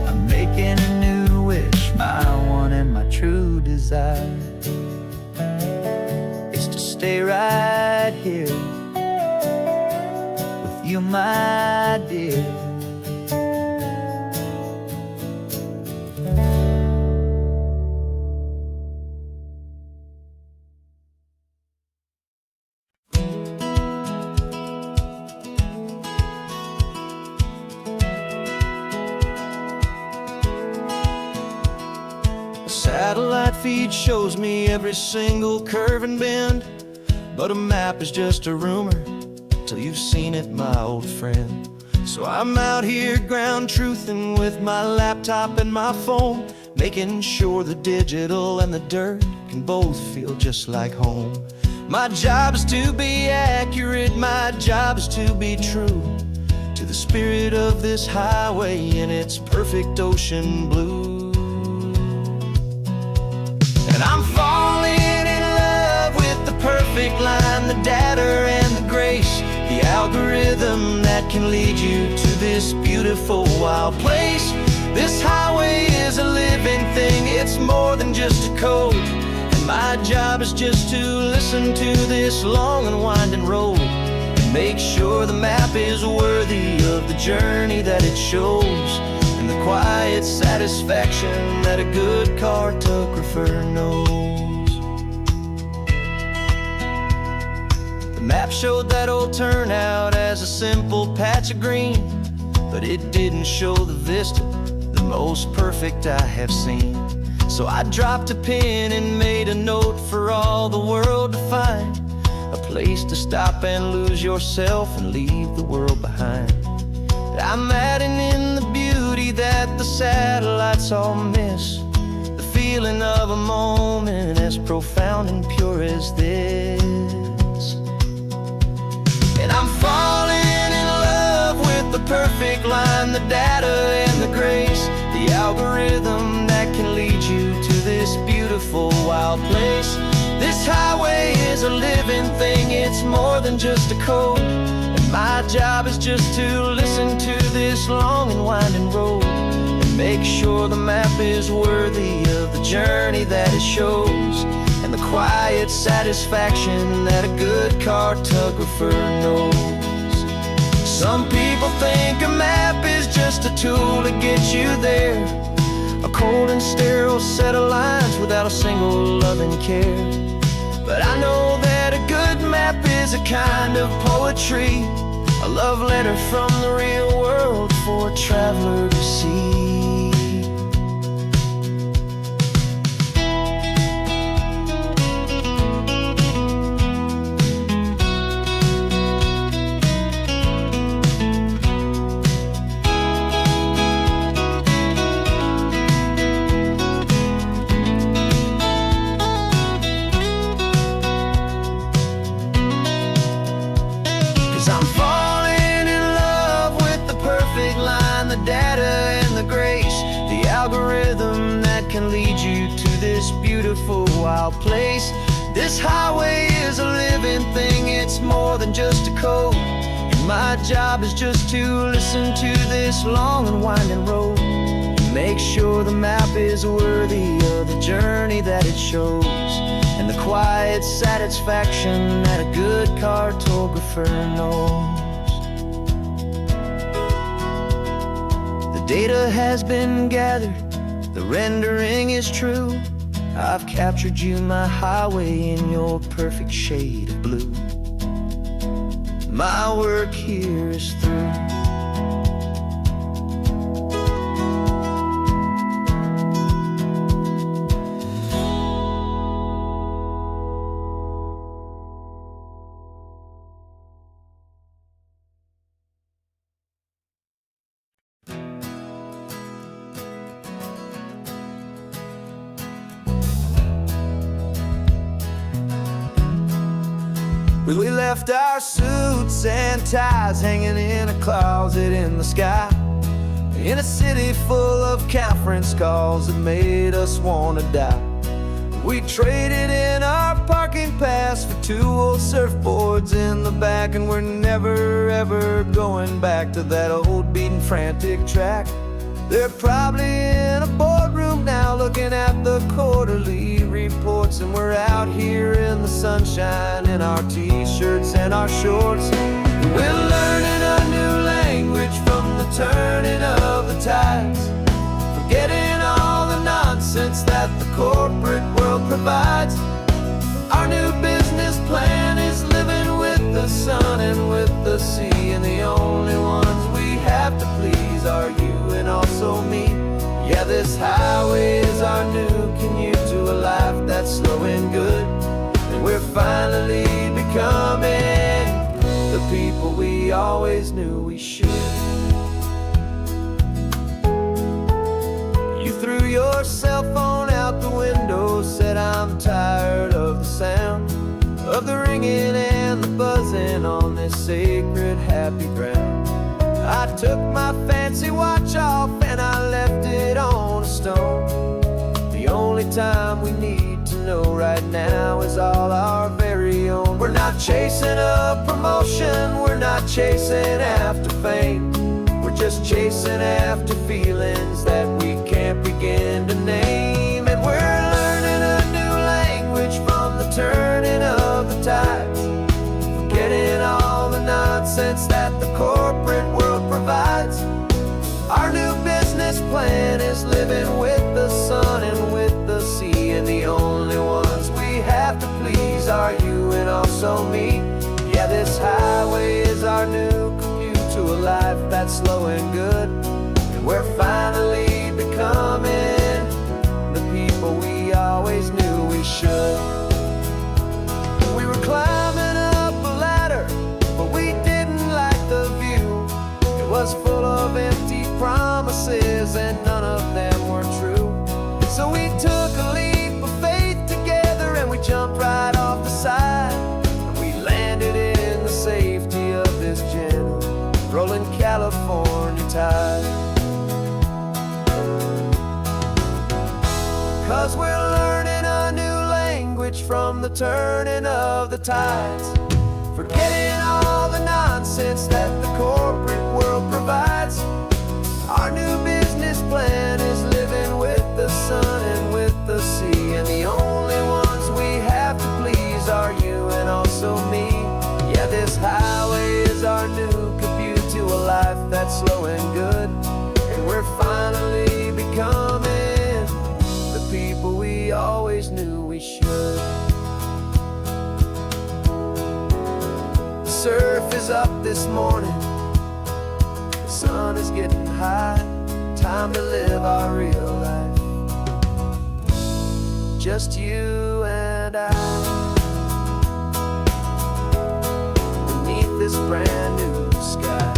I'm making a new wish, my one and my true desire is to stay right here with you, my dear. Satellite feed shows me every single curve and bend, but a map is just a rumor till you've seen it, my old friend. So I'm out here ground truthing with my laptop and my phone, making sure the digital and the dirt can both feel just like home. My job is to be accurate, my job is to be true to the spirit of this highway in its perfect ocean blue. And I'm falling in love with the perfect line, the data and the grace, the algorithm that can lead you to this beautiful wild place. This highway is a living thing, it's more than just a code. And my job is just to listen to this long and winding road, Make sure the map is worthy of the journey that it shows, and the quiet satisfaction that a good cartographer knows. The map showed that old turnout as a simple patch of green, but it didn't show the vista, the most perfect I have seen. So I dropped a pin and made a note for all the world to find, a place to stop and lose yourself and leave the world behind. I'm adding in the beauty that the satellites all miss, the feeling of a moment as profound and pure as this. And I'm falling in love with the perfect line, the data and the grace, the algorithm that can lead you to this beautiful wild place. This highway is a living thing, it's more than just a code, and my job is just to listen to this long and winding road, and make sure the map is worthy of the journey that it shows, and the quiet satisfaction that a good cartographer knows. Some people think a map is just a tool to get you there, a cold and sterile set of lines without a single loving care. But I know that a good map is a kind of poetry, a love letter from the real world for a traveler to see. 'Cause I'm falling in love with the perfect line, the data and the grace, the algorithm that can lead you to this beautiful wild place. This highway is a living thing, it's more than just a code, and my job is just to listen to this long and winding road, and make sure the map is worthy of the journey that it shows, and the quiet satisfaction that a good cartographer knows. The data has been gathered, the rendering is true. I've captured you, my highway, in your perfect shade of blue. My work here is through. We left our suits and ties hanging in a closet in the sky, in a city full of conference calls that made us wanna die. We traded in our parking pass for 2 old surfboards in the back, and we're never ever going back to that old beaten frantic track. They're probably in a boardroom now looking at the quarterly reports, and we're out here in the sunshine in our t-shirts and our shorts. We're learning a new language from the turning of the tides, forgetting all the nonsense that the corporate world provides. Our new business plan is living with the sun and with the sea, and the only ones we have to please are you and also me. Yeah, this highway is our new commute to a life that's slow and good, and we're finally becoming the people we always knew we should. You threw your cell phone out the window, said I'm tired of the sound of the ringing and the buzzing on this sacred happy ground. I took my fancy watch off and I left it on a stone. The only time we need to know right now is all our very own. We're not chasing a promotion, we're not chasing after fame, we're just chasing after feelings that we can't begin to name. And we're learning a new language from the turning of the tides, forgetting all the nights nonsense that the corporate world provides. Our new business plan is living with the sun and with the sea, and the only ones we have to please are you and also me. Yeah, this highway is our new commute to a life that's slow and good, and we're finally becoming the people we always knew we should. We were climbing up a ladder, but we didn't like the view. It was full of empty promises and none of them were true. So we took a leap of faith together and we jumped right off the side, and we landed in the safety of this gentle rolling California tide. 'Cause we're learning a new language from the turning of the tides, forgetting all the nonsense that the corporate world provides. Our new business plan is living with the sun and with the sea, and the only ones we have to please are you and also me. Yeah, this highway is our new commute to a life that's slow and good, and we're finally becoming the people we always knew we should. The surf is up this morning, the sun is getting high, time to live our real life, just you and I, beneath this brand new sky.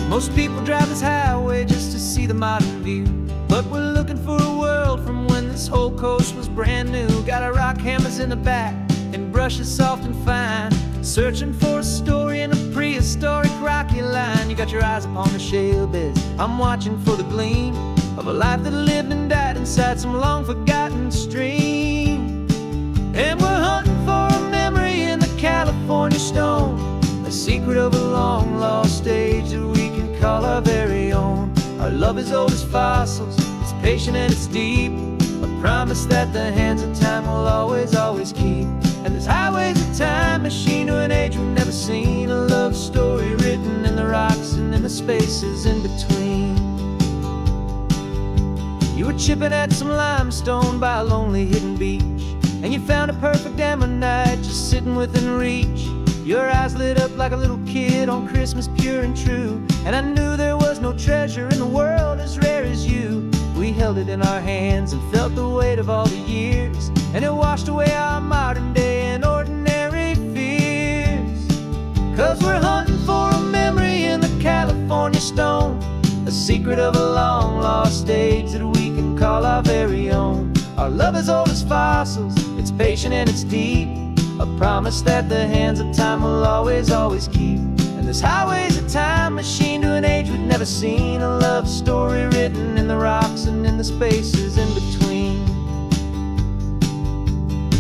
Most people drive this highway just to see the modern view, but we're looking for a world from when this whole coast was brand new. Got our rock hammers in the back and brushes soft and fine, searching for a story in a prehistoric rocky line. You got your eyes upon the shale beds, I'm watching for the gleam of a life that lived and died inside some long forgotten stream. And we're hunting for a memory in the California stone, a secret of a long lost age that we can call our very own. Our love is old as fossils, it's patient and it's deep, a promise that the hands of time will always, always keep. And this highway's a time machine to an age we've never seen, a love story written in the rocks and in the spaces in between. You were chipping at some limestone by a lonely hidden beach, and you found a perfect ammonite just sitting within reach. Your eyes lit up like a little kid on Christmas, pure and true, and I knew there was no treasure in the world as rare as you. We held it in our hands and felt the weight of all the years, and it washed away our modern day and ordinary fears. 'Cause we're hunting for a memory in the California stone, a secret of a long lost age that we can call our very own. Our love is old as fossils, it's patient and it's deep, a promise that the hands of time will always, always keep. And this highway's a time machine to an age we've never seen, a love story written in the rocks and in the spaces in between.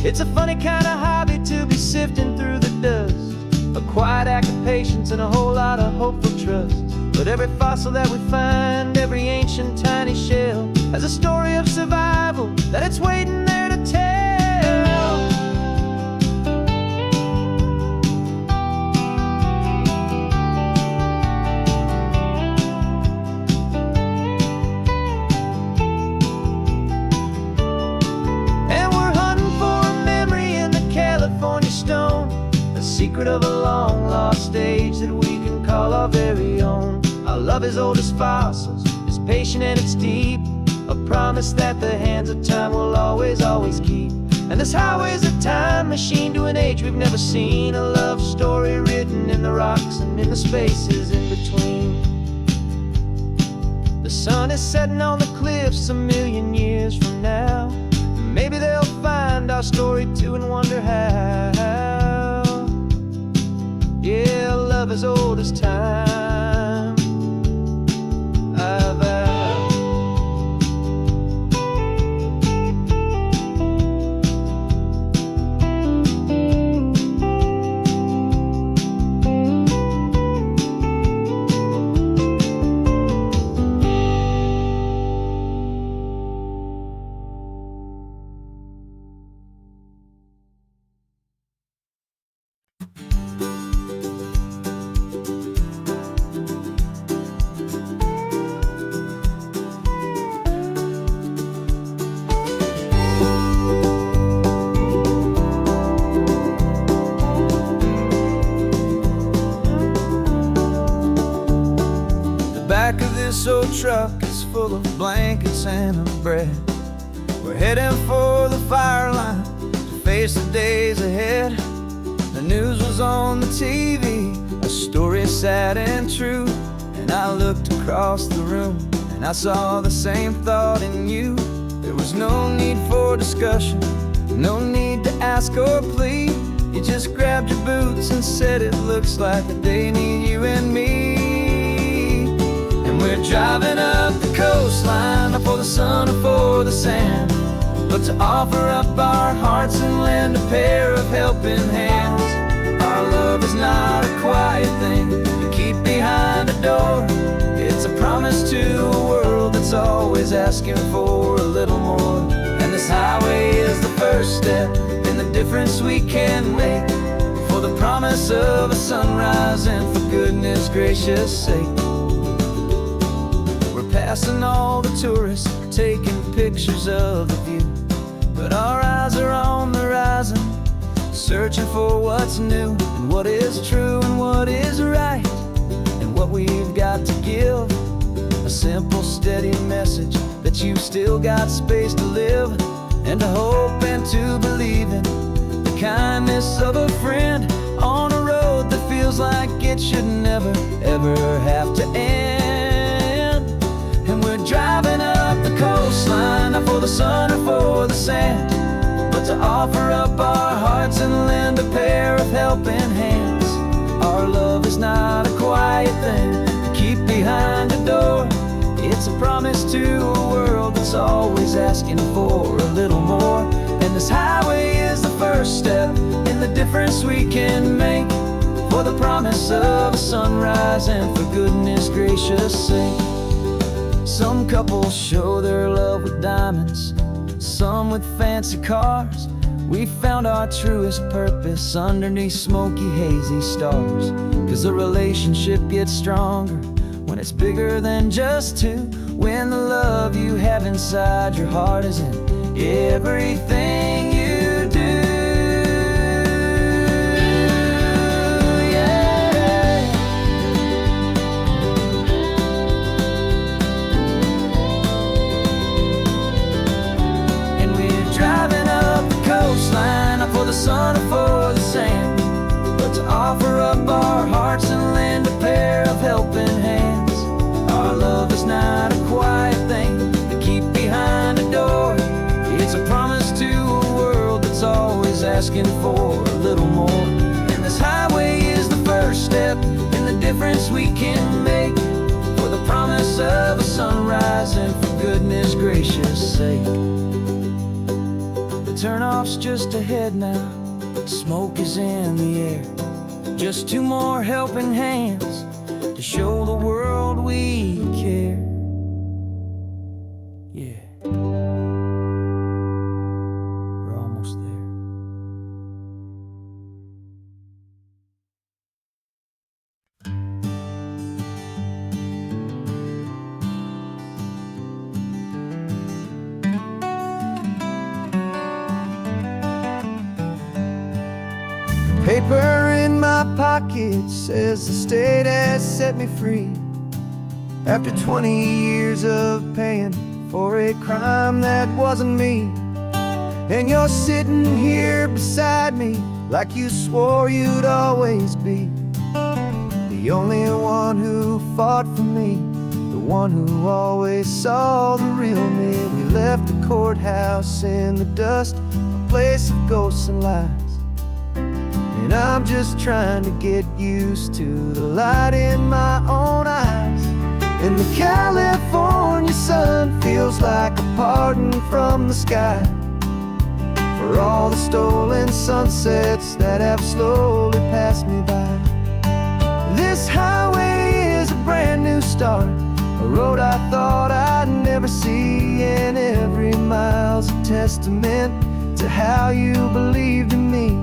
It's a funny kind of hobby to be sifting through the dust, a quiet act of patience and a whole lot of hopeful trust. But every fossil that we find, every ancient tiny shell, has a story of survival that it's waiting there to tell. Secret of a long lost age that we can call our very own. Our love is old as fossils, it's patient and it's deep, a promise that the hands of time will always, always keep. And this highway's a time machine to an age we've never seen, a love story written in the rocks and in the spaces in between. The sun is setting on the cliffs a million years from now, maybe they'll find our story too and wonder how. Yeah, love as old as time, I vow. truck is full of blankets and a bread. We're heading for the fire line to face the days ahead. The news was on the TV, a story sad and true. And I looked across the room and I saw the same thought in you. There was no need for discussion, no need to ask or plead. You just grabbed your boots and said it looks like the day need you and me. And we're driving up the coastline, not for the sun or for the sand, but to offer up our hearts and lend a pair of helping hands. Our love is not a quiet thing you keep behind a door. It's a promise to a world that's always asking for a little more. And this highway is the first step in the difference we can make, for the promise of a sunrise and for goodness gracious sake. We're passing all the tourists, taking pictures of the view, but our eyes are on the horizon, searching for what's new and what is true and what is right, and what we've got to give. A simple, steady message that you've still got space to live, and to hope and to believe in the kindness of a friend on a road that feels like it should never, ever have to end. And we're driving up the coastline, not for the sun or for the sand, but to offer up our hearts and lend a pair of helping hands. Our love is not a quiet thing to keep behind a door. It's a promise to a world that's always asking for a little more. And this highway is the first step in the difference we can make, for the promise of a sunrise and for goodness gracious sake. Some couples show their love with diamonds, some with fancy cars. We found our truest purpose underneath smoky, hazy stars. 'Cause the relationship gets stronger when it's bigger than just two, when the love you have inside your heart is in everything you do. Yeah. And we're driving up the coastline, not for the sun or for the sand, but to offer up our hearts and lend a pair of helping hands. Our love is not a quiet thing to keep behind a door. It's a promise to a world that's always asking for a little more. And this highway is the first step in the difference we can make, for the promise of a sunrise and for goodness gracious sake. The turnoff's just ahead now, smoke is in the air. Just two more helping hands to show the world we care. Yeah, we're almost there. Paper in my pocket says the state has set me free, after 20 years of paying for a crime that wasn't me. And you're sitting here beside me like you swore you'd always be, the only one who fought for me, the one who always saw the real me. We left the courthouse in the dust, a place of ghosts and lies. And I'm just trying to get used to the light in my own eyes. And the California sun feels like a pardon from the sky for all the stolen sunsets that have slowly passed me by. This highway is a brand new start, a road I thought I'd never see, and every mile's a testament to how you believed in me.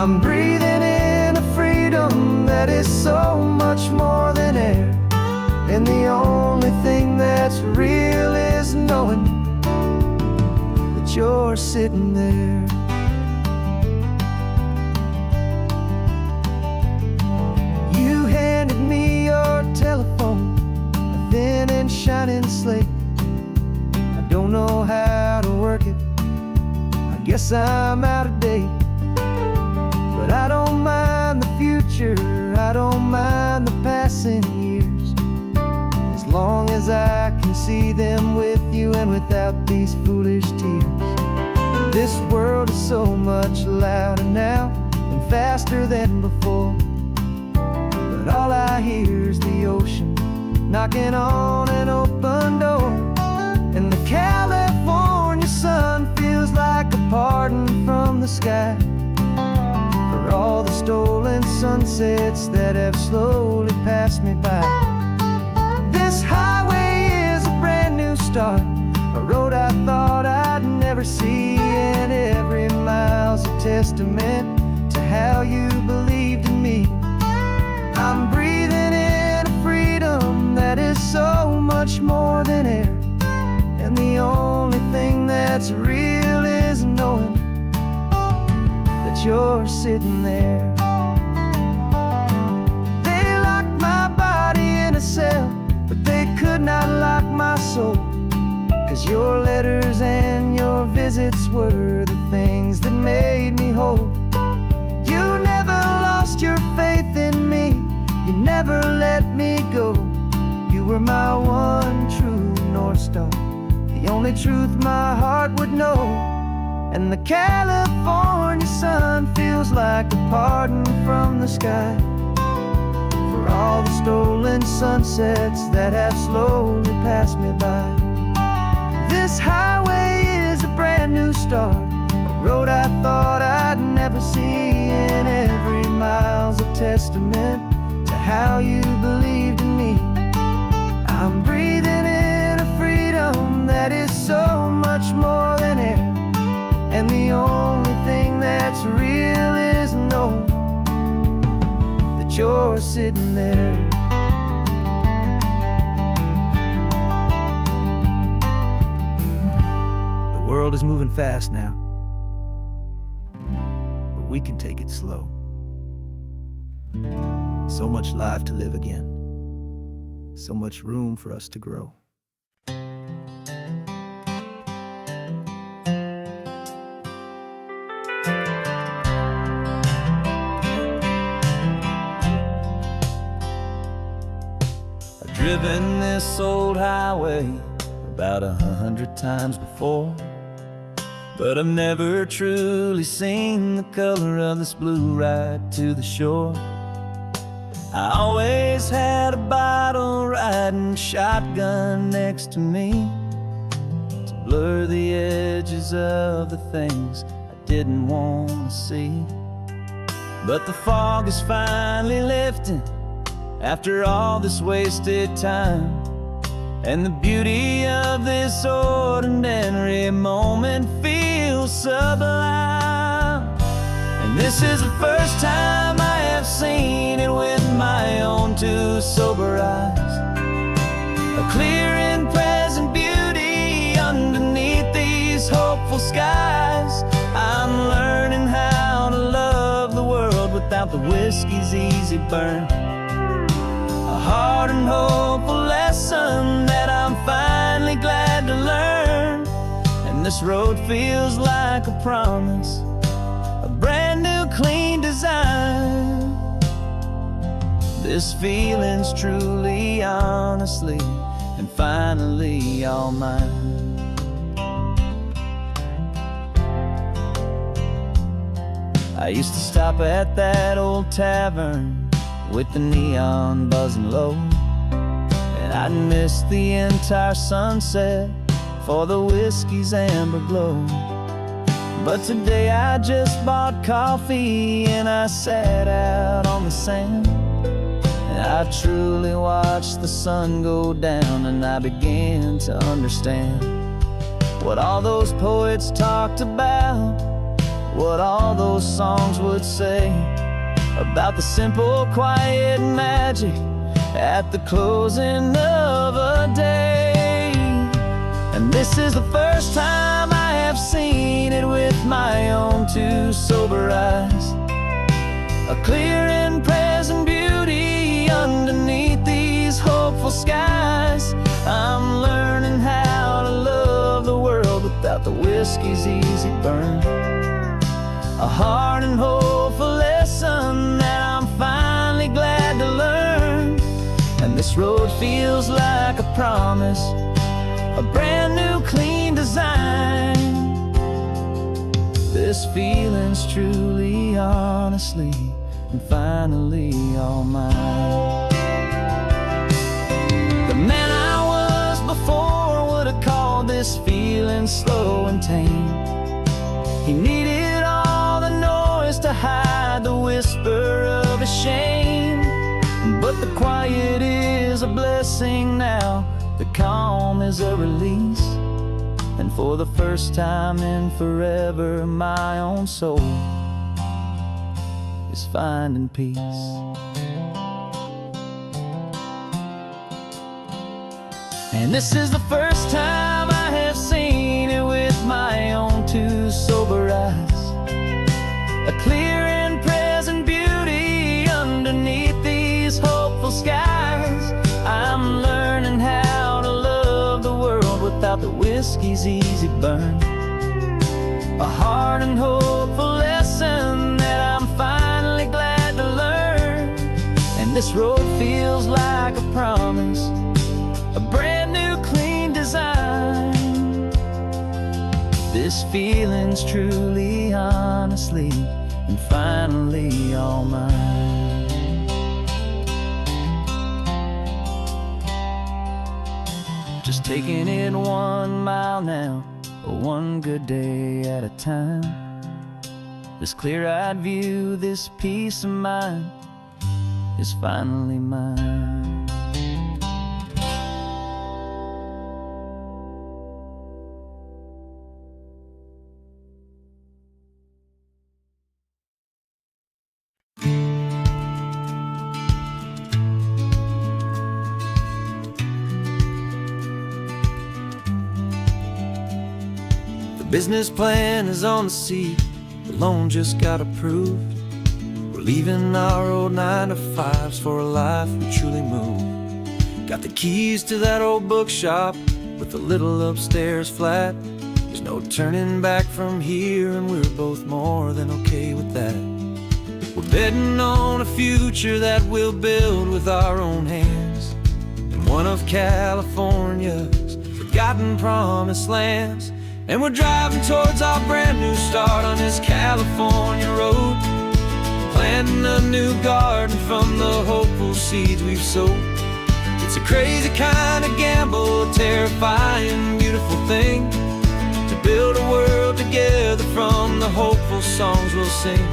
I'm breathing in a freedom that is so much more than air, and the only thing that's real is knowing that you're sitting there. You handed me your telephone, then don't know how to work it. I guess I'm out of date. But I don't mind the future, I don't mind the passing years, as long as I can see them with you and without these foolish tears. This world is so much louder now and faster than before, but all I hear is the ocean knocking on an open door. And the California sun feels like a pardon from the sky for all the stolen sunsets that have slowly passed me by. This highway is a brand new start, a road I thought I'd never see, and every mile's a testament to how you believed in me. I'm breathing in a freedom that is so much more than air, and the only thing that's real is knowing that you're sitting there. They locked my body in a cell, but they could not lock my soul, 'cause your letters and your visits were the things that made me whole. You never lost your faith in me, you never let me go. You were my one true North Star, the only truth my heart would know. And the California sun feels like a pardon from the sky for all the stolen sunsets that have slowly passed me by. This highway is a brand new start, a road I thought I'd never see, and every mile's a testament to how you believed in me. I'm breathing in a freedom that is so much more than air, and the only thing that's real is knowing that you're sitting there. The world is moving fast now, but we can take it slow. So much life to live again, so much room for us to grow. I've driven this old highway about 100 times before, but I've never truly seen the color of this blue right to the shore. I always had a bottle riding shotgun next to me to blur the edges of the things I didn't want to see. But the fog is finally lifting after all this wasted time, and the beauty of this ordinary moment feels sublime. And this is the first time I have seen it with my own two sober eyes, a clear and present beauty underneath these hopeful skies. I'm learning how to love the world without the whiskey's easy burn, a hard and hopeful lesson that I'm finally glad to learn. And this road feels like a promise, a brand new clean design. This feeling's truly, honestly, and finally all mine. I used to stop at that old tavern with the neon buzzing low, and I'd miss the entire sunset for the whiskey's amber glow. But today I just bought coffee and I sat out on the sand, and I truly watched the sun go down, and I began to understand what all those poets talked about, what all those songs would say about the simple, quiet magic at the closing of a day. And this is the first time I have seen it with my own two sober eyes, a clear and present beauty underneath these hopeful skies. I'm learning how to love the whiskey's easy burn. A hard and hopeful lesson that I'm finally glad to learn. And this road feels like a promise, a brand new clean design. This feeling's truly, honestly, and finally all mine. The man I was before would have called this feeling slow and tame. He needed all the noise to hide the whisper of his shame. But the quiet is a blessing now, the calm is a release. And for the first time in forever, my own soul is finding peace. And this is the first time I have seen it with my own two sober eyes. A clear and present beauty underneath these hopeful skies. I'm learning how to love the world without the whiskey's easy burn. A hard and hopeful lesson that I'm finally glad to learn. And this road feels like a promise, a brand new clean design. This feeling's truly, honestly, and finally all mine. Just taking it 1 mile now, one good day at a time. This clear-eyed view, this peace of mind is finally mine. Business plan is on the seat, the loan just got approved. We're leaving our old 9-to-5s for a life we truly move. Got the keys to that old bookshop with the little upstairs flat. There's no turning back from here, and we're both more than okay with that. We're betting on a future that we'll build with our own hands, in one of California's forgotten promised lands. And we're driving towards our brand new start on this California road, planting a new garden from the hopeful seeds we've sowed. It's a crazy kind of gamble, a terrifying, beautiful thing, to build a world together from the hopeful songs we'll sing.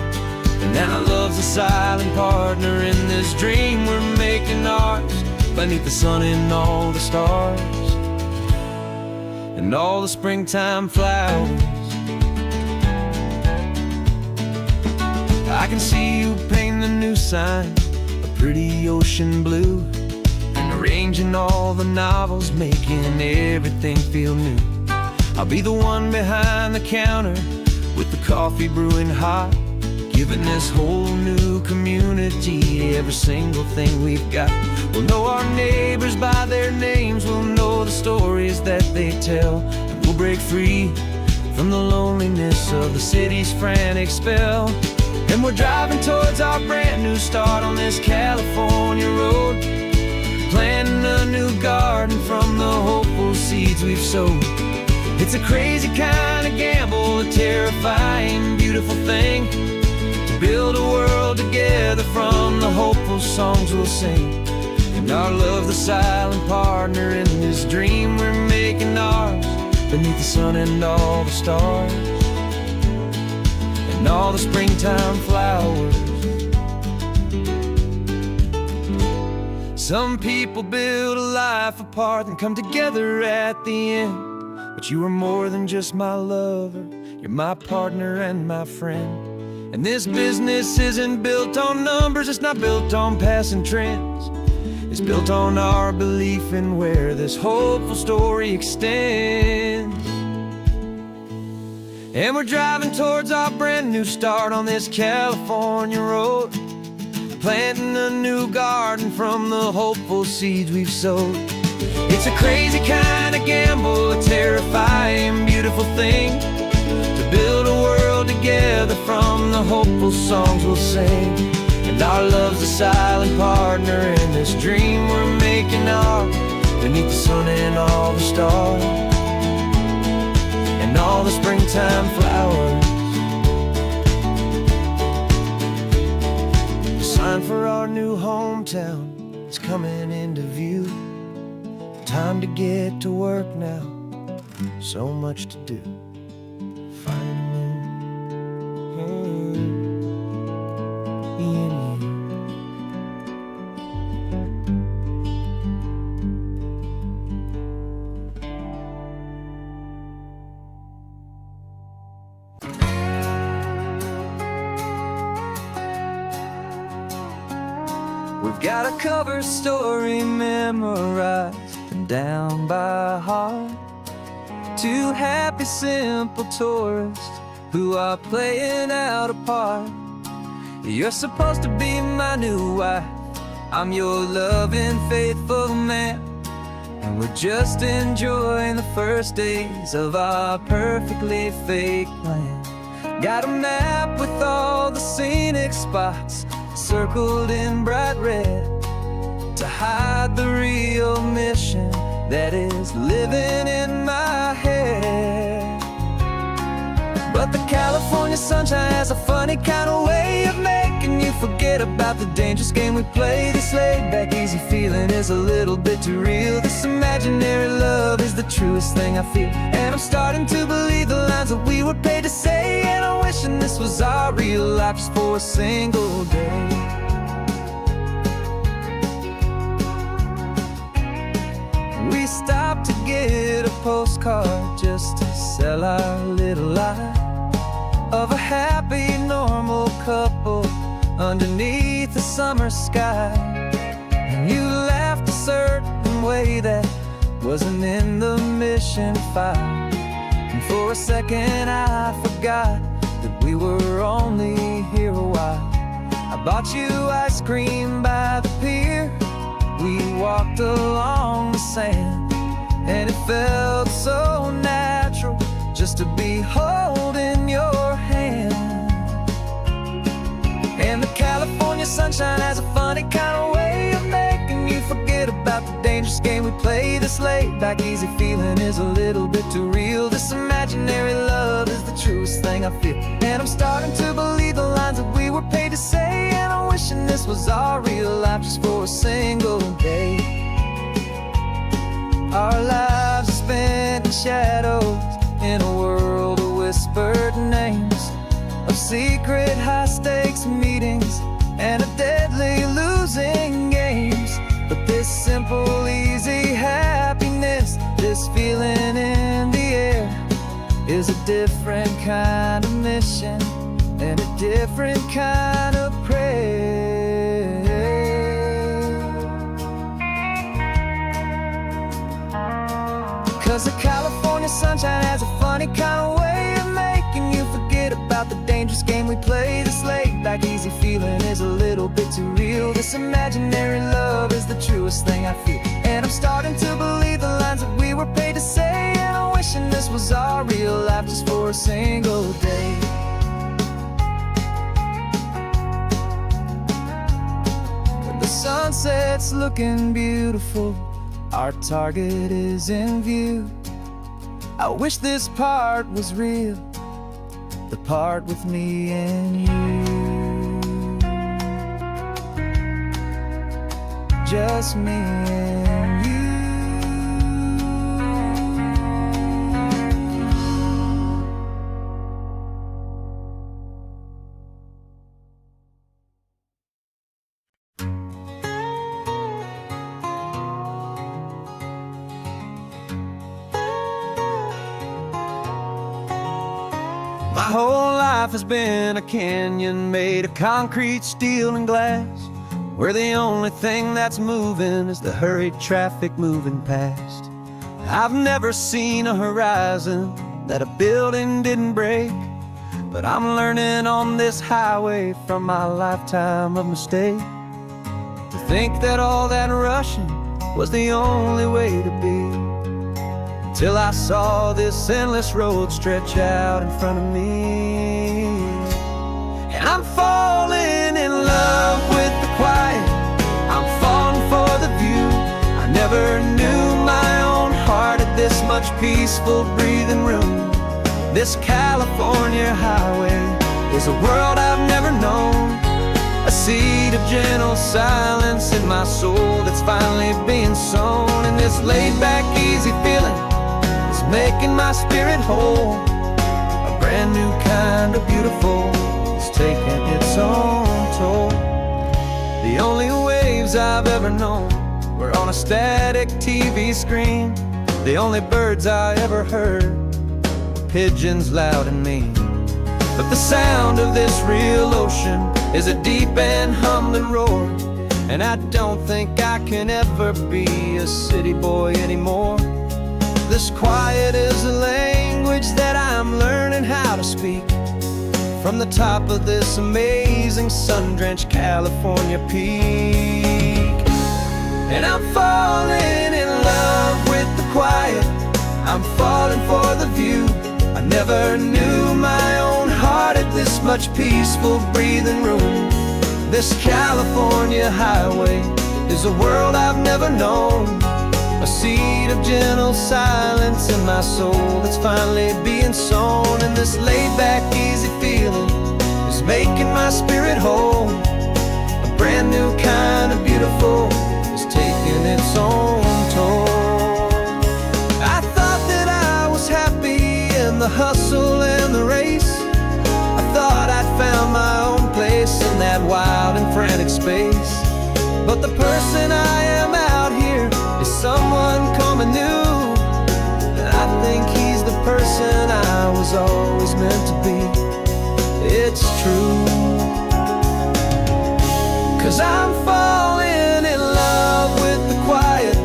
And now love's a silent partner in this dream we're making ours, beneath the sun and all the stars and all the springtime flowers. I can see you painting a new sign, a pretty ocean blue, and arranging all the novels, making everything feel new. I'll be the one behind the counter with the coffee brewing hot, giving this whole new community every single thing we've got. We'll know our neighbors by their names, we'll know the stories that they tell, and we'll break free from the loneliness of the city's frantic spell. And we're driving towards our brand new start on this California road, planting a new garden from the hopeful seeds we've sowed. It's a crazy kind of gamble, a terrifying, beautiful thing, to build a world together from the hopeful songs we'll sing. And our love, the silent partner in this dream we're making ours, beneath the sun and all the stars and all the springtime flowers. Some people build a life apart and come together at the end, but you are more than just my lover, you're my partner and my friend. And this business isn't built on numbers, it's not built on passing trends. It's built on our belief in where this hopeful story extends. And we're driving towards our brand new start on this California road, planting a new garden from the hopeful seeds we've sowed. It's a crazy kind of gamble, a terrifying, beautiful thing, together from the hopeful songs we'll sing. And our love's a silent partner in this dream we're making ours, beneath the sun and all the stars, and all the springtime flowers. The sign for our new hometown is coming into view. Time to get to work now, so much to do. Finding in you. We've got a cover story memorized and down by heart. Two happy, simple tourists who are playing out a part. You're supposed to be my new wife, I'm your loving, faithful man, and we're just enjoying the first days of our perfectly fake plan. Got a map with all the scenic spots circled in bright red to hide the real mission that is living in my head. But the California sunshine has a funny kind of way of making you forget about the dangerous game we play. This laid-back, easy feeling is a little bit too real. This imaginary love is the truest thing I feel, and I'm starting to believe the lines that we were paid to say. And I'm wishing this was our real life just for a single day. We stopped to get a postcard just to sell our little lie of a happy, normal couple underneath the summer sky. And you laughed a certain way that wasn't in the mission file, and for a second I forgot that we were only here a while. I bought you ice cream by the pier, we walked along the sand, and it felt so natural just to be holding your hand. And the California sunshine has a funny kind of way of making you forget about the dangerous game we play. This laid-back, easy feeling is a little bit too real. This imaginary love is the truest thing I feel, and I'm starting to believe the lines that we were paid to say. And I'm wishing this was our real life just for a single day. Our lives are spent in shadows, in a world of whispered names, of secret high-stakes meetings and of deadly losing games. But this simple, easy happiness, this feeling in the air, is a different kind of mission and a different kind of prayer. 'Cause the California sunshine has a funny kind of way of making you forget about the dangerous game we play. This laid-back, easy feeling is a little bit too real. This imaginary love is the truest thing I feel, and I'm starting to believe the lines that we were paid to say. And I'm wishing this was our real life just for a single day. When the sunset's looking beautiful, our target is in view. I wish this part was real, the part with me and you. Just me and you. My whole life has been a canyon made of concrete, steel, and glass, where the only thing that's moving is the hurried traffic moving past. I've never seen a horizon that a building didn't break, but I'm learning on this highway from my lifetime of mistake to think that all that rushing was the only way to be. Till I saw this endless road stretch out in front of me. peaceful breathing room. This California highway is a world I've never known. A seed of gentle silence in my soul that's finally being sown. And this laid-back, easy feeling is making my spirit whole. A brand new kind of beautiful is taking its own toll. The only waves I've ever known were on a static TV screen. The only birds I ever heard were pigeons loud and mean. But the sound of this real ocean is a deep and humbling roar. And I don't think I can ever be a city boy anymore. This quiet is a language that I'm learning how to speak from the top of this amazing sun-drenched California peak. And I'm falling in love with the quiet, I'm falling for the view. I never knew my own heart had this much peaceful breathing room. This California highway is a world I've never known. A seed of gentle silence in my soul that's finally being sown. And this laid-back, easy feeling is making my spirit whole. A brand new kind of beautiful is taking its own toll. I thought that I was happy in the hustle and the race. I thought I'd found my own place in that wild and frantic space. But the person I am out here is someone coming new. And I think he's the person I was always meant to be. It's true. 'Cause I'm falling in love with the quiet,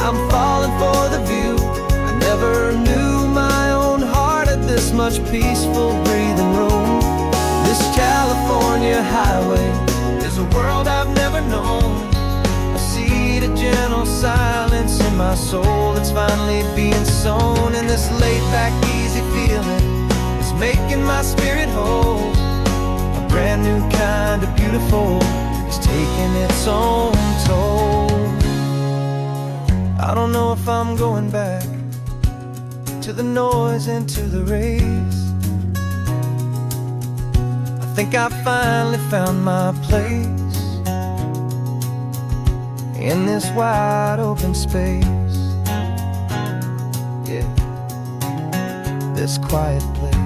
I'm falling for the view. I never knew my own heart had this much peaceful breathing room. This California highway is a world I've never known. A seed of gentle silence in my soul that's finally being sown. And this laid-back, easy feeling is making my spirit whole. A brand new kind of beautiful is taking its own toll. I don't know if I'm going back to the noise and to the race. I think I finally found my place in this wide open space. Yeah, this quiet place.